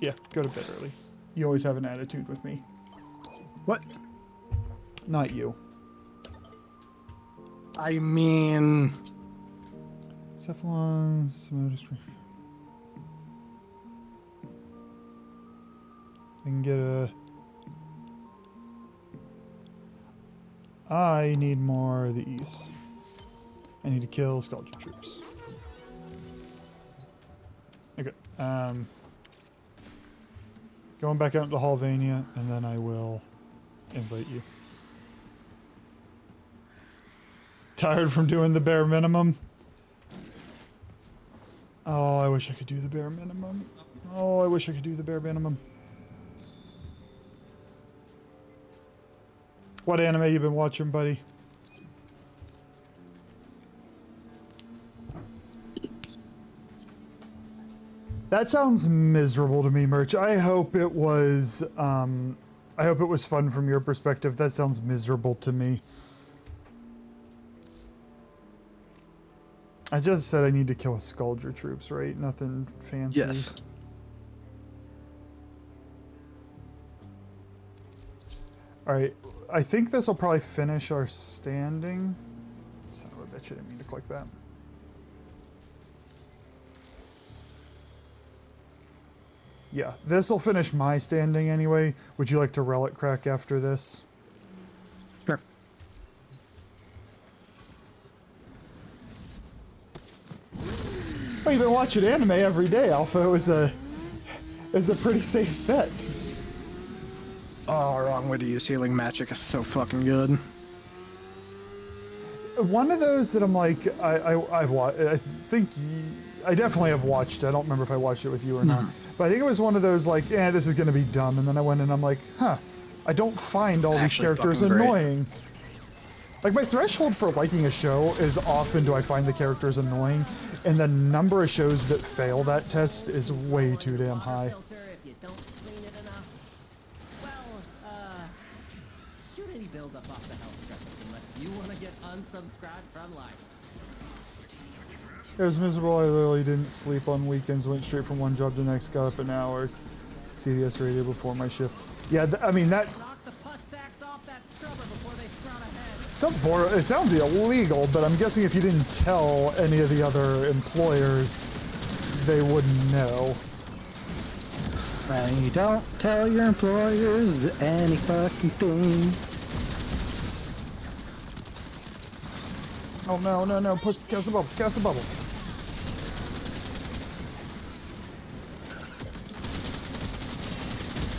A: Yeah, go to bed early. You always have an attitude with me.
B: What?
A: Not you.
B: I mean...
A: Cephalons, I can get a... I need more of these. I need to kill Sculpture troops. Okay, going back out into Halvania, and then I will invite you. Tired from doing the bare minimum? Oh, I wish I could do the bare minimum. Oh, I wish I could do the bare minimum. What anime you been watching, buddy? That sounds miserable to me, Merch. I hope it was fun from your perspective. That sounds miserable to me. I just said I need to kill Sculpture troops, right? Nothing fancy.
B: Yes.
A: Alright, I think this will probably finish our standing. Son of a bitch, I didn't mean to click that. Yeah, this will finish my standing anyway. Would you like to relic crack after this?
B: Sure.
A: Oh, you've been watching anime every day, Alpha. It was a pretty safe bet.
B: Oh, wrong way to use healing magic is so fucking good.
A: One of those that I'm like, I've watched. I think I definitely have watched. I don't remember if I watched it with you or not. But I think it was one of those like, this is gonna be dumb. And then I went and I'm like, I don't find all these characters annoying. Like my threshold for liking a show is often do I find the characters annoying, and the number of shows that fail that test is way too damn high.
J: Shoot any buildup off the health strip unless you want to get unsubscribed from life.
A: It was miserable. I literally didn't sleep on weekends. Went straight from one job to the next. Got up an hour. CVS radio before my shift. Yeah, I mean that
J: Knock the pus sacks off that scrubber before they sprout ahead.
A: sounds it sounds illegal, but I'm guessing if you didn't tell any of the other employers, they wouldn't know.
B: And you don't tell your employers any fucking thing.
A: Oh no, no, no, push, cast a bubble, cast a bubble.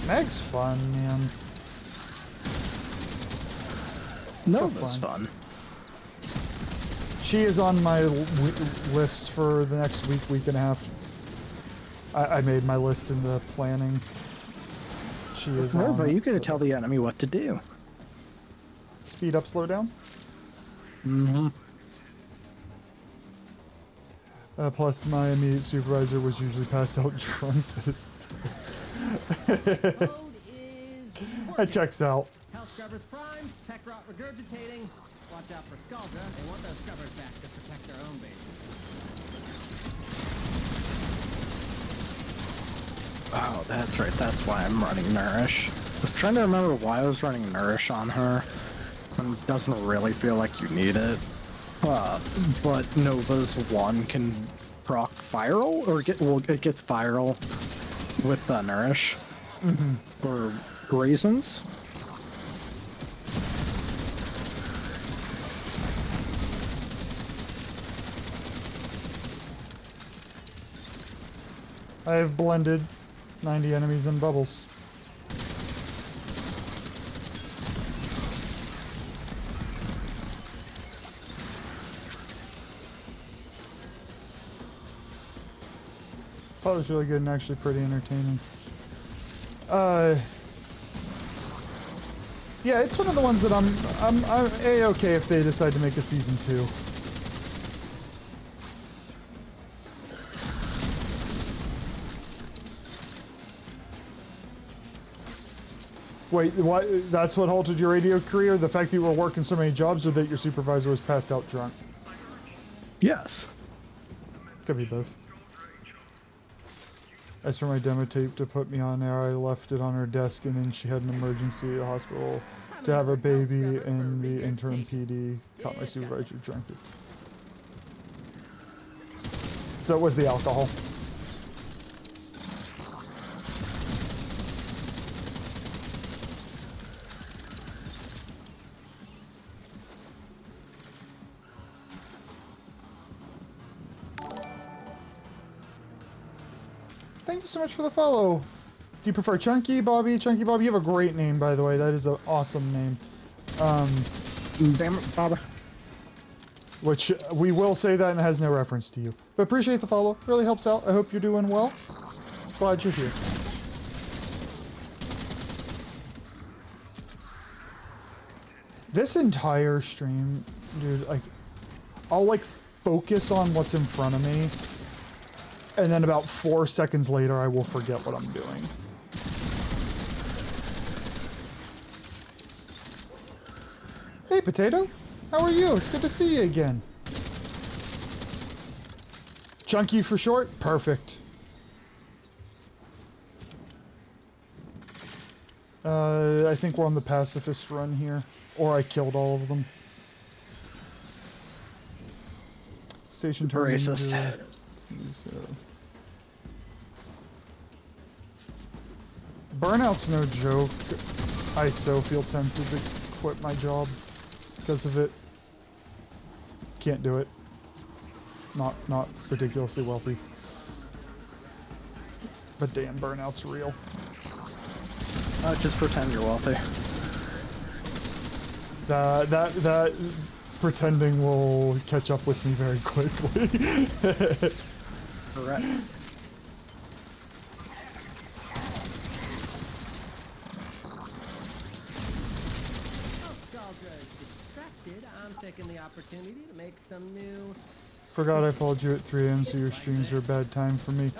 A: Meg's fun, man.
B: Nova's fun.
A: She is on my list for the next week and a half. I made my list in the planning. She is
B: Nova,
A: on
B: you gotta tell the enemy what to do.
A: Speed up, slow down.
B: Mm-hmm.
A: Plus, my immediate supervisor was usually passed out drunk at his desk. That checks out.
J: Hell scrubbers primed, tech rot regurgitating. Watch out for Scaldra. They want those scrubber sacks to protect their own bases.
B: Oh, that's right. That's why I'm running Nourish. I was trying to remember why I was running Nourish on her. It doesn't really feel like you need it. But Nova's 1 can proc Viral, or it gets Viral with Nourish. Or Raisins.
A: I have blended 90 enemies in bubbles. Thought it was really good and actually pretty entertaining. Yeah, it's one of the ones that I'm A-okay if they decide to make a season 2. Wait, what? That's what halted your radio career? The fact that you were working so many jobs, or that your supervisor was passed out drunk?
B: Yes.
A: Could be both. As for my demo tape to put me on air, I left it on her desk, and then she had an emergency at the hospital to have a baby, and the interim PD caught my supervisor drunk. So it was the alcohol. Thank you so much for the follow. Do you prefer Chunky Bobby? Chunky Bobby, you have a great name, by the way. That is an awesome name.
B: Damn it, Bob.
A: Which we will say that and it has no reference to you. But appreciate the follow. Really helps out. I hope you're doing well. Glad you're here. This entire stream, dude, like, I'll like focus on what's in front of me, and then about 4 seconds later I will forget what I'm doing. Hey Potato, how are you? It's good to see you again. Chunky for short? Perfect. I think we're on the pacifist run here. Or I killed all of them. Station turn.
B: Racist.
A: Burnout's no joke. I so feel tempted to quit my job because of it. Can't do it. Not ridiculously wealthy. But damn, burnout's real.
B: Just pretend you're wealthy.
A: That pretending will catch up with me very quickly.
B: Correct.
J: I'm taking the opportunity to make some new.
A: Forgot I followed you at 3 a.m. so your streams are a bad time for me.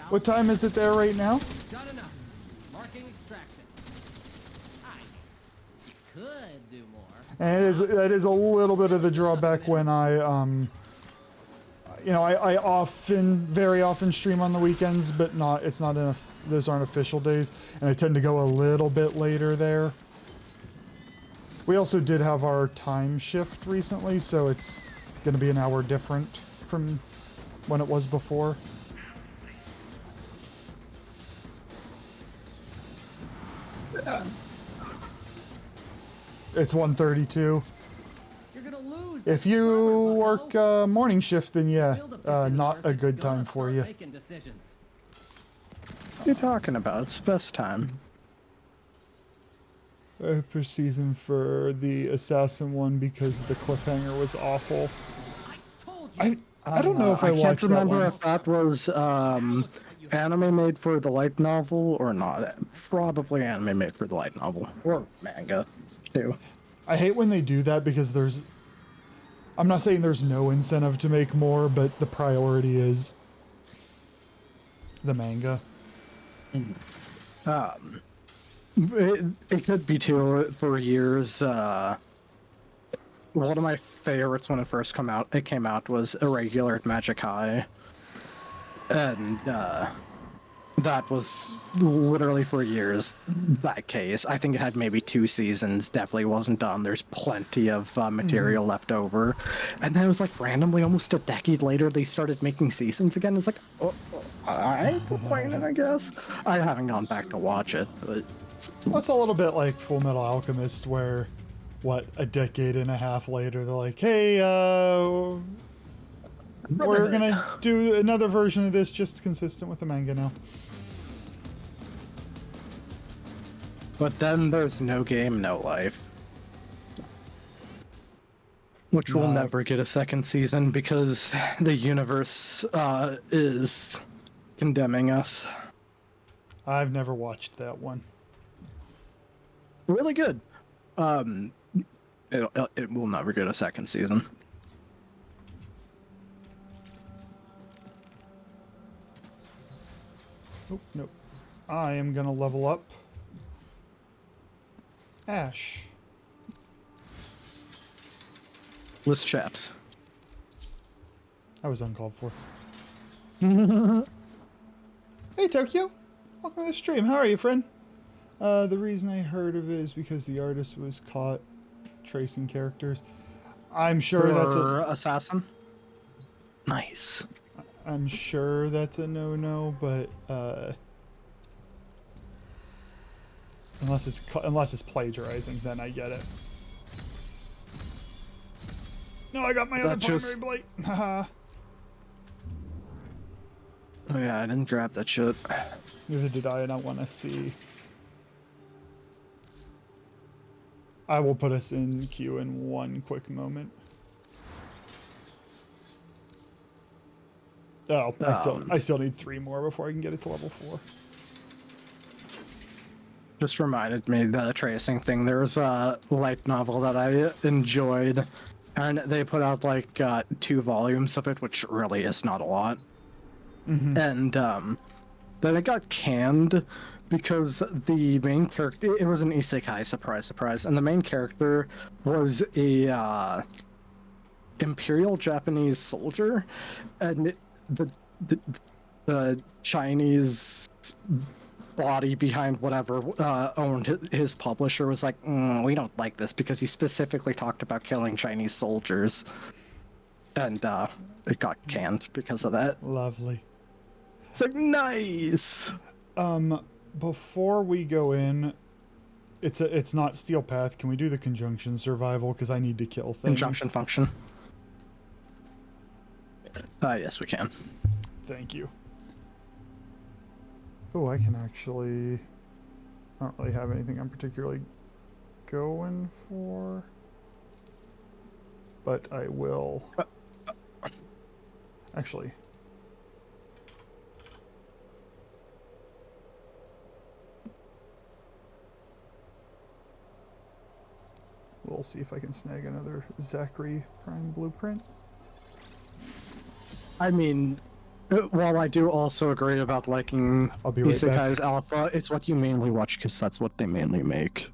A: What time is it there right now?
J: Done enough. Marking extraction. I could do more.
A: And that is a little bit of the drawback when I you know, I very often stream on the weekends, but it's not enough. Those aren't official days, and I tend to go a little bit later there. We also did have our time shift recently, so it's going to be an hour different from when it was before. It's 1:32. If you work morning shift, then yeah, not a good time for you.
B: What are you talking about? It's the best time.
A: Per season for the assassin one because the cliffhanger was awful. I don't know if I watched that one.
B: I can't remember if that was anime made for the light novel or not. Probably anime made for the light novel or manga too.
A: I hate when they do that because I'm not saying there's no incentive to make more, but the priority is the manga.
B: It could be too. For years, one of my favorites when it came out was Irregular at Magic High, and that was literally for years that case. I think it had maybe 2 seasons. Definitely wasn't done. There's plenty of material left over, and then it was like randomly, almost a decade later, they started making seasons again. It's like, I'm complaining, I guess. I haven't gone back to watch it, but.
A: Well, it's a little bit like Full Metal Alchemist, where, a decade and a half later, they're like, hey, we're gonna do another version of this just consistent with the manga now.
B: But then there's no game, no life. Which will never get a second season because the universe is condemning us.
A: I've never watched that one.
B: Really good. It will never get a second season.
A: Oh, nope. I am gonna level up Ash.
B: List chaps.
A: I was uncalled for. Hey, Tokyo. Welcome to the stream. How are you, friend? The reason I heard of it is because the artist was caught tracing characters. I'm sure that's a
B: assassin. Nice.
A: I'm sure that's a no-no, but unless it's plagiarizing, then I get it. No, I got my other primary blade. Haha.
B: Oh yeah, I didn't grab that shit.
A: Neither did I, and I want to see. I will put us in queue in one quick moment. Oh, I still need 3 more before I can get it to level 4.
B: Just reminded me the tracing thing. There was a light novel that I enjoyed, and they put out like 2 volumes of it, which really is not a lot.
A: Mm-hmm.
B: And then it got canned because the main character, it was an isekai, surprise, and the main character was a Imperial Japanese soldier, and the Chinese body behind whatever owned his publisher was like, we don't like this because he specifically talked about killing Chinese soldiers, and it got canned because of that.
A: Lovely.
B: It's like, nice.
A: Before we go in, it's not Steel Path. Can we do the conjunction survival? Because I need to kill things.
B: Conjunction function. Yes, we can.
A: Thank you. Oh, I can actually... I don't really have anything I'm particularly going for. But I will... Actually... We'll see if I can snag another Zachary Prime blueprint.
B: I mean, while I do also agree about liking
A: I'll be right
B: Isekai's
A: back.
B: Alpha, it's what you mainly watch because that's what they mainly make.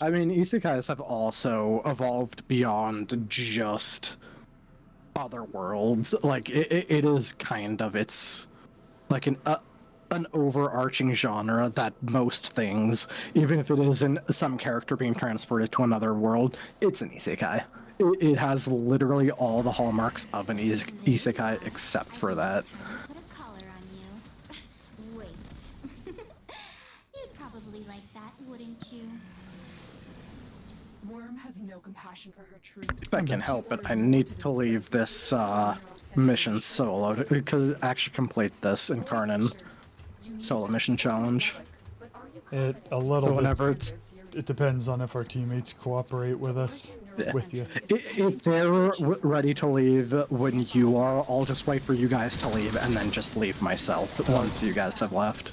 B: I mean, isekais have also evolved beyond just other worlds. Like it is kind of it's like an overarching genre that most things, even if it isn't some character being transported to another world, it's an isekai. It has literally all the hallmarks of an isekai except for that.
F: Put a collar on you. Wait. You'd probably like that, wouldn't you?
I: Worm has no compassion for her troops.
B: If I can help it, I need to leave this mission solo because actually complete this Incarnon solo mission challenge.
A: It a little
B: Whenever
A: bit. It depends on if our teammates cooperate with us.
B: Yeah.
A: With you.
B: If they're ready to leave when you are, I'll just wait for you guys to leave and then just leave myself once you guys have left.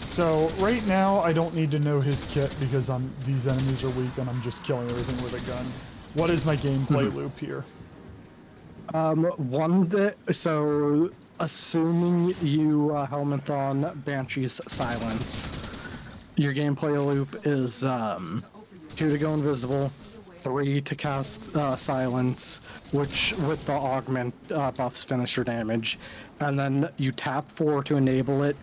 A: So right now I don't need to know his kit because these enemies are weak and I'm just killing everything with a gun. What is my gameplay loop here?
B: So assuming you helmet on Banshee's Silence, your gameplay loop is 2 to go invisible, 3 to cast Silence, which with the augment buffs finisher damage, and then you tap 4 to enable it,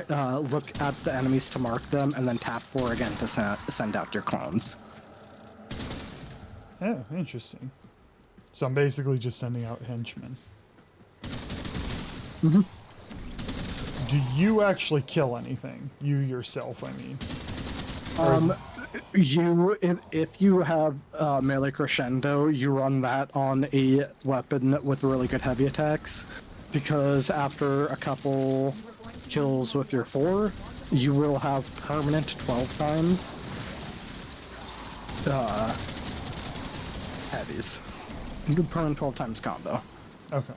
B: look at the enemies to mark them, and then tap 4 again to send out your clones.
A: Oh, interesting. So I'm basically just sending out henchmen.
B: Mm-hmm.
A: Do you actually kill anything? You yourself, I mean.
B: If you have melee crescendo, you run that on a weapon with really good heavy attacks, because after a couple kills with your 4, you will have permanent 12 times heavies. You do permanent 12 times combo.
A: Okay.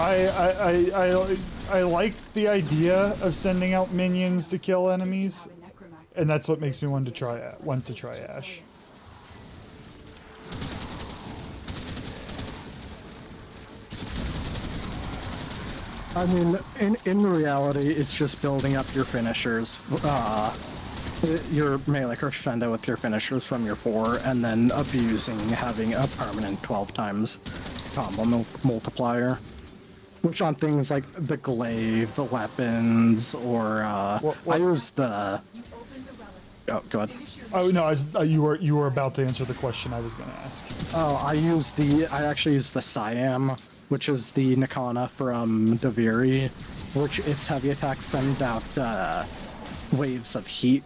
A: I like the idea of sending out minions to kill enemies, and that's what makes me want to try Ash.
B: I mean, in reality, it's just building up your finishers, your melee crescendo with your finishers from your 4, and then abusing having a permanent 12 times combo multiplier. Which on things like the glaive, the weapons, or I use the. Oh, go ahead.
A: Oh no, you were about to answer the question I was going to ask.
B: Oh, I actually use the Siam, which is the Nikana from Daviri, which its heavy attacks send out waves of heat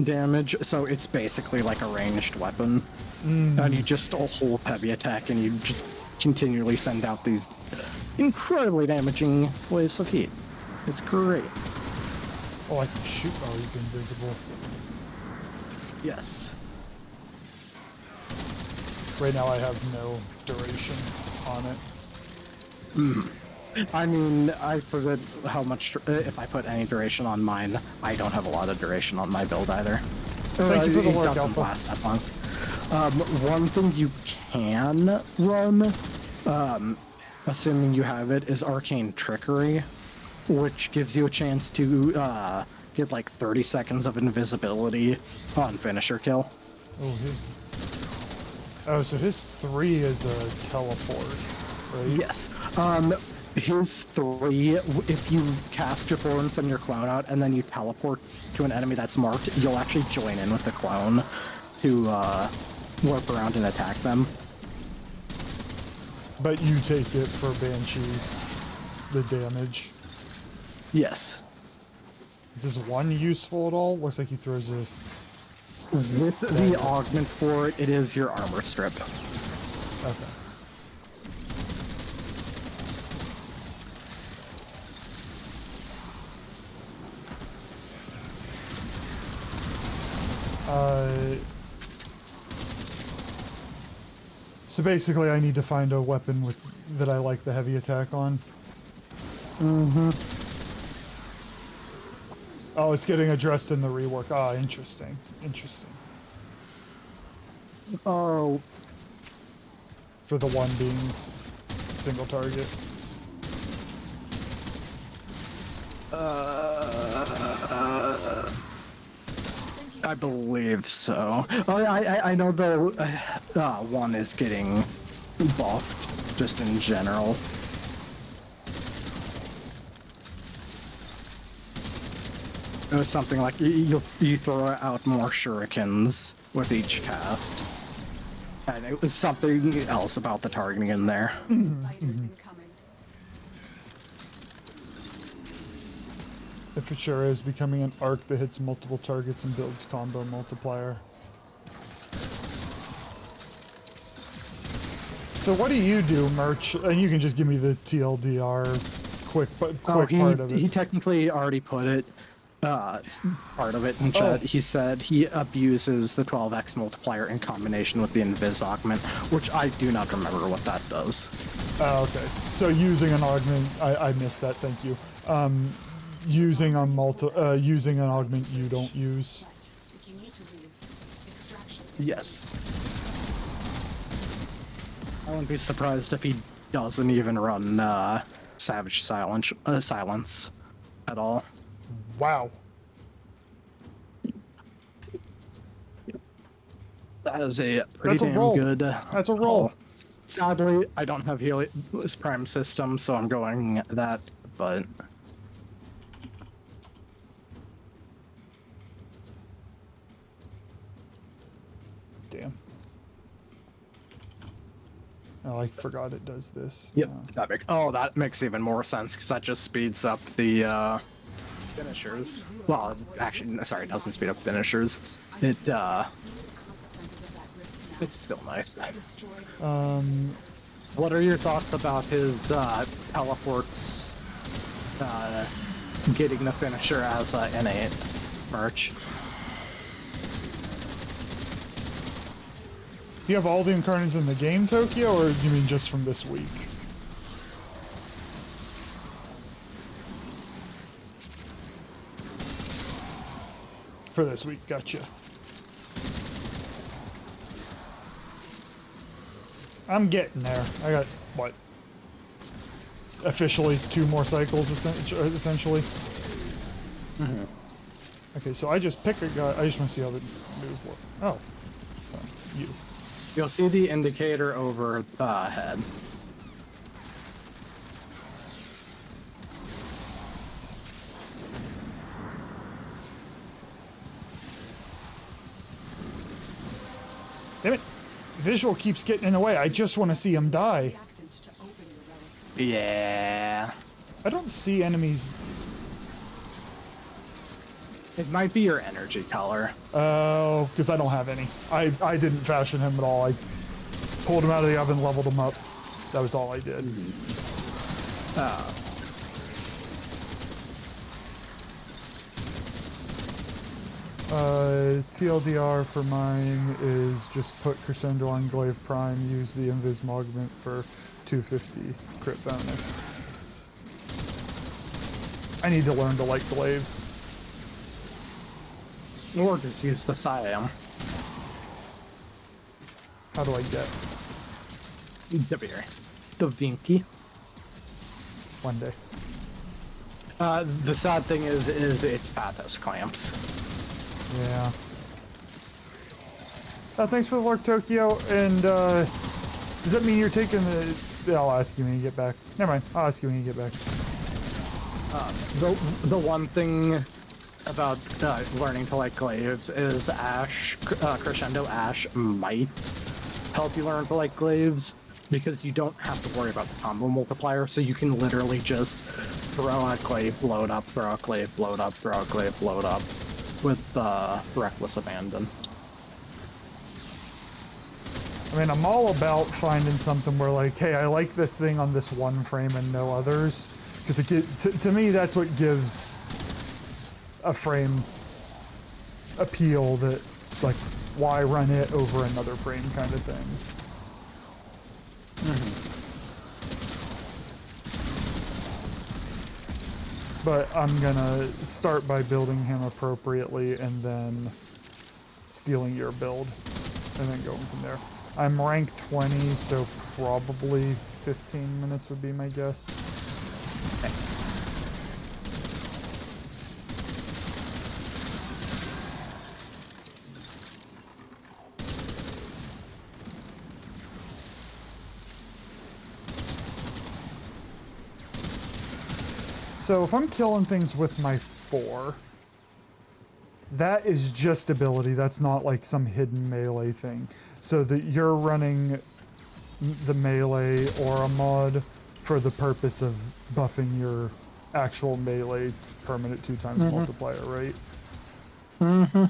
B: damage, so it's basically like a ranged weapon. And you just hold heavy attack and you just continually send out these incredibly damaging waves of heat. It's great.
A: Oh, I can shoot. Oh, he's invisible.
B: Yes.
A: Right now I have no duration on it.
B: I mean, I forget how much, if I put any duration on mine, I don't have a lot of duration on my build either.
A: Thank you for the
B: it
A: work,
B: doesn't
A: Alpha.
B: last that long. One thing you can run, assuming you have it, is Arcane Trickery, which gives you a chance to get like 30 seconds of invisibility on finisher kill.
A: So his 3 is a teleport, right?
B: Yes. His 3, if you cast your 4 and send your clone out, and then you teleport to an enemy that's marked, you'll actually join in with the clone to warp around and attack them.
A: But you take it for Banshees, the damage.
B: Yes.
A: Is this 1 useful at all? Looks like he throws a...
B: With the augment for it, it is your armor strip.
A: Okay. So basically I need to find a weapon that I like the heavy attack on.
B: Mm-hmm.
A: Oh, it's getting addressed in the rework. Ah, interesting. Interesting.
B: Oh,
A: For the one being single target.
B: I believe so. Oh, yeah, I know the one is getting buffed, just in general. It was something like you throw out more shurikens with each cast. And it was something else about the targeting in there.
I: Fighters incoming.
A: If it sure is becoming an arc that hits multiple targets and builds combo multiplier. So what do you do, Merch? And you can just give me the TLDR quick part of it.
B: He technically already put it, part of it in chat. He said he abuses the 12x multiplier in combination with the Invis augment, which I do not remember what that does.
A: Oh, okay. So using an augment, I missed that, thank you. Using an augment you don't use.
I: If you need to leave, extraction.
B: Yes. I wouldn't be surprised if he doesn't even run Savage Silence at all.
A: Wow.
B: That is a pretty damn
A: roll.
B: good.
A: That's a roll.
B: Sadly, I don't have Helios Prime system, so I'm going that, but.
A: Damn. Oh, I forgot it does this.
B: Yep. That makes even more sense because that just speeds up the finishers. Well, actually, sorry, it doesn't speed up finishers. It's still nice. What are your thoughts about his teleports getting the finisher as innate Merch?
A: Do you have all the incarnates in the game, Tokyo, or do you mean just from this week? For this week, gotcha. I'm getting there. I got, what? Officially 2 more cycles, essentially.
B: Mm-hmm.
A: Okay, so I just pick a guy. I just want to see how the move works. Oh. You.
B: You'll see the indicator over head.
A: Damn it. Visual keeps getting in the way. I just want to see him die.
B: Yeah.
A: I don't see enemies.
B: It might be your energy color.
A: Oh, because I don't have any. I didn't fashion him at all. I pulled him out of the oven, leveled him up. That was all I did. TLDR for mine is just put Crescendo on Glaive Prime, use the Invis augment for 250 crit bonus. I need to learn to like glaives.
B: Or just use the Siam.
A: How do I get?
B: The Vinky.
A: One day.
B: The sad thing is it's Pathos clamps.
A: Yeah. Thanks for the lurk, Tokyo. And does that mean you're taking the? I'll ask you when you get back. Never mind. I'll ask you when you get back.
B: The one thing about learning to like glaives is Crescendo Ash might help you learn to like glaives because you don't have to worry about the combo multiplier, so you can literally just throw a glaive, load up, throw a glaive, load up, throw a glaive, load up with reckless abandon.
A: I mean, I'm all about finding something where like, hey, I like this thing on this one frame and no others, because to me that's what gives a frame appeal, that like, why run it over another frame kind of thing. But I'm gonna start by building him appropriately and then stealing your build. and then going from there. I'm rank 20, so probably 15 minutes would be my guess.
B: Okay.
A: So if I'm killing things with my 4, that is just ability. That's not like some hidden melee thing. So that you're running the melee or a mod for the purpose of buffing your actual melee permanent 2x multiplier, right?
B: Mm-hmm.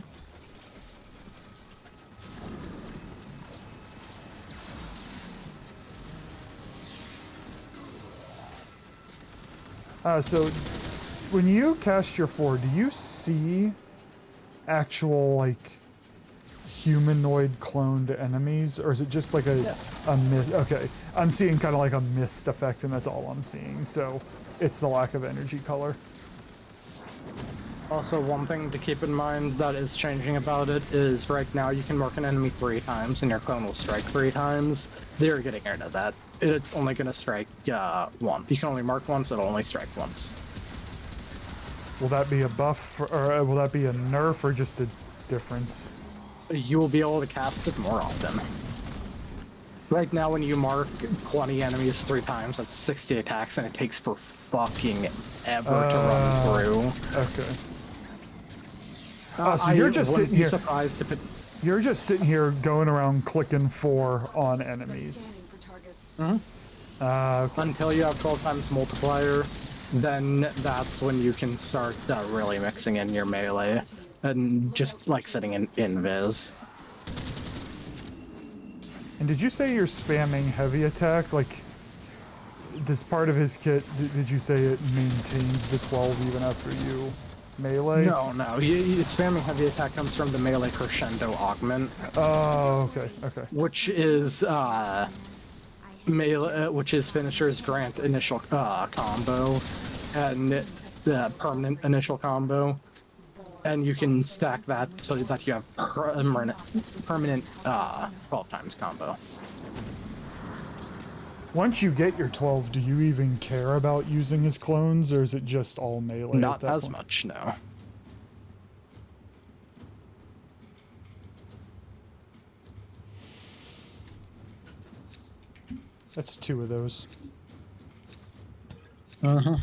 A: So when you cast your 4, do you see actual like humanoid cloned enemies, or is it just like a mist? Okay, I'm seeing kind of like a mist effect, and that's all I'm seeing. So it's the lack of energy color.
B: Also, one thing to keep in mind that is changing about it is right now you can mark an enemy 3 times and your clone will strike 3 times. They're getting rid of that. It's only going to strike once. You can only mark once, it'll only strike once.
A: Will that be a buff, or will that be a nerf, or just a difference?
B: You will be able to cast it more often. Right now, when you mark 20 enemies 3 times, that's 60 attacks, and it takes for fucking ever to run through.
A: Okay. So you're just sitting here.
B: Surprised if it...
A: You're just sitting here going around clicking 4 on enemies.
B: Mm-hmm.
A: Okay.
B: Until you have 12 times multiplier, then that's when you can start really mixing in your melee and just like sitting in invis.
A: And did you say you're spamming heavy attack? Like, this part of his kit, did you say it maintains the 12 even after you melee?
B: No. Spamming heavy attack comes from the melee crescendo augment.
A: Oh, okay.
B: Which is melee, which is finishers grant initial combo and the permanent initial combo, and you can stack that so that you have permanent 12 times combo.
A: Once you get your 12, do you even care about using his clones, or is it just all melee?
B: Not
A: at that
B: as
A: point?
B: much, no.
A: That's 2 of those.
B: Uh-huh.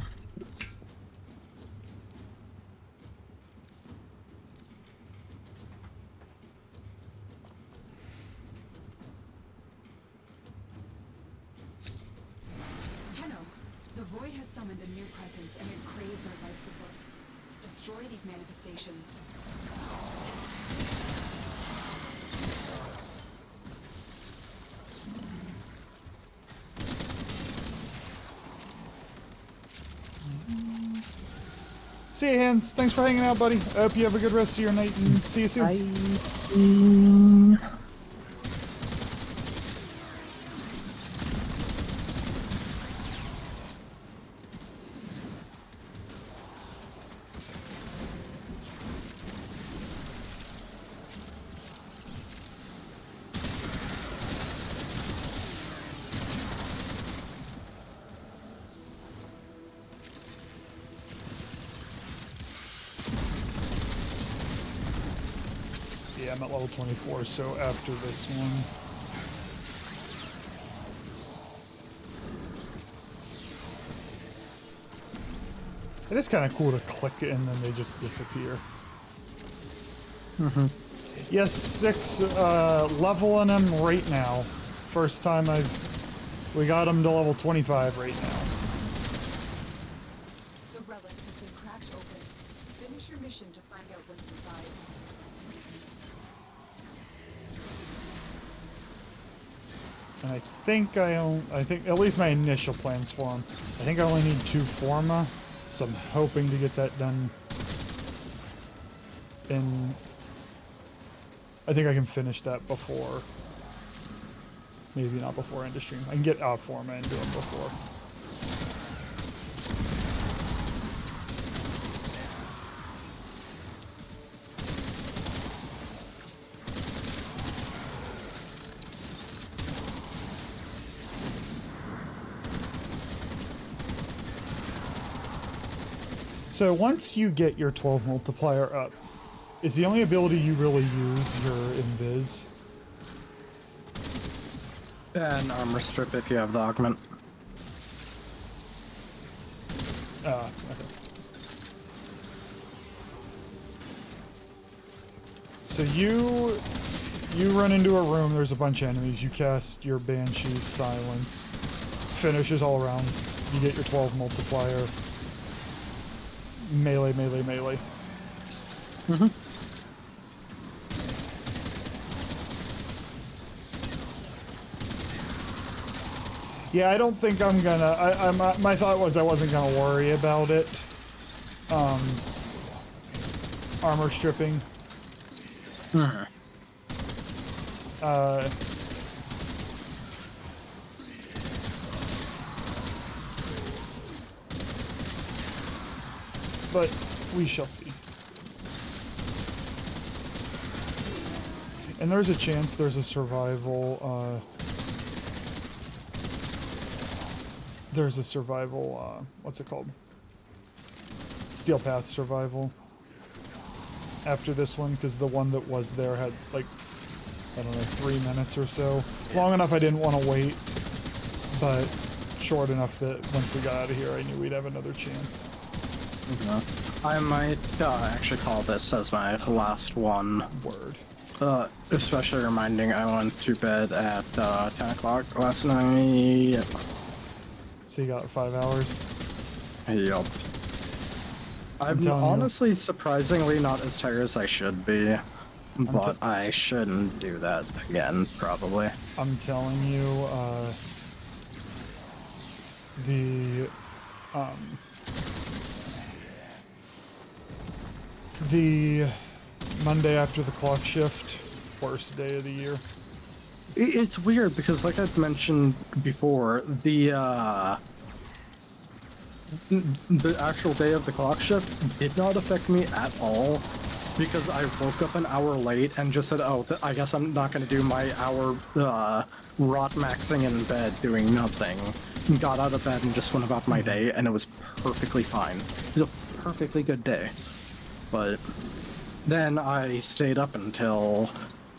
I: Tenno, the Void has summoned a new presence and it craves our life support. Destroy these manifestations.
A: See you, Hans. Thanks for hanging out, buddy. I hope you have a good rest of your night, and see you soon.
B: Bye.
A: Yeah, I'm at level 24, so after this one. It is kind of cool to click it and then they just disappear.
B: Mm-hmm.
A: Yes, 6, leveling them right now. First time we got them to level 25 right now.
I: The relic has been cracked open. Finish your mission to find out what's inside.
A: And I think at least my initial plans for them. I think I only need 2 Forma, so I'm hoping to get that done. And I think I can finish that before, maybe not before end of stream. I can get Forma into them before. So once you get your 12 multiplier up, is the only ability you really use your invis?
B: And armor strip if you have the augment.
A: Okay. So you run into a room, there's a bunch of enemies, you cast your Banshee Silence, finishes all around, you get your 12 multiplier, melee, melee, melee.
B: Mm-hmm.
A: Yeah, I don't think I'm gonna, my thought was I wasn't gonna worry about it. Armor stripping.
B: Mm-hmm.
A: But we shall see. And there's a chance there's a survival, what's it called? Steel Path survival. After this one, because the one that was there had, like, I don't know, 3 minutes or so. Long enough I didn't want to wait, but short enough that once we got out of here I knew we'd have another chance.
B: I might actually call this as my last one.
A: Word.
B: Especially reminding I went to bed at 10 o'clock last night.
A: So you got 5 hours?
B: Yup. I'm honestly surprisingly not as tired as I should be, but I shouldn't do that again, probably.
A: I'm telling you, the Monday after the clock shift, worst day of the year.
B: It's weird because, like I've mentioned before, the actual day of the clock shift did not affect me at all because I woke up an hour late and just said, oh, I guess I'm not going to do my hour rot maxing in bed doing nothing. Got out of bed and just went about my day, and it was perfectly fine. It was a perfectly good day. But then I stayed up until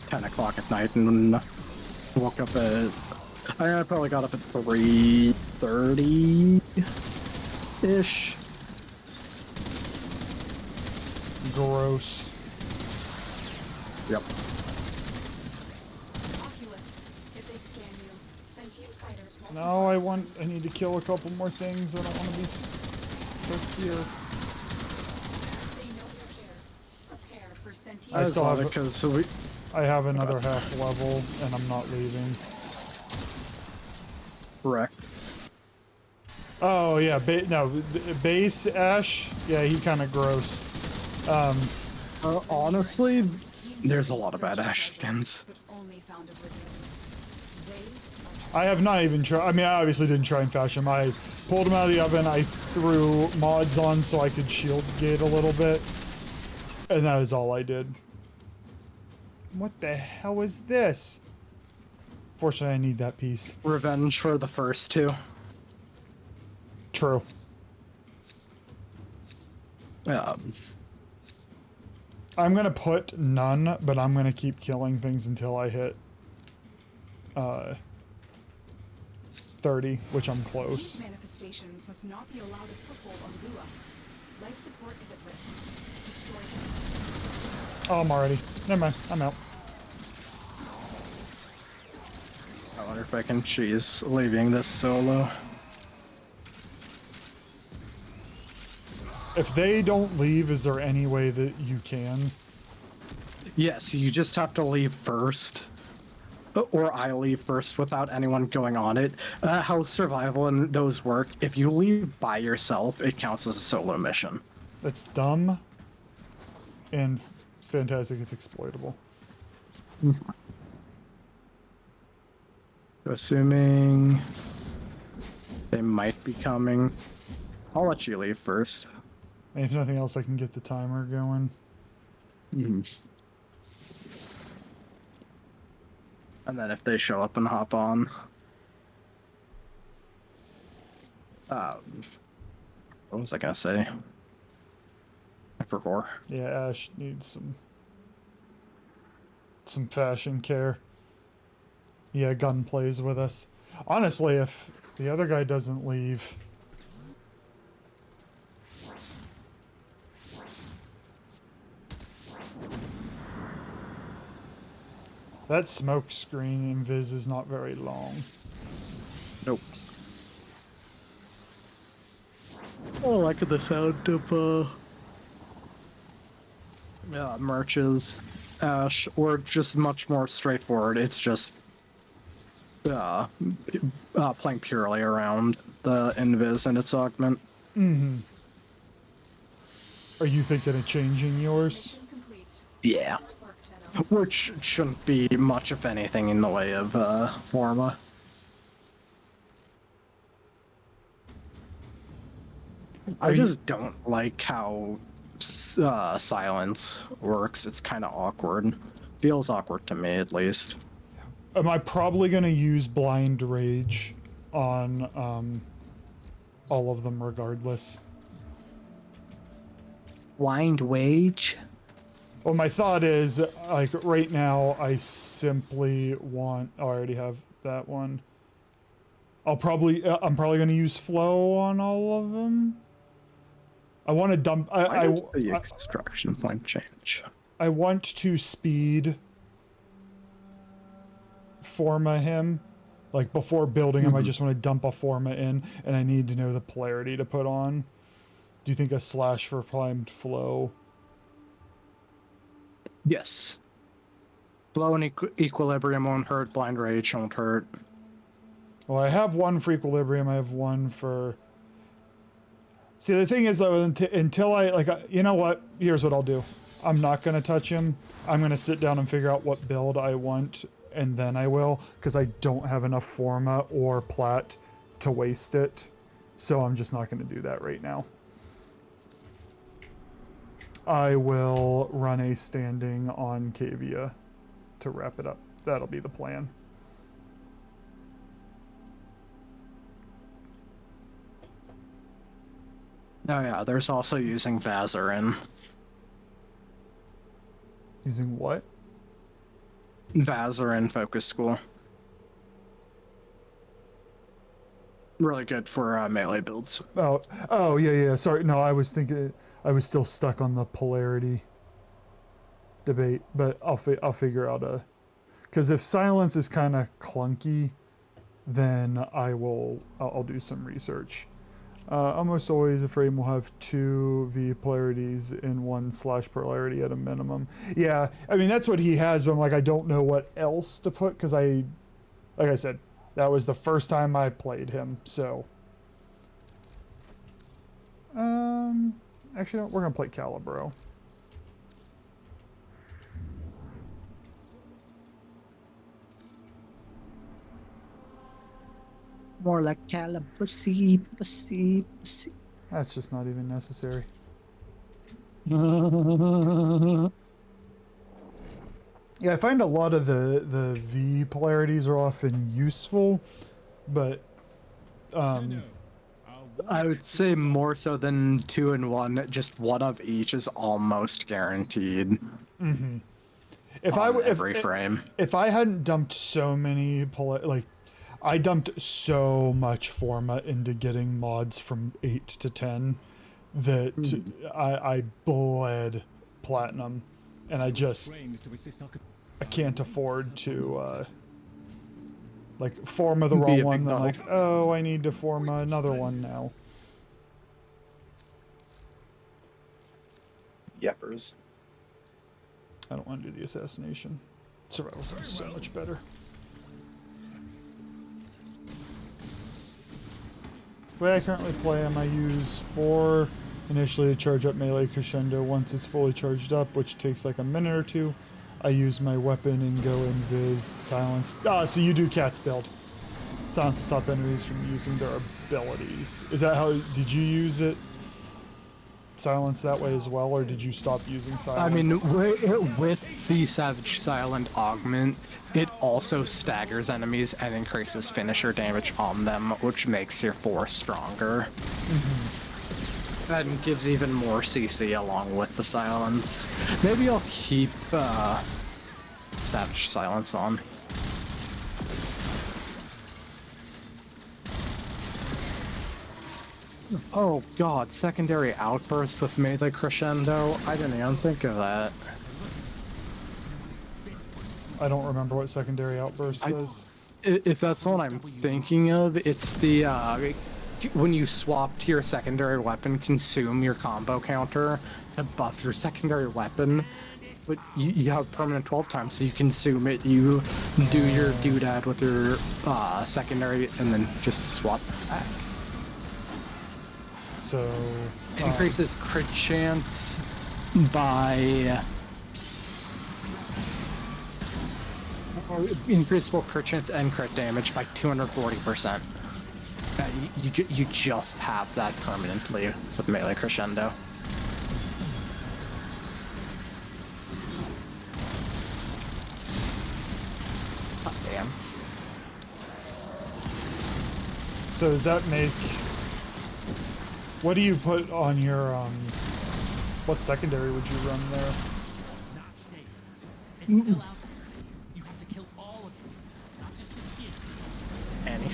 B: 10 o'clock at night and woke up at... I probably got up at 3:30-ish.
A: Gross.
B: Yep.
A: No, I need to kill a couple more things. I don't want to be stuck here. I still have it because I have another half level and I'm not leaving.
B: Correct.
A: Oh yeah, base Ash. Yeah, he kind of gross.
B: Honestly, there's a lot of bad Ash skins.
A: I have not even tried. I mean, I obviously didn't try and fashion him. I pulled him out of the oven. I threw mods on so I could shield gate a little bit, and that is all I did. What the hell is this? Fortunately, I need that piece.
B: Revenge for the first two.
A: True. I'm gonna put none, but I'm gonna keep killing things until I hit 30, which I'm close.
I: These manifestations must not be allowed a foothold on Lua. Life support is at risk. Destroy them.
A: Oh, I'm already. Never mind. I'm out.
B: I wonder if I can cheese leaving this solo.
A: If they don't leave, is there any way that you can?
B: Yes, you just have to leave first. Or I leave first without anyone going on it. How survival and those work, if you leave by yourself, it counts as a solo mission.
A: That's dumb. And fantastic, it's exploitable.
B: Assuming they might be coming, I'll let you leave first.
A: And if nothing else, I can get the timer going.
B: And then if they show up and hop on. What was I gonna say? for 4.
A: Yeah, Ash needs some fashion care. Yeah, gun plays with us. Honestly, if the other guy doesn't leave... That smoke screen invis is not very long.
B: Nope. I like the sound of Merch's Ash, or just much more straightforward. It's just playing purely around the invis and its augment.
A: Mm-hmm. Are you thinking of changing yours?
B: Yeah. Which shouldn't be much, if anything, in the way of Forma. I just don't like how silence works. It's kind of awkward. Feels awkward to me, at least.
A: Am I probably going to use Blind Rage on all of them regardless?
B: Blind Wage?
A: Well, my thought is, like, right now, I simply want... Oh, I already have that one. I'm probably going to use Flow on all of them. I want to dump...
B: the extraction point change.
A: I want to speed Forma him. Like, before building him, I just want to dump a Forma in, and I need to know the polarity to put on. Do you think a slash for primed Flow?
B: Yes. Flow and Equilibrium won't hurt. Blind Rage won't hurt.
A: Well, I have one for Equilibrium. I have one for... See, the thing is, though, until I... Like, you know what? Here's what I'll do. I'm not going to touch him. I'm going to sit down and figure out what build I want, and then I will, because I don't have enough Forma or Plat to waste it. So I'm just not going to do that right now. I will run a standing on Cavia to wrap it up. That'll be the plan.
B: Oh yeah, there's also using Vazarin.
A: Using what?
B: Vazarin Focus School. Really good for melee builds.
A: Oh yeah. Sorry, no, I was thinking... I was still stuck on the polarity debate, but I'll figure out a... Because if silence is kind of clunky, then I'll do some research. Almost always a frame will have 2 V polarities in 1 slash polarity at a minimum. Yeah, I mean, that's what he has, but I'm like, I don't know what else to put, because like I said, that was the first time I played him, so... Actually, no, we're going to play Calibro.
B: More like Calibussy, pussy.
A: That's just not even necessary. Yeah, I find a lot of the V polarities are often useful, but...
B: I would say more so than 2 and 1. Just one of each is almost guaranteed.
A: Mm-hmm. If I hadn't dumped so many I dumped so much Forma into getting mods from 8 to 10 that I bled platinum, and I can't afford to like Forma the wrong one. Then like, oh, I need to Forma another one now.
B: Yepers.
A: I don't want to do the assassination. Survival sounds so much better. The way I currently play him, I use 4 initially to charge up melee crescendo. Once it's fully charged up, which takes like a minute or 2, I use my weapon and go invis silence. So you do Cat's build. Silence to stop enemies from using their abilities. Is that how, did you use it? Silence that way as well, or did you stop using silence?
B: I mean, with the Savage Silent Augment, it also staggers enemies and increases finisher damage on them, which makes your force stronger.
A: Mm-hmm.
B: And gives even more CC along with the silence. Maybe I'll keep Savage Silence on. Oh god, secondary outburst with melee crescendo? I didn't even think of that.
A: I don't remember what secondary outburst is.
B: If that's the one I'm thinking of, it's the when you swap to your secondary weapon, consume your combo counter to buff your secondary weapon. But you have permanent 12 times, so you consume it, you do your doodad with your secondary, and then just swap back.
A: So
B: increases crit chance by increases both crit chance and crit damage by 240%. You just have that permanently with melee crescendo. Oh, damn.
A: So does that make? What do you put on your what secondary would you run there?
D: Not safe. It's still out there. You have to kill all of it, not just the skin.
B: Annie.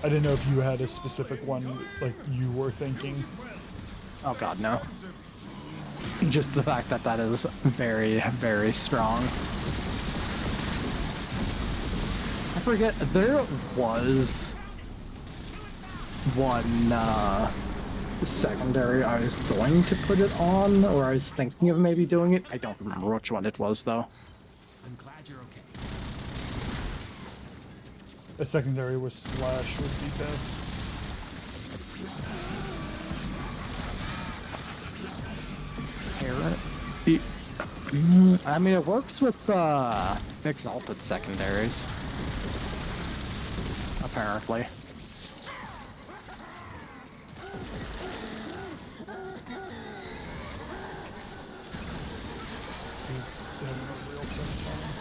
A: I didn't know if you had a specific one like you were thinking.
B: Oh god, no. Just the fact that that is very, very strong. I forget, there was one secondary I was going to put it on, or I was thinking of maybe doing it. I don't remember which one it was, though.
D: I'm glad you're okay.
A: A secondary with slash would be best.
B: I mean, it works with exalted secondaries. Apparently.
A: It's having a real tough time.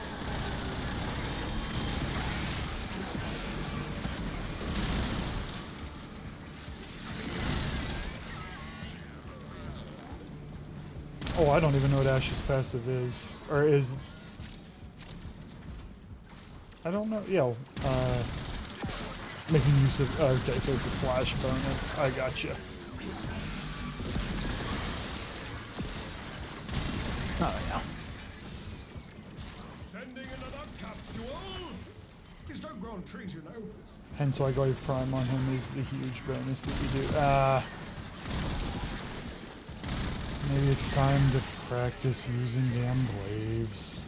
A: Oh, I don't even know what Ash's passive is. Or is... I don't know. Yeah, making use of... okay, so it's a slash bonus. I gotcha.
B: Oh, yeah.
E: Sending another capsule. These don't grow on trees, you know.
A: Hence why Glaive Prime on him is the huge bonus that you do. Maybe it's time to practice using damn glaives.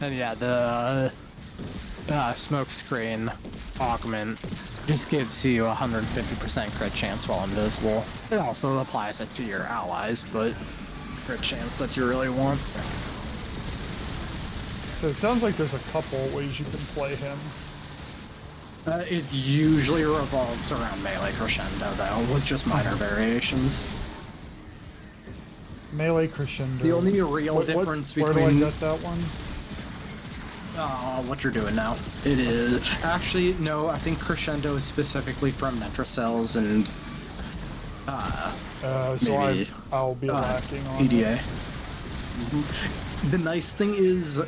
B: And yeah, the smoke screen augment just gives you 150% crit chance while invisible. It also applies it to your allies, but crit chance that you really want.
A: So it sounds like there's a couple ways you can play him.
B: It usually revolves around melee crescendo, though, with just minor variations.
A: Melee crescendo.
B: The only real difference between...
A: Where do I get that one?
B: What you're doing now. It is... Actually, no, I think crescendo is specifically from Netracells and...
A: so
B: maybe,
A: I'll be lacking on
B: EDA.
A: it.
B: The nice thing is,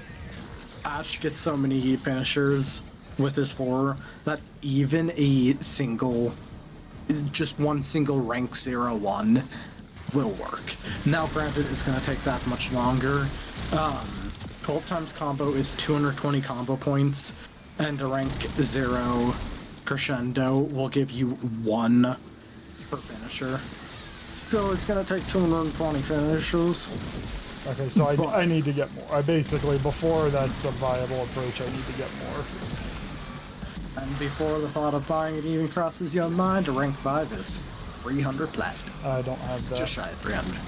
B: Ash gets so many finishers with his 4 that even a single... just one single rank 0-1 will work. Now, granted, it's going to take that much longer. 12 times combo is 220 combo points, and a rank 0 crescendo will give you 1 per finisher. So it's gonna take 220 finishes.
A: Okay, so I need to get more. I basically, before that's a viable approach, I need to get more.
B: And before the thought of buying it even crosses your mind, a rank 5 is 300 platinum.
A: I don't have that.
B: Just shy of 300.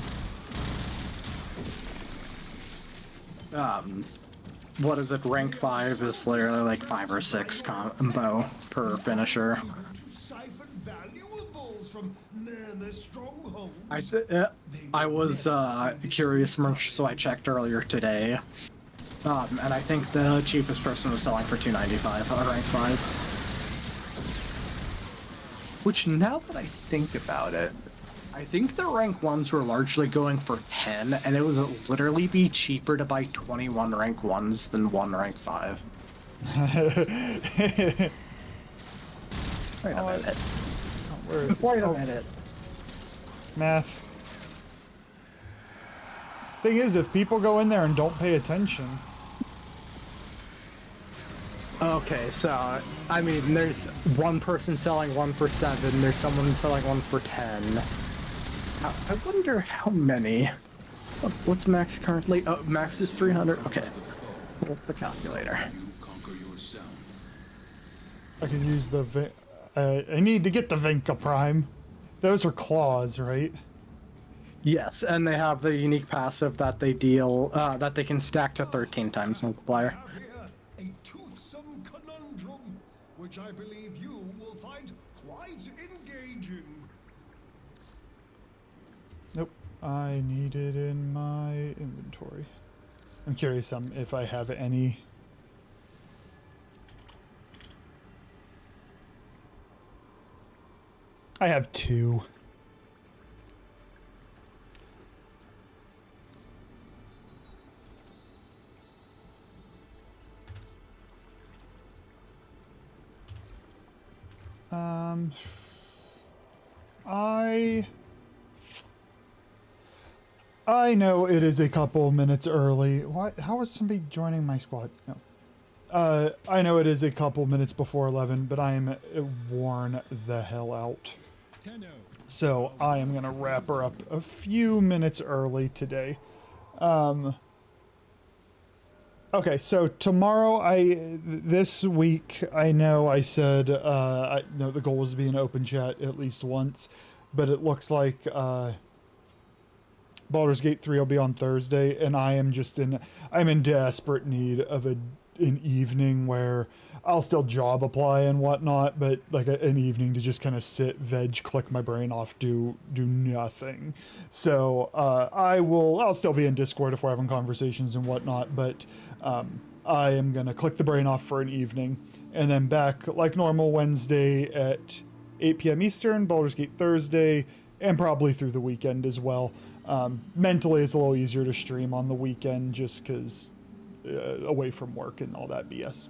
B: what is it? Rank 5 is literally like 5 or 6 combo per finisher.
E: To siphon valuables from their strongholds.
B: I was curious, merch, so I checked earlier today. And I think the cheapest person was selling for $2.95 on rank 5. Which, now that I think about it, I think the rank 1s were largely going for 10, and it would literally be cheaper to buy 21 rank 1s than 1 rank 5. Wait a minute.
A: Where is this?
B: Wait a minute.
A: Math. Thing is, if people go in there and don't pay attention.
B: Okay, so, I mean, there's one person selling 1 for 7, there's someone selling 1 for 10. I wonder how many. What's max currently? Oh, max is 300. Okay. Pull up the calculator.
A: I can use the I need to get the Vinca Prime. Those are claws, right?
B: Yes, and they have the unique passive that they deal, that they can stack to 13 times multiplier.
E: A toothsome conundrum, which I believe you will find quite engaging.
A: Nope. I need it in my inventory. I'm curious if I have any. I have 2. I know it is a couple minutes early. What? How is somebody joining my squad? No. I know it is a couple minutes before 11, but I am worn the hell out. So I am gonna wrap her up a few minutes early today. Okay, so tomorrow, this week, I know I said, no, the goal was to be an open chat at least once, but it looks like, Baldur's Gate 3 will be on Thursday, and I'm in desperate need of an evening where I'll still job apply and whatnot, but like an evening to just kind of sit, veg, click my brain off, do nothing. So, I'll still be in Discord if we're having conversations and whatnot, but, I am gonna click the brain off for an evening, and then back like normal Wednesday at 8 p.m. Eastern, Baldur's Gate Thursday, and probably through the weekend as well. Mentally, it's a little easier to stream on the weekend just because away from work and all that BS.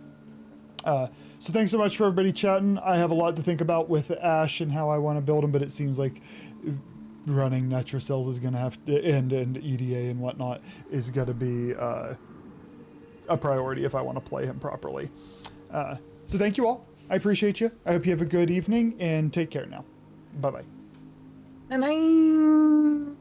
A: So thanks so much for everybody chatting. I have a lot to think about with Ash and how I want to build him, but it seems like running Netrocells is going to have to, and EDA and whatnot is going to be a priority if I want to play him properly. So thank you all. I appreciate you. I hope you have a good evening and take care now. Bye-bye.
B: And